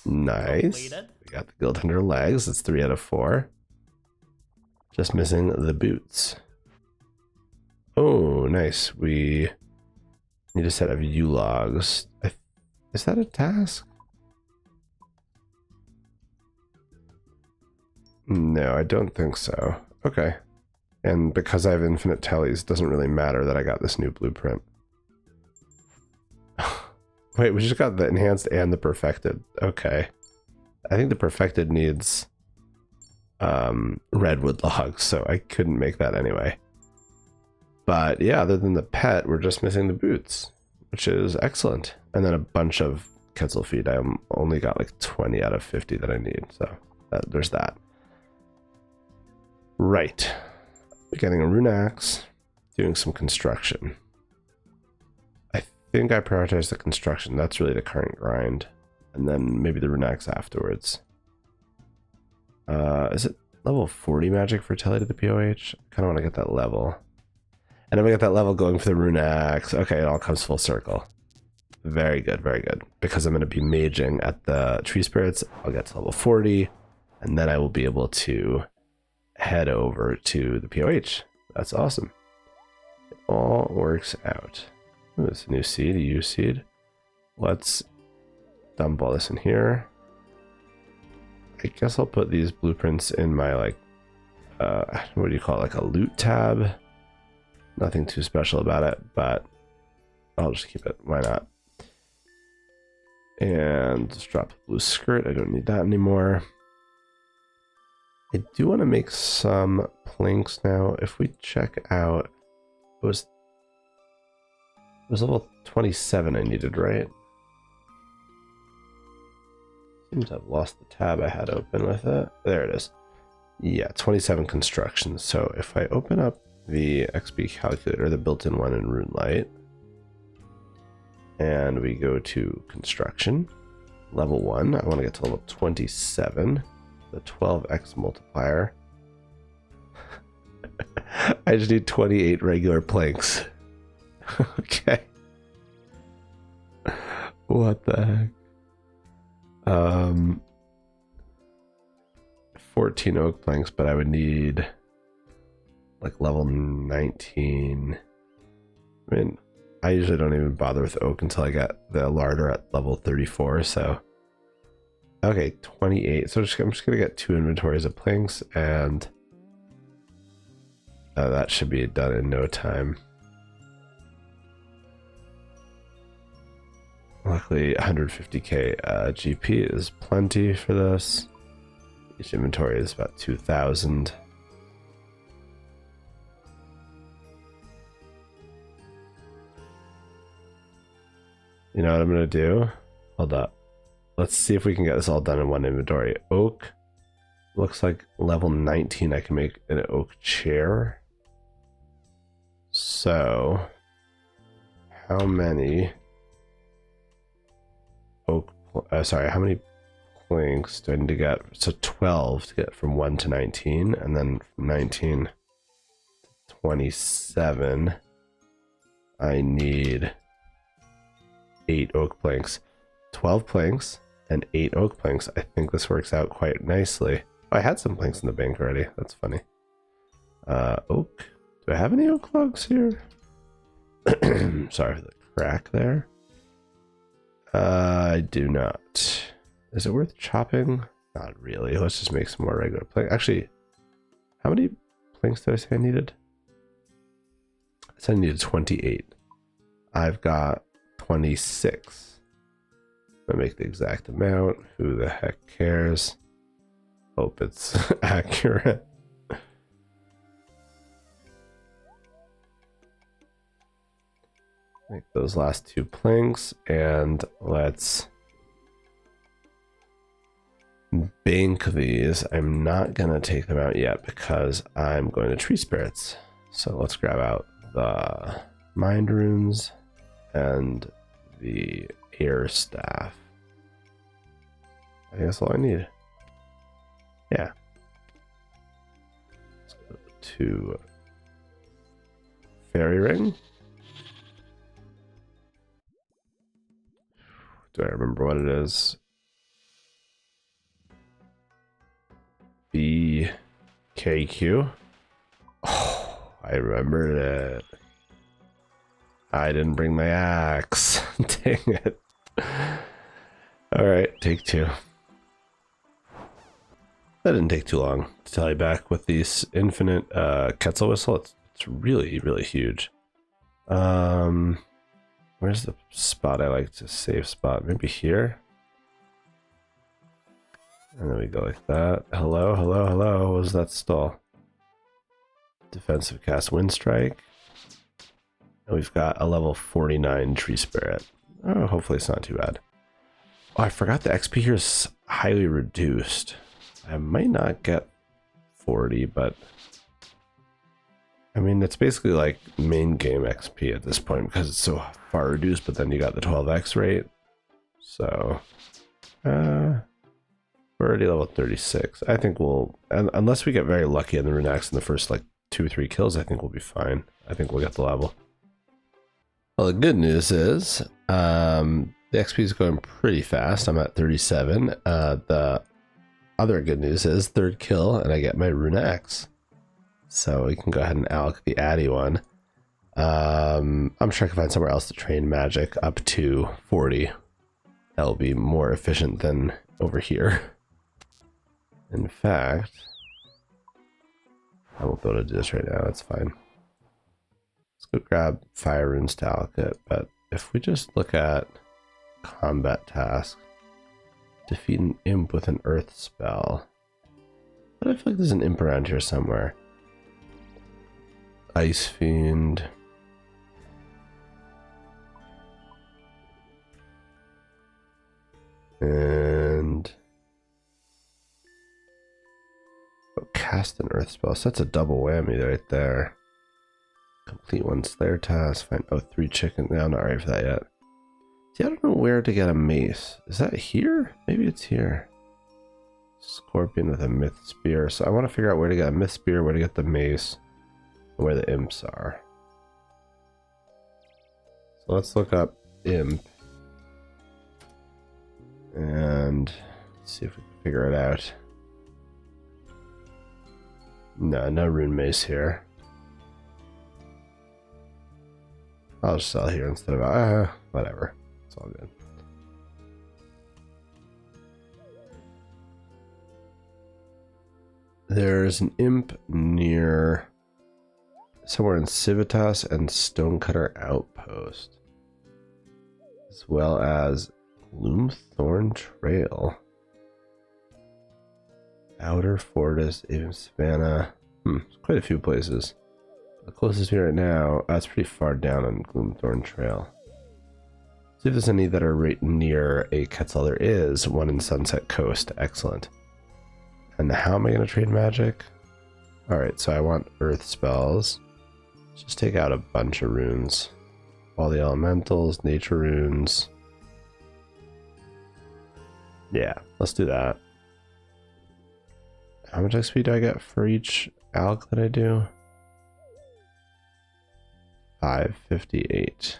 Nice. We got the Guild Hunter legs. It's 3 out of 4. Just missing the boots. Oh, nice. We need a set of U-logs. Is that a task? No, I don't think so. Okay. And because I have infinite tellies, it doesn't really matter that I got this new blueprint. Wait, we just got the enhanced and the perfected. Okay. I think the perfected needs redwood logs, so I couldn't make that anyway. But yeah, other than the pet, we're just missing the boots, which is excellent. And then a bunch of Quetzal feed. I only got like 20 out of 50 that I need, so there's that. Right. Getting a rune axe, doing some construction. I think I prioritize the construction. That's really the current grind. And then maybe the rune axe afterwards. Is it level 40 magic for Telly to the POH? I kind of want to get that level. And if I get that level going for the rune axe, okay, it all comes full circle. Very good, very good. Because I'm going to be maging at the tree spirits, I'll get to level 40, and then I will be able to head over to the POH. That's awesome. It all works out. Ooh, it's a new seed, a U seed. Let's dump all this in here. I guess I'll put these blueprints in my, like, what do you call it, like a loot tab. Nothing too special about it, but I'll just keep it. Why not? And just drop the blue skirt. I don't need that anymore. I do want to make some planks now. If we check out, it was level 27 I needed, right? Seems to have lost the tab I had open with it. There it is. Yeah, 27 construction. So if I open up the XP calculator, the built-in one in RuneLite, and we go to construction, level 1, I want to get to level 27, the 12x multiplier. I just need 28 regular planks. Okay. What the heck? 14 oak planks, but I would need like level 19. I mean, I usually don't even bother with oak until I get the larder at level 34, so okay, 28. So I'm just gonna get 2 inventories of planks, and that should be done in no time. Luckily 150k GP is plenty for this. Each inventory is about 2,000. You know what I'm gonna do? Hold up. Let's see if we can get this all done in one inventory. Oak. Looks like level 19 I can make an oak chair. So how many oak, how many planks do I need to get? So 12 to get from 1 to 19, and then from 19 to 27 I need 8 oak planks. 12 planks and 8 oak planks. I think this works out quite nicely. Oh, I had some planks in the bank already. That's funny. Oak. Do I have any oak logs here? Sorry for the crack there. I do not. Is it worth chopping? Not really. Let's just make some more regular planks. Actually, how many planks did I say I needed? I said I needed 28. I've got 26. I'm gonna make the exact amount. Who the heck cares? Hope it's accurate. Make those last 2 planks, and let's bank these. I'm not gonna take them out yet because I'm going to tree spirits. So let's grab out the mind runes and the air staff. I think that's all I need. Yeah. Let's go to fairy ring. Do I remember what it is? KQ. Oh, I remembered it. I didn't bring my axe. Dang it. Alright, take two. That didn't take too long to tally back with these infinite Quetzal whistle. It's really, really huge. Where's the spot I like to save spot? Maybe here? And then we go like that. Hello, hello, hello. What was that stall? Defensive cast wind strike. And we've got a level 49 tree spirit. Oh, hopefully it's not too bad. Oh, I forgot the XP here is highly reduced. I might not get 40, but I mean, it's basically like main game XP at this point because it's so far reduced, but then you got the 12x rate. So, we're already level 36. I think we'll, unless we get very lucky in the rune axe in the first like 2 or 3 kills, I think we'll be fine. I think we'll get the level. Well, the good news is, the XP is going pretty fast. I'm at 37. The other good news is 3rd kill and I get my rune axe. So we can go ahead and alloc the Addy one. I'm sure I can find somewhere else to train magic up to 40. That'll be more efficient than over here. In fact, I won't be able to do this right now. That's fine. Let's go grab fire runes to alloc it. But if we just look at combat task, defeat an imp with an earth spell. But I feel like there's an imp around here somewhere. Ice Fiend. And oh, cast an earth spell. So that's a double whammy right there. Complete 1 Slayer task. Find 3 chickens. No, I'm not ready for that yet. See, I don't know where to get a mace. Is that here? Maybe it's here. Scorpion with a myth spear. So I want to figure out where to get a myth spear, where to get the mace, and where the imps are. So let's look up imp. And see if we can figure it out. No rune mace here. I'll just sell here instead of whatever. It's all good. There's an imp near somewhere in Civitas and Stonecutter Outpost, as well as Gloomthorn Trail, Outer Fortress, even Savannah. Quite a few places. The closest here right now, that's pretty far down on Gloomthorn Trail. See if there's any that are right near a Quetzal. There is one in Sunset Coast. Excellent. And how am I going to trade magic? Alright, so I want earth spells. Let's just take out a bunch of runes. All the elementals, nature runes. Yeah, let's do that. How much XP do I get for each alloc that I do? 558.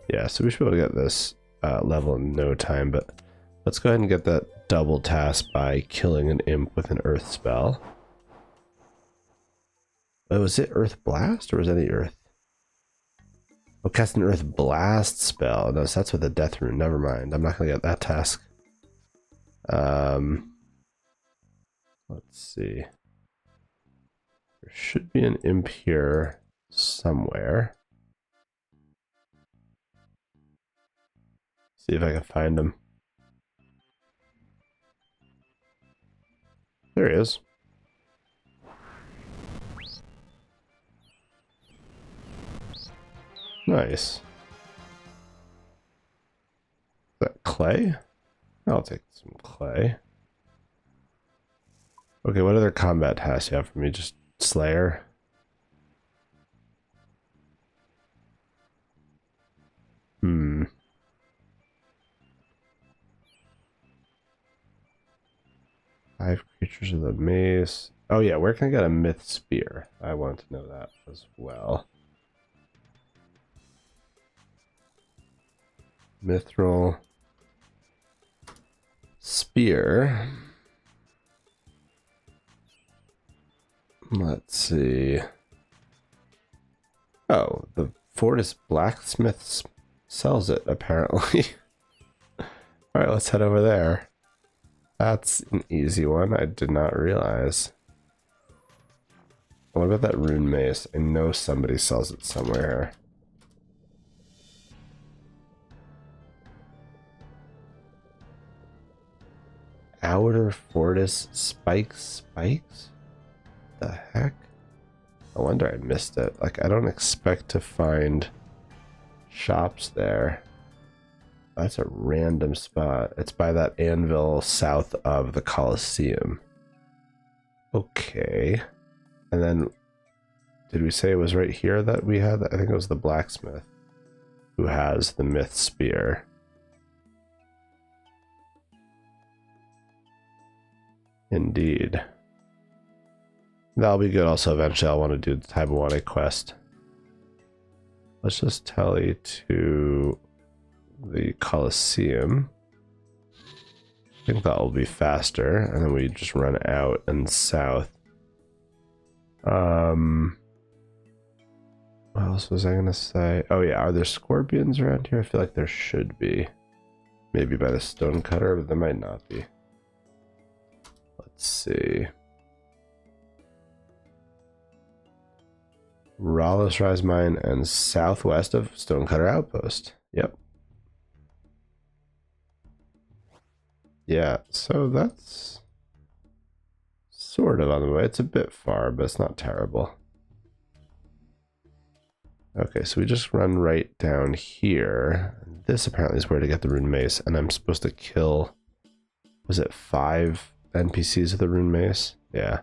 Yeah, so we should be able to get this level in no time, but let's go ahead and get that double task by killing an imp with an earth spell. Oh, was it Earth Blast or was that the Earth? Oh, cast an Earth Blast spell. No, so that's with a death rune. Never mind. I'm not going to get that task. Let's see. There should be an imp here somewhere. See if I can find him. There he is. Nice. Is that clay? I'll take some clay. Okay, what other combat tasks you have for me? Just Slayer? Hmm. Five creatures of the maze. Oh yeah, where can I get a myth spear? I want to know that as well. Mithril. spear. Let's see. Oh, the Fortis blacksmith sells it, apparently. Alright, let's head over there. That's an easy one. I did not realize. What about that rune mace? I know somebody sells it somewhere. Outer Fortis spikes? The heck? I wonder I missed it. Like, I don't expect to find shops there. That's a random spot. It's by that anvil south of the Colosseum. Okay. And then, did we say it was right here that we had? I think it was the blacksmith who has the myth spear. Indeed. That'll be good. Also, eventually I'll want to do the Taiwanese quest. Let's just tally to the Colosseum. I think that will be faster, and then we just run out and south. What else was I gonna say? Oh yeah, are there scorpions around here? I feel like there should be. Maybe by the stonecutter, but there might not be. Let's see. Rallis Rise Mine and southwest of Stonecutter Outpost. Yep. Yeah, so that's sort of on the way. It's a bit far, but it's not terrible. Okay, so we just run right down here. This apparently is where to get the rune mace, and I'm supposed to kill, was it 5 NPCs with the rune mace? Yeah.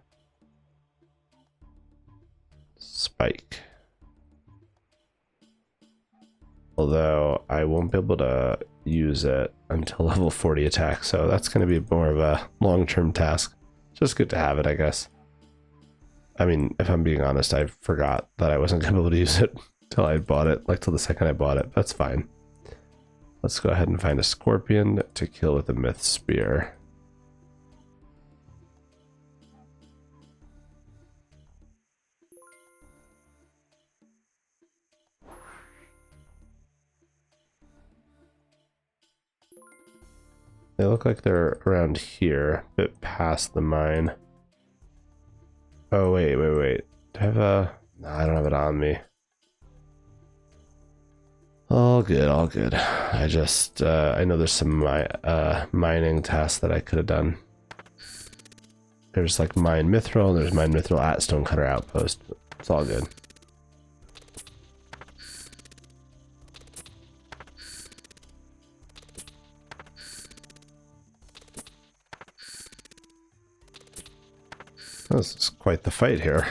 Spike. Although I won't be able to use it until level 40 attack, so that's going to be more of a long-term task. Just good to have it, I guess. I mean, if I'm being honest, I forgot that I wasn't going to be able to use it till I bought it, like till the second I bought it. That's fine. Let's go ahead and find a scorpion to kill with a myth spear. They look like they're around here, a bit past the mine. Oh, wait. Do I have a... No, I don't have it on me. All good. I just, I know there's some mining tasks that I could have done. There's like mine mithril, and there's mine mithril at Stonecutter Outpost. It's all good. This is quite the fight here.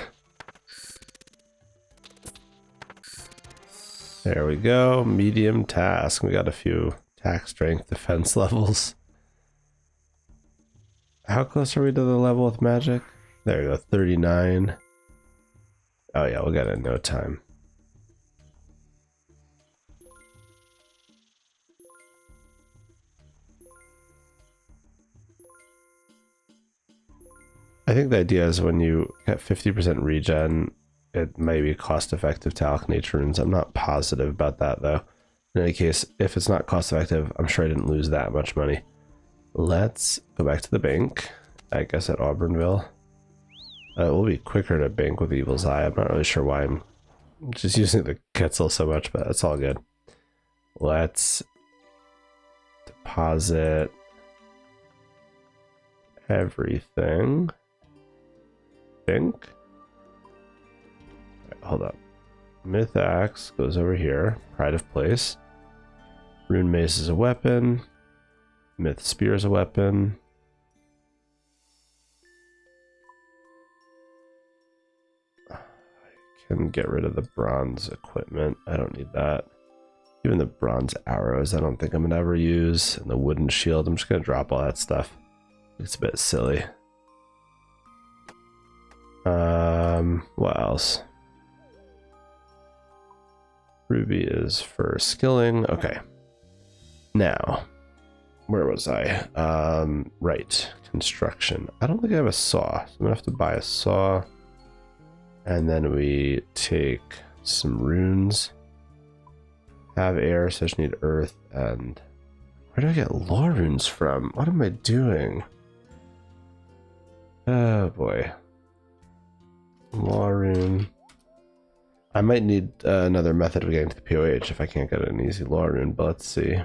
There we go. Medium task. We got a few attack, strength, defense levels. How close are we to the level with magic? There we go. 39. Oh yeah, we'll get it in no time. I think the idea is when you get 50% regen, it may be cost effective to alchemy runes. I'm not positive about that though. In any case, if it's not cost effective, I'm sure I didn't lose that much money. Let's go back to the bank, I guess at Auburnville. It will be quicker to bank with Evil's Eye. I'm not really sure why I'm just using the Quetzal so much, but it's all good. Let's deposit everything. Think. Right, hold up. Myth Axe goes over here. Pride of Place. Rune Mace is a weapon. Myth Spear is a weapon. I can get rid of the bronze equipment. I don't need that. Even the bronze arrows, I don't think I'm gonna ever use. And the wooden shield, I'm just gonna drop all that stuff. It's a bit silly. What else? Ruby is for skilling. Okay. Now, where was I? Right, construction. I don't think I have a saw, so I'm gonna have to buy a saw. And then we take some runes. Have air, so I just need earth. And where do I get law runes from? What am I doing? Oh boy. Law rune. I might need another method of getting to the POH if I can't get an easy law rune, but let's see.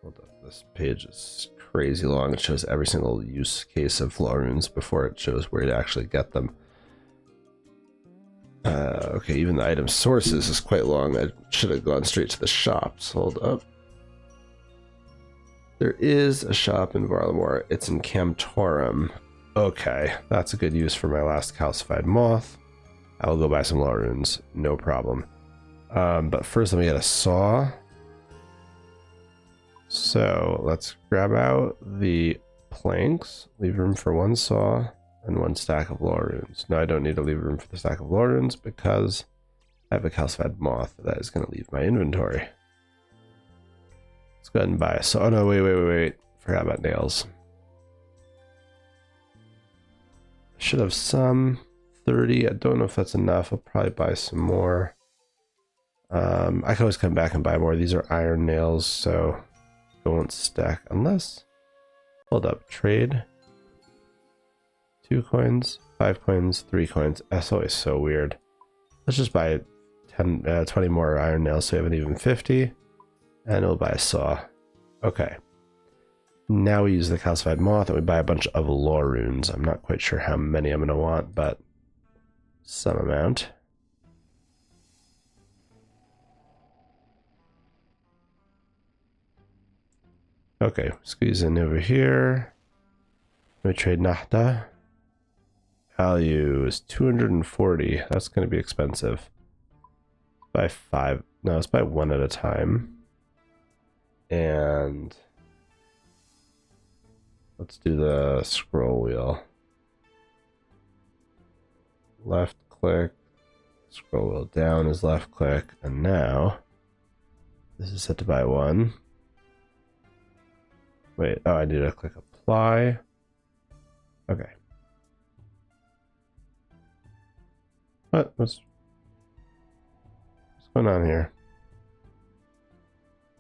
Hold up, this page is crazy long. It shows every single use case of law runes before it shows where to actually get them. Okay, even the item sources is quite long. I should have gone straight to the shops. Hold up. There is a shop in Varlamore. It's in Camtorum. Okay, that's a good use for my last calcified moth. I will go buy some law runes, no problem. But first let me get a saw. So let's grab out the planks, leave room for one saw and one stack of law runes. No, I don't need to leave room for the stack of law runes because I have a calcified moth that is going to leave my inventory. Let's go ahead and buy a saw. Oh no, wait. Forgot about nails. I should have some 30. I don't know if that's enough. I'll probably buy some more. I can always come back and buy more. These are iron nails, so it won't stack unless. Hold up, trade. 2 coins, 5 coins, 3 coins. That's always so weird. Let's just buy 20 more iron nails so we have an even 50. And we'll buy a saw. Okay. Now we use the calcified moth and we buy a bunch of law runes. I'm not quite sure how many I'm going to want, but some amount. Okay, squeeze in over here. We trade Nahda. Value is 240. That's going to be expensive. Buy 5. No, let's buy 1 at a time. And let's do the scroll wheel. Left click. Scroll wheel down is left click. And now this is set to buy 1. Wait, oh, I need to click apply. Okay. What's going on here?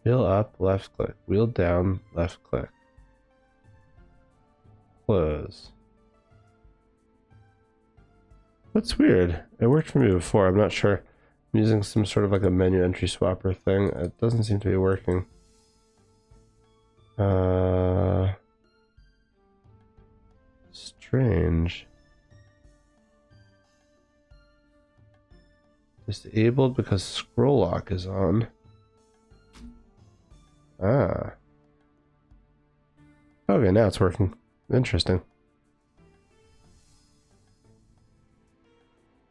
Wheel up, left click. Wheel down, left click. Close. That's weird. It worked for me before. I'm not sure. I'm using some sort of like a menu entry swapper thing. It doesn't seem to be working. Strange. Disabled because scroll lock is on. Ah. Okay, now it's working. Interesting.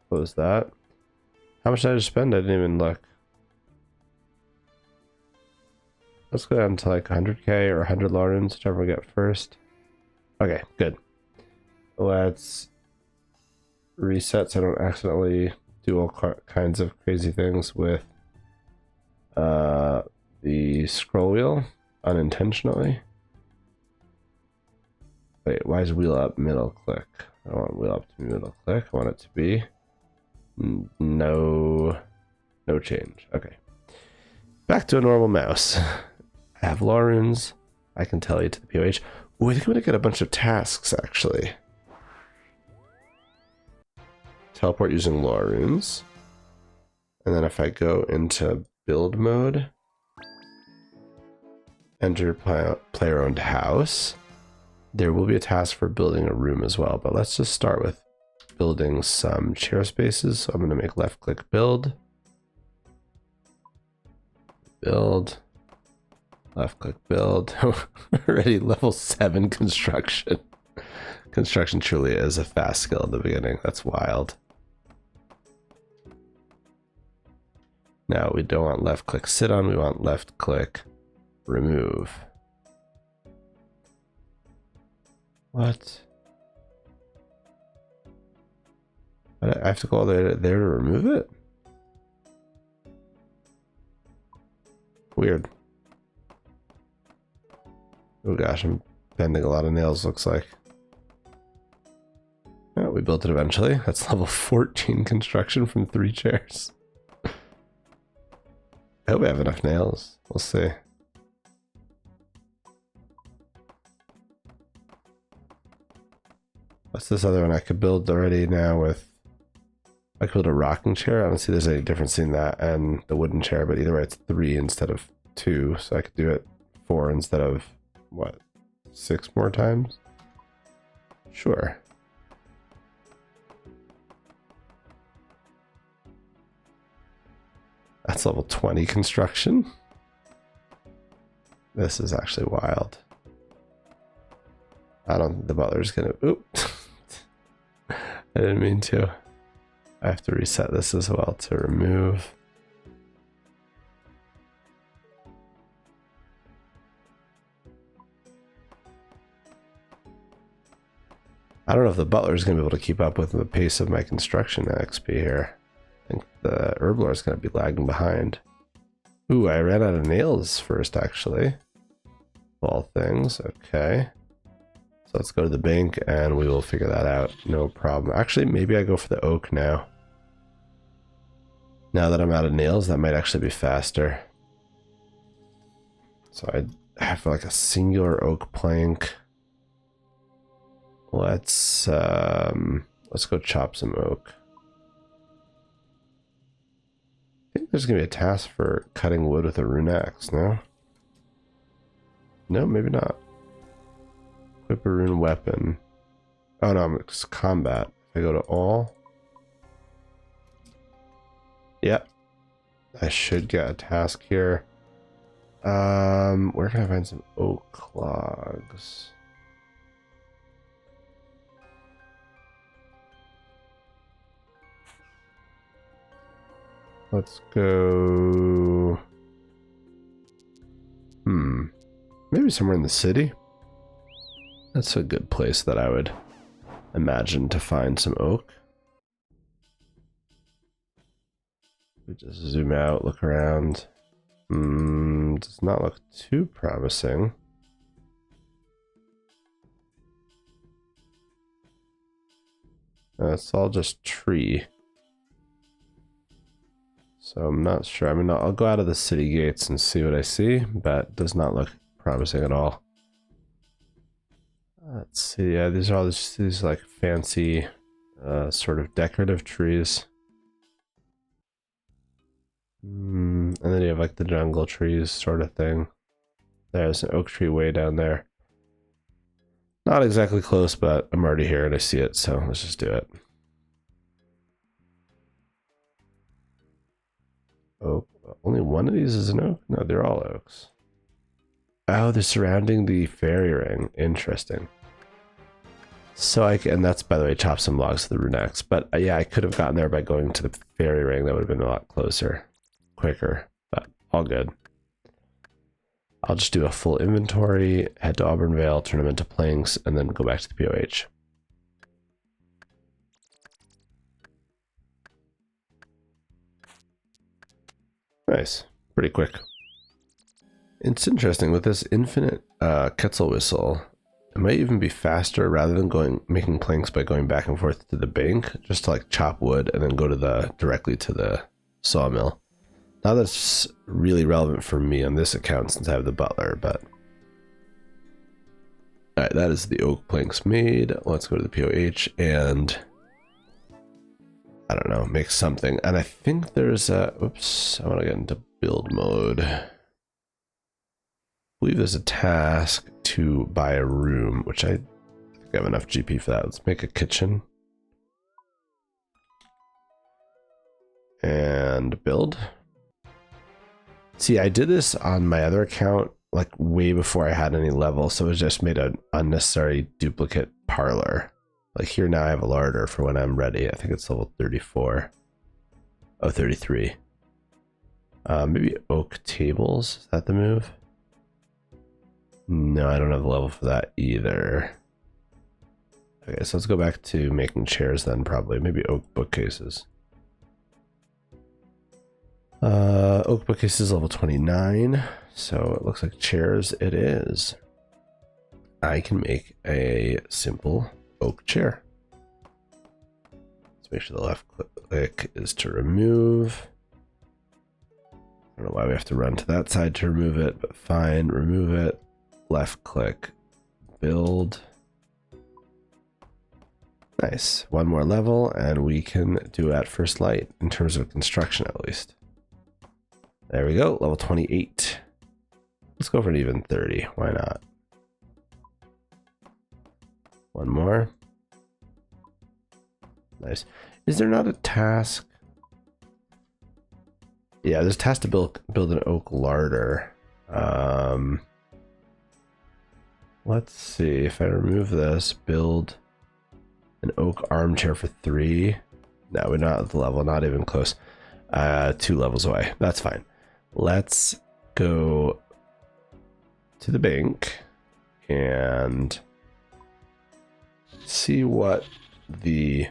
Close that. How much did I just spend? I didn't even look. Let's go down to like 100k or 100 law runes, whichever we get first. Okay, good. Let's reset so I don't accidentally do all kinds of crazy things with the scroll wheel unintentionally. Wait, why is wheel up middle click? I don't want wheel up to be middle click. I want it to be no change. Okay. Back to a normal mouse. I have law runes. I can tell you to the POH. Ooh, I think I'm gonna get a bunch of tasks actually. Teleport using law runes. And then if I go into build mode, enter player owned house, there will be a task for building a room as well, but let's just start with building some chair spaces. So I'm going to make left click build, left click build. Already level 7 construction. Construction truly is a fast skill in the beginning. That's wild. Now we don't want left click sit on, we want left click remove. What? I have to go all the way there to remove it? weird. Oh gosh, I'm bending a lot of nails, looks like. Oh, we built it eventually. That's level 14 construction from 3 chairs. I hope we have enough nails. We'll see. What's this other one I could build already now with... I could build a rocking chair. I don't see there's any difference between that and the wooden chair, but either way it's 3 instead of 2. So I could do it 4 instead of, what, 6 more times? Sure. That's level 20 construction. This is actually wild. I don't think the butler's gonna... Oop. I didn't mean to. I have to reset this as well to remove. I don't know if the butler's gonna be able to keep up with the pace of my construction XP here. I think the herblore is going to be lagging behind. Ooh, I ran out of nails first, actually. Of all things, okay. So let's go to the bank and we will figure that out. No problem. Actually, maybe I go for the oak now. Now that I'm out of nails, that might actually be faster. So I have like a singular oak plank. Let's go chop some oak. I think there's gonna be a task for cutting wood with a rune axe, no? No, maybe not. Equip a rune weapon. Oh no, it's combat. If I go to all. Yep. I should get a task here. Where can I find some oak logs? Let's go... Maybe somewhere in the city? That's a good place that I would imagine to find some oak. We just zoom out, look around. Does not look too promising. It's all just tree. So I'm not sure. I mean, I'll go out of the city gates and see what I see, but it does not look promising at all. Let's see. Yeah, these are all these like fancy sort of decorative trees. And then you have like the jungle trees sort of thing. There's an oak tree way down there. Not exactly close, but I'm already here and I see it, so let's just do it. Oak. Only one of these is an oak? No, they're all oaks. Oh, they're surrounding the fairy ring. Interesting. So and that's, by the way, chop some logs to the rune axe. But yeah, I could have gotten there by going to the fairy ring. That would have been a lot closer, quicker, but all good. I'll just do a full inventory, head to Auburn Vale, turn them into planks, and then go back to the POH. Nice, pretty quick. It's interesting with this infinite Quetzal whistle. It might even be faster rather than making planks by going back and forth to the bank, just to like chop wood and then go to directly to the sawmill. Now that's really relevant for me on this account since I have the butler, but all right, that is the oak planks made. Let's go to the POH and I don't know, make something. And I think there's a, oops, I want to get into build mode. I believe there's a task to buy a room, which I think I have enough GP for that. Let's make a kitchen. And build. See, I did this on my other account like way before I had any level, so it just made an unnecessary duplicate parlor. Like here now I have a larder for when I'm ready. I think it's level 34. Oh, 33. Maybe oak tables, is that the move? No, I don't have the level for that either. Okay, so let's go back to making chairs then, probably. Maybe oak bookcases. Oak bookcase is level 29, so it looks like chairs it is. I can make a simple oak chair. Let's make sure the left click is to remove. I don't know why we have to run to that side to remove it, but fine, remove it. Left click, build. Nice, one more level and we can do at first light in terms of construction at least. There we go, level 28. Let's go for an even 30, why not? One more. Nice. Is there not a task? Yeah, there's a task to build an oak larder. Let's see, if I remove this, build an oak armchair for 3. No, we're not at the level, not even close. 2 levels away, that's fine. Let's go to the bank and see what the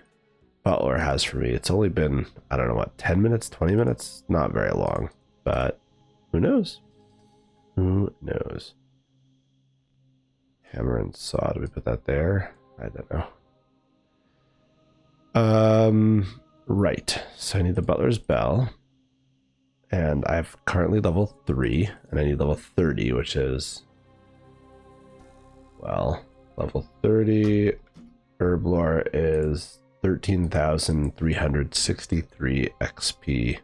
butler has for me. It's only been, I don't know what, 10 minutes, 20 minutes? Not very long, but who knows? Who knows? Hammer and saw, do we put that there? I don't know. Right, so I need the butler's bell. And I've currently level 3, and I need level 30, which is, well, level 30 herb lore is 13,363 XP.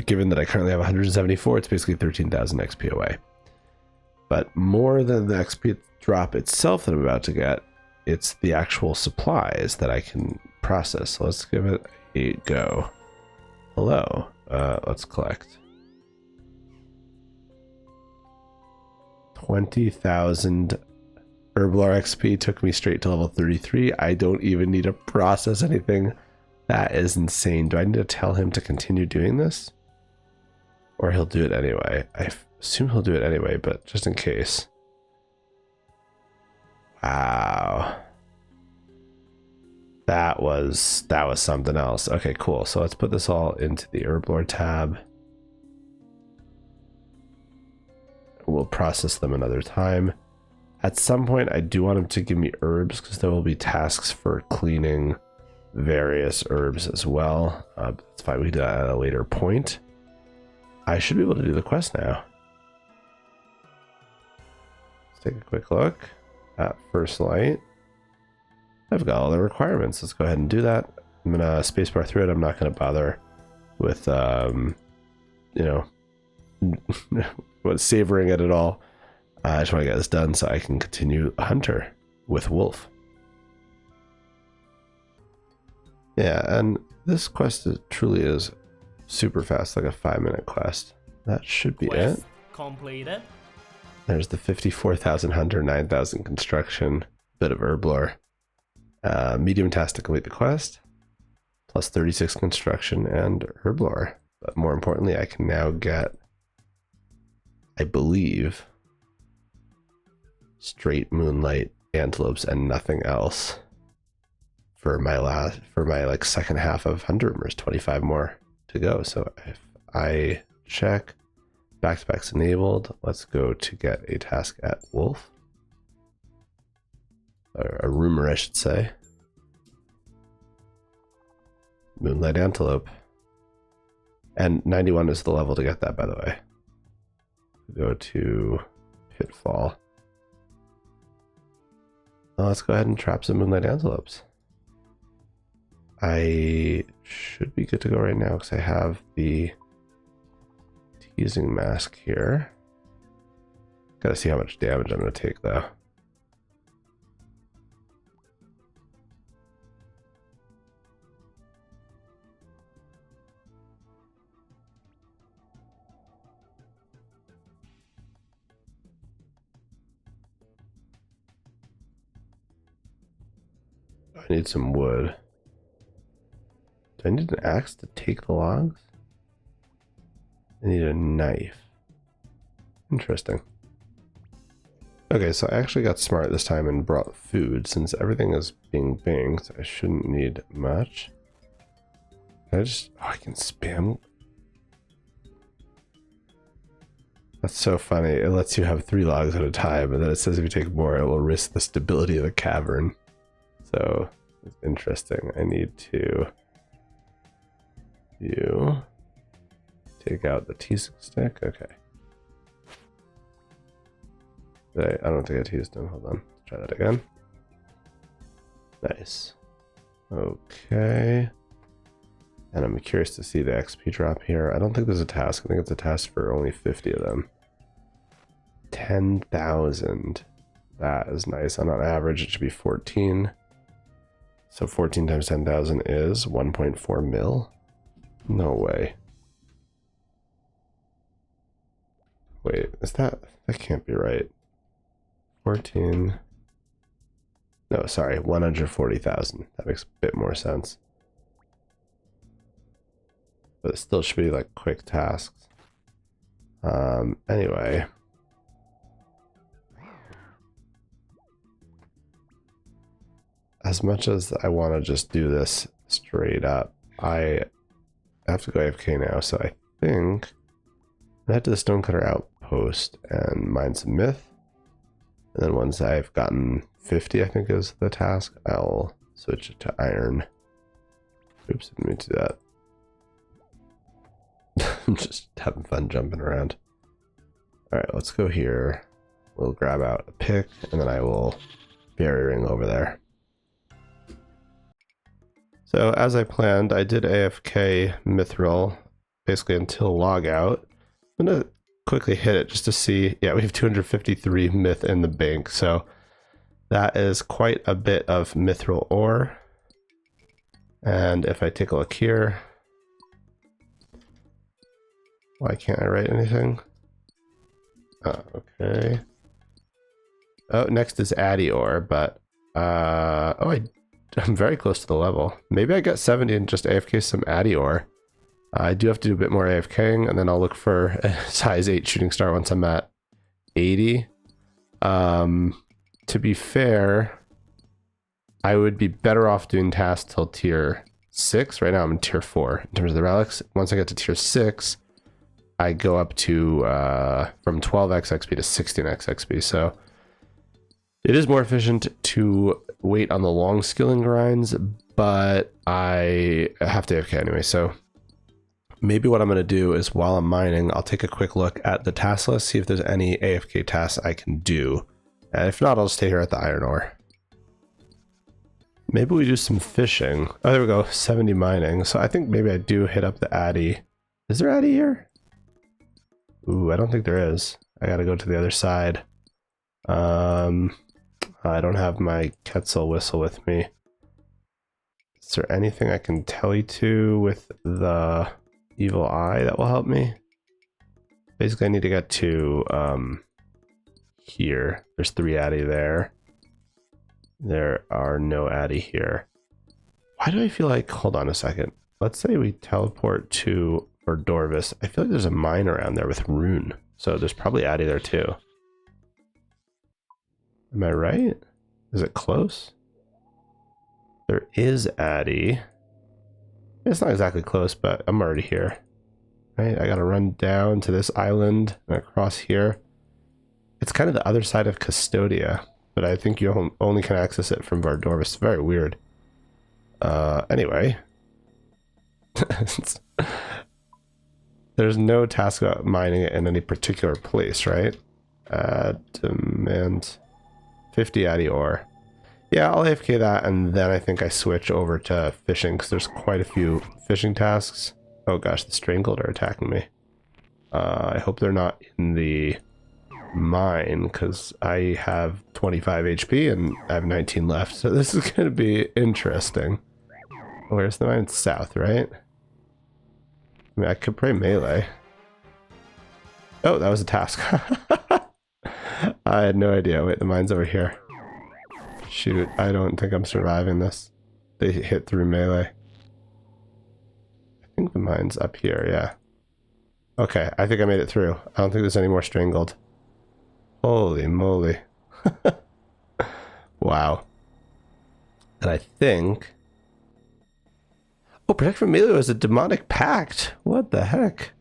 Given that I currently have 174, it's basically 13,000 XP away. But more than the XP drop itself that I'm about to get, it's the actual supplies that I can process. So let's give it a go. Hello, let's collect 20,000 Herblar XP took me straight to level 33. I don't even need to process anything. That is insane. Do I need to tell him to continue doing this? Or he'll do it anyway. I assume he'll do it anyway, but just in case. Wow. That was something else. Okay, cool. So let's put this all into the Herblore tab. We'll process them another time. At some point, I do want him to give me herbs because there will be tasks for cleaning various herbs as well. That's fine. We can do that at a later point. I should be able to do the quest now. Let's take a quick look at First Light. I've got all the requirements. Let's go ahead and do that. I'm gonna spacebar through it. I'm not gonna bother with, you know, savoring it at all. I just want to get this done so I can continue Hunter with Wolf. Yeah, and this quest truly is super fast, like a 5-minute quest. That should be Quest it. completed. There's the 54,000 Hunter, 9,000 construction, bit of herblore. Medium task to complete the quest, plus 36 construction and herblore. But more importantly, I can now get, I believe, straight moonlight antelopes and nothing else for my like second half of Hunter Rumors. 25 more to go. So if I check back-to-back's enabled, let's go to get a task at Wolf, or a rumor I should say. Moonlight antelope, and 91 is the level to get that, by the way. Go to Pitfall. Well, let's go ahead and trap some moonlight antelopes. I should be good to go right now because I have the teasing mask here. Gotta see how much damage I'm going to take though. I need some wood. Do I need an axe to take the logs? I need a knife. Interesting. Okay, so I actually got smart this time and brought food. Since everything is being binged, I shouldn't need much. I can spam. That's so funny. It lets you have 3 logs at a time, and then it says if you take more, it will risk the stability of the cavern. So it's interesting. I need to view. Take out the teasing stick. Okay. I don't think I teased him. Hold on. Let's try that again. Nice. Okay. And I'm curious to see the XP drop here. I don't think there's a task. I think it's a task for only 50 of them. 10,000. That is nice. And on average, it should be 14. So 14 times 10,000 is 1.4 mil. No way. Wait, is that can't be right. 14. No, sorry, 140,000. That makes a bit more sense. But it still should be like quick tasks. Anyway. As much as I want to just do this straight up, I have to go AFK now, so I think I head to the stonecutter outpost and mine some myth. And then once I've gotten 50, I think is the task, I'll switch it to iron. Oops, I didn't mean to do that. I'm just having fun jumping around. Alright, let's go here. We'll grab out a pick, and then I will berry ring over there. So as I planned, I did AFK mithril basically until logout. I'm gonna quickly hit it just to see. Yeah, we have 253 myth in the bank, so that is quite a bit of mithril ore. And if I take a look here, why can't I write anything? Okay. Oh, next is Addy ore, but I'm very close to the level. Maybe I get 70 and just AFK some Addy ore. I do have to do a bit more AFKing, and then I'll look for a size 8 shooting star once I'm at 80. To be fair, I would be better off doing tasks till tier 6. Right now I'm in tier 4 in terms of the relics. Once I get to tier 6, I go up to from 12x XP to 16x XP. So it is more efficient to wait on the long skilling grinds, but I have to AFK anyway. So maybe what I'm going to do is while I'm mining, I'll take a quick look at the task list, see if there's any AFK tasks I can do. And if not, I'll stay here at the iron ore. Maybe we do some fishing. Oh, there we go. 70 mining. So I think maybe I do hit up the Addy. Is there Addy here? Ooh, I don't think there is. I got to go to the other side. I don't have my Quetzal whistle with me. Is there anything I can tell you to with the evil eye that will help me? Basically, I need to get to here. There's 3 Addy there. There are no Addy here. Why do I feel like, hold on a second. Let's say we teleport to Ordorvis. I feel like there's a mine around there with rune. So there's probably Addy there too. Am I right? Is it close? There is Addy. It's not exactly close, but I'm already here. Right? I gotta run down to this island and across here. It's kind of the other side of Custodia, but I think you only can access it from Vardorvis. It's very weird. Anyway. There's no task about mining it in any particular place, right? Demand 50 Addy ore. Yeah, I'll AFK that, and then I think I switch over to fishing, because there's quite a few fishing tasks. Oh gosh, the strangled are attacking me. I hope they're not in the mine, because I have 25 HP and I have 19 left, so this is going to be interesting. Where's the mine? It's south, right? I mean, I could play melee. Oh, that was a task. I had no idea. Wait, the mine's over here. Shoot, I don't think I'm surviving this. They hit through melee. I think the mine's up here, yeah. Okay, I think I made it through. I don't think there's any more strangled. Holy moly. Wow. And I think... Oh, protect from melee is a demonic pact. What the heck?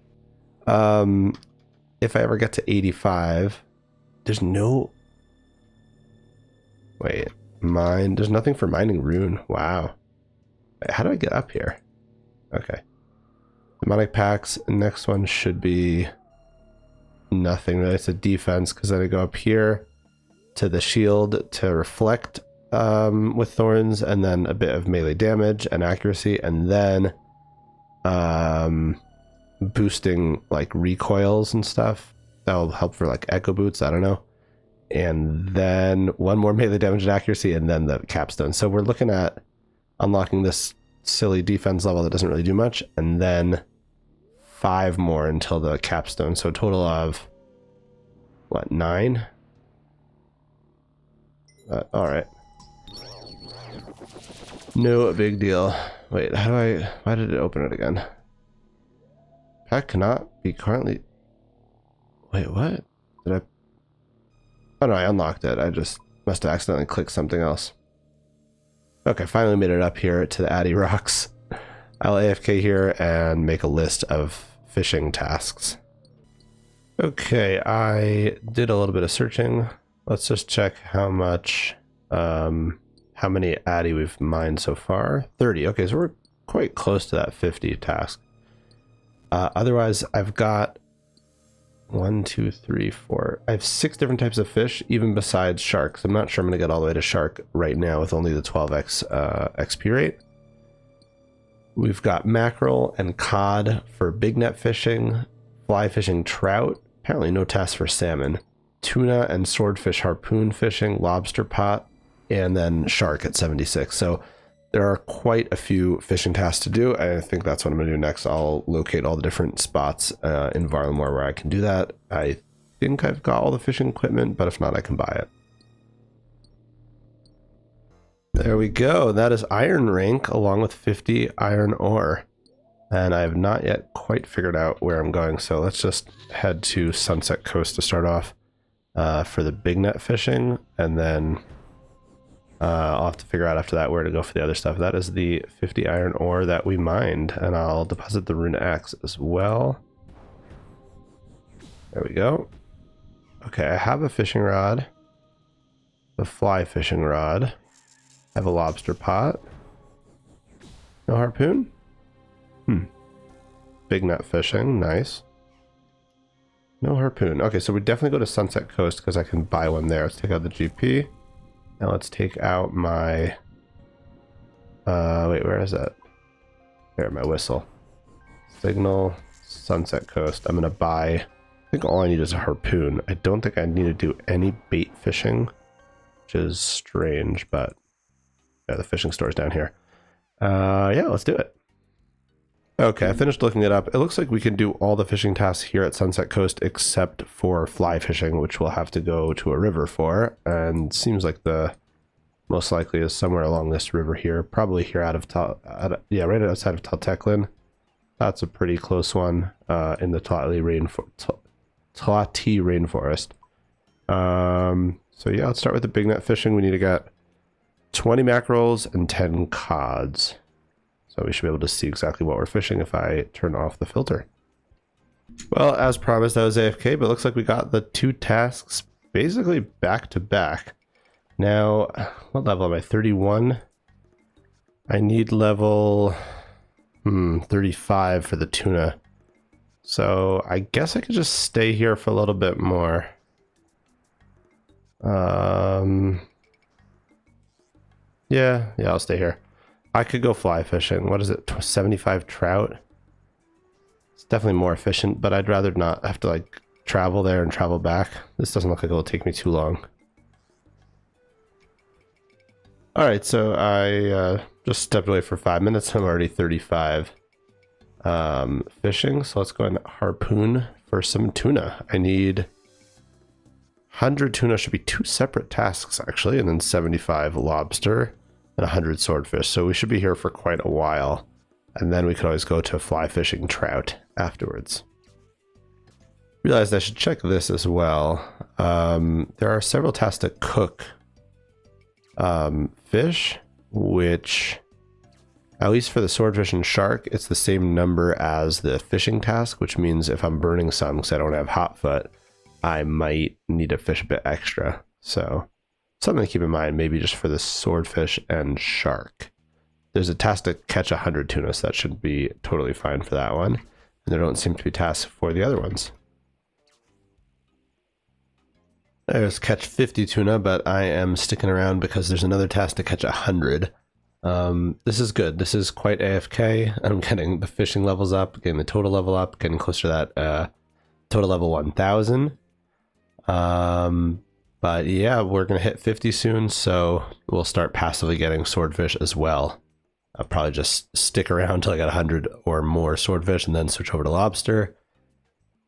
If I ever get to 85, there's no... Wait, mine. There's nothing for mining rune. Wow. Wait, how do I get up here? Okay. Demonic pacts. Next one should be nothing really. It's a defense because then I go up here to the shield to reflect with thorns, and then a bit of melee damage and accuracy, and then boosting like recoils and stuff. That'll help for like echo boots. I don't know. And then one more melee damage and accuracy, and then the capstone. So we're looking at unlocking this silly defense level that doesn't really do much, and then 5 more until the capstone. So a total of what, 9? All right. No big deal. Wait, why did it open it again? Pack cannot be currently... Wait, what? Did I... Oh no, I unlocked it. I just must have accidentally clicked something else. Okay, finally made it up here to the Addy Rocks. I'll AFK here and make a list of fishing tasks. Okay, I did a little bit of searching. Let's just check how much, how many Addy we've mined so far. 30. Okay, so we're quite close to that 50 task. Otherwise, I've got 1, 2, 3, 4. I have 6 different types of fish, even besides sharks. I'm not sure I'm going to get all the way to shark right now with only the 12x XP rate. We've got mackerel and cod for big net fishing, fly fishing trout, apparently no task for salmon, tuna and swordfish harpoon fishing, lobster pot, and then shark at 76. So there are quite a few fishing tasks to do. I think that's what I'm going to do next. I'll locate all the different spots in Varlamore where I can do that. I think I've got all the fishing equipment, but if not, I can buy it. There we go. That is iron rank along with 50 iron ore. And I have not yet quite figured out where I'm going. So let's just head to Sunset Coast to start off for the big net fishing. And then I'll have to figure out after that where to go for the other stuff. That is the 50 iron ore that we mined. And I'll deposit the rune axe as well. There we go. Okay, I have a fishing rod. The fly fishing rod. I have a lobster pot. No harpoon? Big net fishing, nice. No harpoon. Okay, so we definitely go to Sunset Coast because I can buy one there. Let's take out the GP. Now let's take out my... wait, where is that? There, my whistle. Signal, Sunset Coast. I'm going to buy... I think all I need is a harpoon. I don't think I need to do any bait fishing, which is strange, but... Yeah, the fishing store's down here. Yeah, let's do it. Okay, I finished looking it up. It looks like we can do all the fishing tasks here at Sunset Coast except for fly fishing, which we'll have to go to a river for. And seems like the most likely is somewhere along this river here. Probably here out of right outside of Taltechlin. That's a pretty close one in the Tlati rainforest. So yeah, let's start with the big net fishing. We need to get 20 mackerels and 10 cods. So we should be able to see exactly what we're fishing if I turn off the filter. Well, as promised, I was AFK, but it looks like we got the 2 tasks basically back to back. Now, what level am I? 31? I need level 35 for the tuna. So I guess I could just stay here for a little bit more. Yeah, I'll stay here. I could go fly fishing. What is it? 75 trout? It's definitely more efficient, but I'd rather not have to like travel there and travel back. This doesn't look like it'll take me too long. All right, so I just stepped away for 5 minutes. I'm already 35 fishing. So let's go and harpoon for some tuna. I need 100 tuna, should be 2 separate tasks actually, and then 75 lobster and 100 swordfish. So we should be here for quite a while. And then we could always go to fly fishing trout afterwards. Realized I should check this as well. There are several tasks to cook fish, which At least for the swordfish and shark, it's the same number as the fishing task, which means if I'm burning some because I don't have hot foot, I might need to fish a bit extra. So something to keep in mind, maybe just for the swordfish and shark. There's a task to catch 100 tuna, so that should be totally fine for that one. And there don't seem to be tasks for the other ones. There's catch 50 tuna, but I am sticking around because there's another task to catch 100. This is good. This is quite AFK. I'm getting the fishing levels up, getting the total level up, getting closer to that total level 1000. But yeah, we're going to hit 50 soon, so we'll start passively getting swordfish as well. I'll probably just stick around until I got 100 or more swordfish and then switch over to lobster.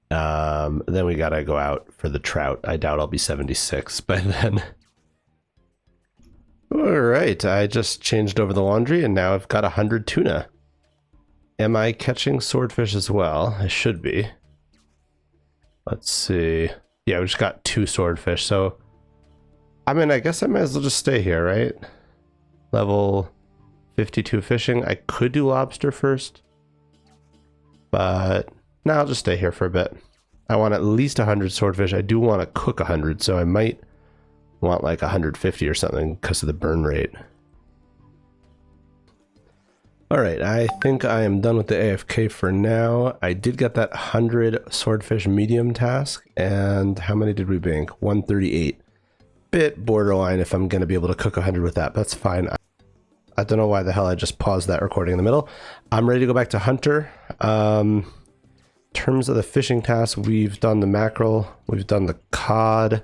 Then we got to go out for the trout. I doubt I'll be 76 by then. Alright, I just changed over the laundry and now I've got 100 tuna. Am I catching swordfish as well? I should be. Let's see. Yeah, we just got 2 swordfish, so I mean, I guess I might as well just stay here, right? Level 52 fishing. I could do lobster first, but no, I'll just stay here for a bit. I want at least 100 swordfish. I do want to cook 100, so I might want like 150 or something because of the burn rate. Alright, I think I am done with the AFK for now. I did get that 100 swordfish medium task, and how many did we bank? 138. Bit borderline if I'm going to be able to cook 100 with that. That's fine. I don't know why the hell I just paused that recording in the middle. I'm ready to go back to Hunter. In terms of the fishing task, we've done the mackerel, we've done the cod,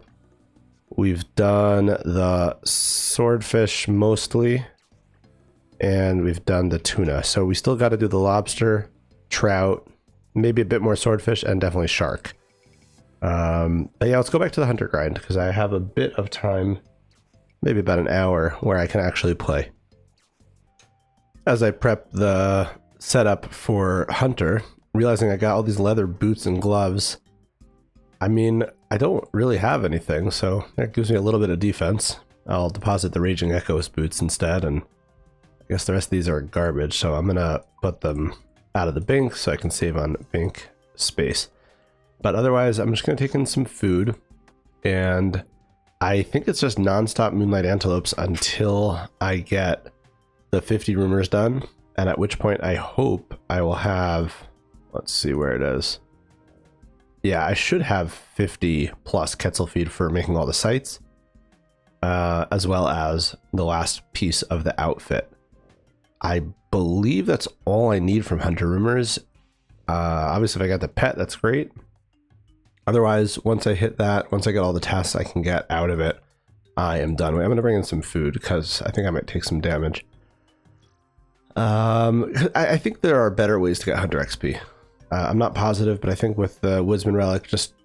we've done the swordfish mostly, and we've done the tuna. So we still got to do the lobster, trout, maybe a bit more swordfish, and definitely shark. But yeah, let's go back to the hunter grind because I have a bit of time, maybe about an hour, where I can actually play. As I prep the setup for hunter, realizing I got all these leather boots and gloves. I mean, I don't really have anything, so that gives me a little bit of defense. I'll deposit the Raging Echoes boots instead, and I guess the rest of these are garbage, so I'm gonna put them out of the bank so I can save on bank space. But otherwise, I'm just gonna take in some food, and I think it's just non-stop Moonlight Antelopes until I get the 50 rumors done, and at which point I hope I will have, let's see where it is. Yeah, I should have 50 plus Quetzal feed for making all the sites, as well as the last piece of the outfit. I believe that's all I need from Hunter Rumors. Obviously, if I got the pet, that's great. Otherwise, once I hit that, once I get all the tasks I can get out of it, I am done. I'm going to bring in some food because I think I might take some damage. I think there are better ways to get Hunter XP. I'm not positive, but I think with the Woodsman Relic, just,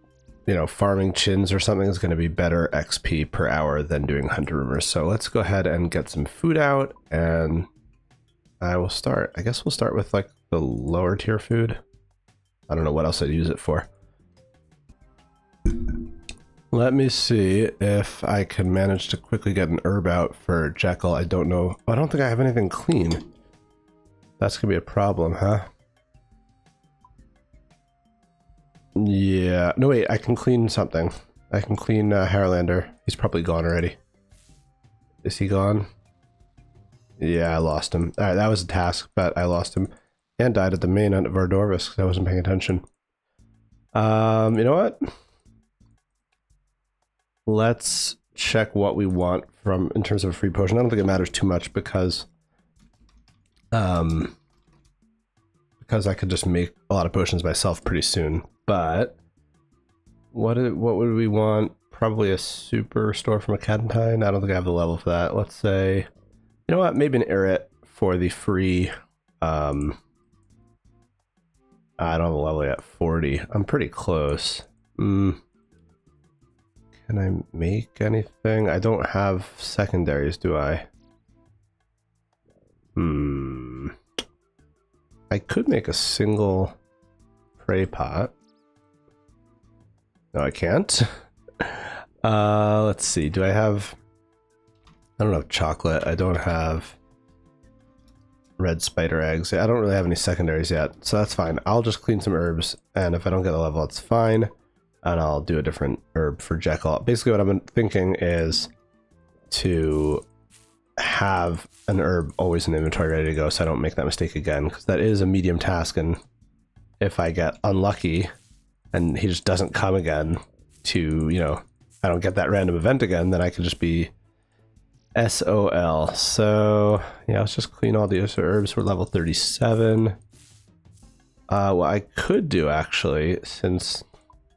you know, farming chins or something is going to be better XP per hour than doing Hunter Rumors. So let's go ahead and get some food out, and I will start. I guess we'll start with like the lower tier food. I don't know what else I'd use it for. Let me see if I can manage to quickly get an herb out for Jekyll. I don't know. I don't think I have anything clean. That's gonna be a problem, huh? Yeah. No, wait. I can clean something. I can clean Harlander. He's probably gone already. Is he gone? Yeah, I lost him. All right, that was a task, but I lost him and died at the main end of Ardorvis because I wasn't paying attention. You know what? Let's check what we want from in terms of a free potion. I don't think it matters too much because I could just make a lot of potions myself pretty soon. But what would we want? Probably a super store from a Cadentine. I don't think I have the level for that. Let's say, you know what? Maybe an Erit for the free. I don't have a level yet. 40. I'm pretty close. Can I make anything? I don't have secondaries, do I? I could make a single prey pot. No, I can't. Let's see. Do I have... I don't have chocolate. I don't have red spider eggs. I don't really have any secondaries yet, so that's fine. I'll just clean some herbs, and if I don't get a level, it's fine. And I'll do a different herb for Jekyll. Basically what I'm thinking is to have an herb always in the inventory ready to go so I don't make that mistake again, because that is a medium task, and if I get unlucky and he just doesn't come again to, you know, I don't get that random event again, then I can just be SOL. So yeah, let's just clean all the herbs. We're level 37. What I could do actually, since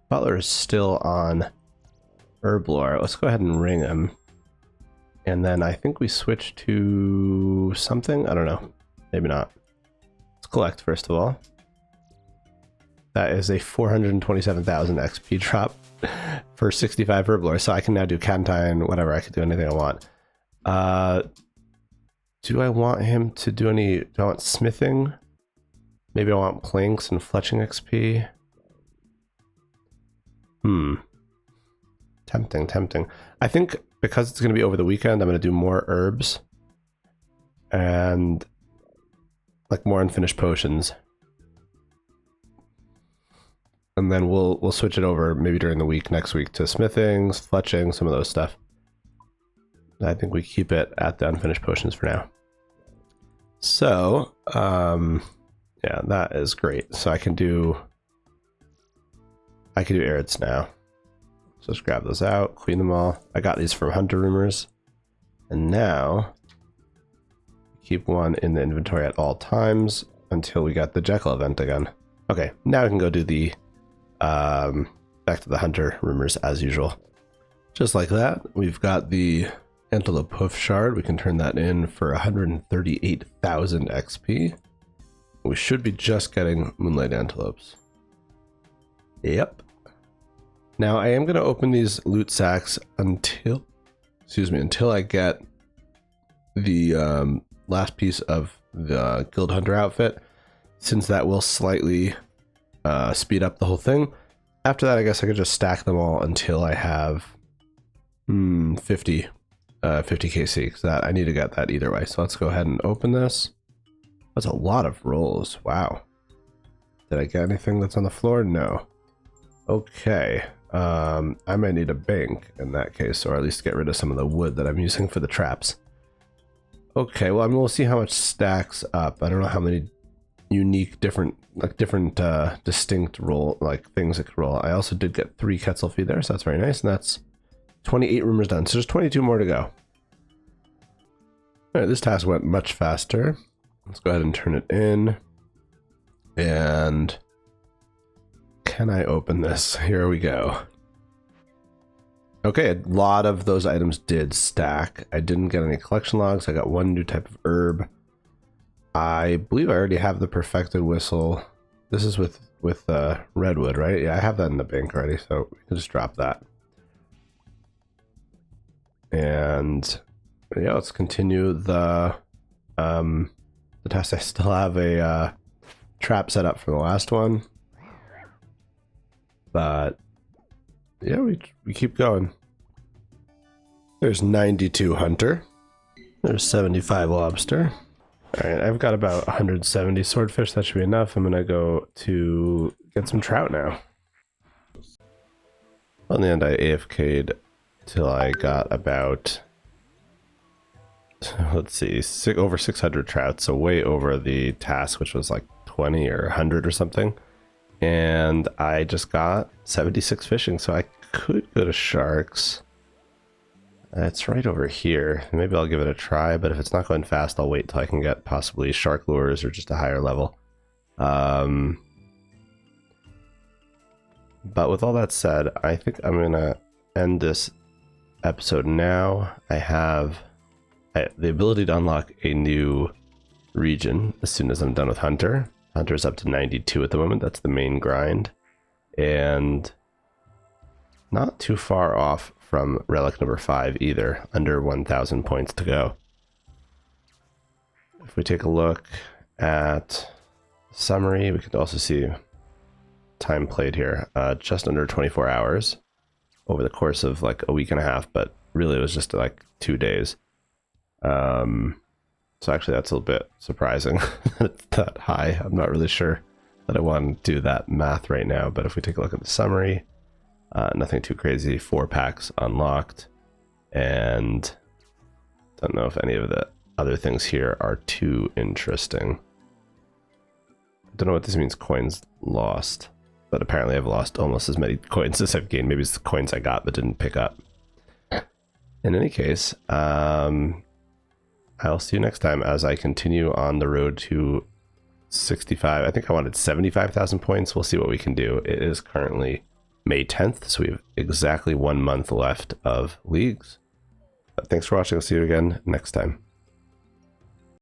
Butler is still on herb lore, let's go ahead and ring him. And then I think we switch to something. I don't know. Maybe not. Let's collect first of all. That is a 427,000 XP drop for 65 herb lore. So I can now do Cantine, whatever. I can do anything I want. Do I want him to do any... Do I want smithing? Maybe I want planks and fletching XP. Tempting. I think because it's going to be over the weekend, I'm going to do more herbs and like more unfinished potions, and then we'll switch it over maybe during the week next week to smithing, fletching, some of those stuff. I think we keep it at the unfinished potions for now. So yeah, that is great. So I can do Arids now. So let's grab those out, clean them all. I got these from Hunter Rumors. And now, keep one in the inventory at all times until we got the Jekyll event again. Okay, now we can go do the, back to the Hunter Rumors as usual. Just like that, we've got the Antelope Hoof Shard. We can turn that in for 138,000 XP. We should be just getting Moonlight Antelopes. Yep. Now I am going to open these loot sacks until I get the last piece of the Guild Hunter outfit, since that will slightly speed up the whole thing. After that, I guess I could just stack them all until I have 50 KC, because that I need to get that either way. So let's go ahead and open this. That's a lot of rolls. Wow. Did I get anything that's on the floor? No. Okay. I might need a bank in that case, or at least get rid of some of the wood that I'm using for the traps. Okay, well, I mean, we'll see how much stacks up. I don't know how many unique, different distinct roll, like things that could roll. I also did get 3 Quetzal feed there, so that's very nice, and that's 28 rumors done. So there's 22 more to go. All right, this task went much faster. Let's go ahead and turn it in. And can I open this? Here we go. Okay, a lot of those items did stack. I didn't get any collection logs. I got 1 new type of herb. I believe I already have the perfected whistle. This is with redwood, right? Yeah, I have that in the bank already, so we can just drop that. And yeah, let's continue the test. I still have a trap set up for the last one, but yeah, we keep going. There's 92 hunter. There's 75 lobster. All right, I've got about 170 swordfish. That should be enough. I'm gonna go to get some trout now. On the end, I AFK'd till I got about, let's see, over 600 trout, so way over the task, which was like 20 or 100 or something. And I just got 76 fishing, so I could go to sharks. It's right over here. Maybe I'll give it a try, but if it's not going fast, I'll wait till I can get possibly shark lures or just a higher level. But with all that said, I think I'm gonna end this episode now. I have the ability to unlock a new region as soon as I'm done with Hunter. Hunter's up to 92 at the moment. That's the main grind. And not too far off from relic number 5 either, under 1,000 points to go. If we take a look at summary, we can also see time played here, just under 24 hours over the course of like a week and a half, but really it was just like 2 days. So actually that's a little bit surprising that it's that high. I'm not really sure that I want to do that math right now, but if we take a look at the summary, nothing too crazy, 4 packs unlocked, and don't know if any of the other things here are too interesting. I don't know what this means, coins lost, but apparently I've lost almost as many coins as I've gained. Maybe it's the coins I got but didn't pick up. In any case, I'll see you next time as I continue on the road to 65. I think I wanted 75,000 points. We'll see what we can do. It is currently May 10th, so we have exactly 1 month left of leagues. But thanks for watching. I'll see you again next time.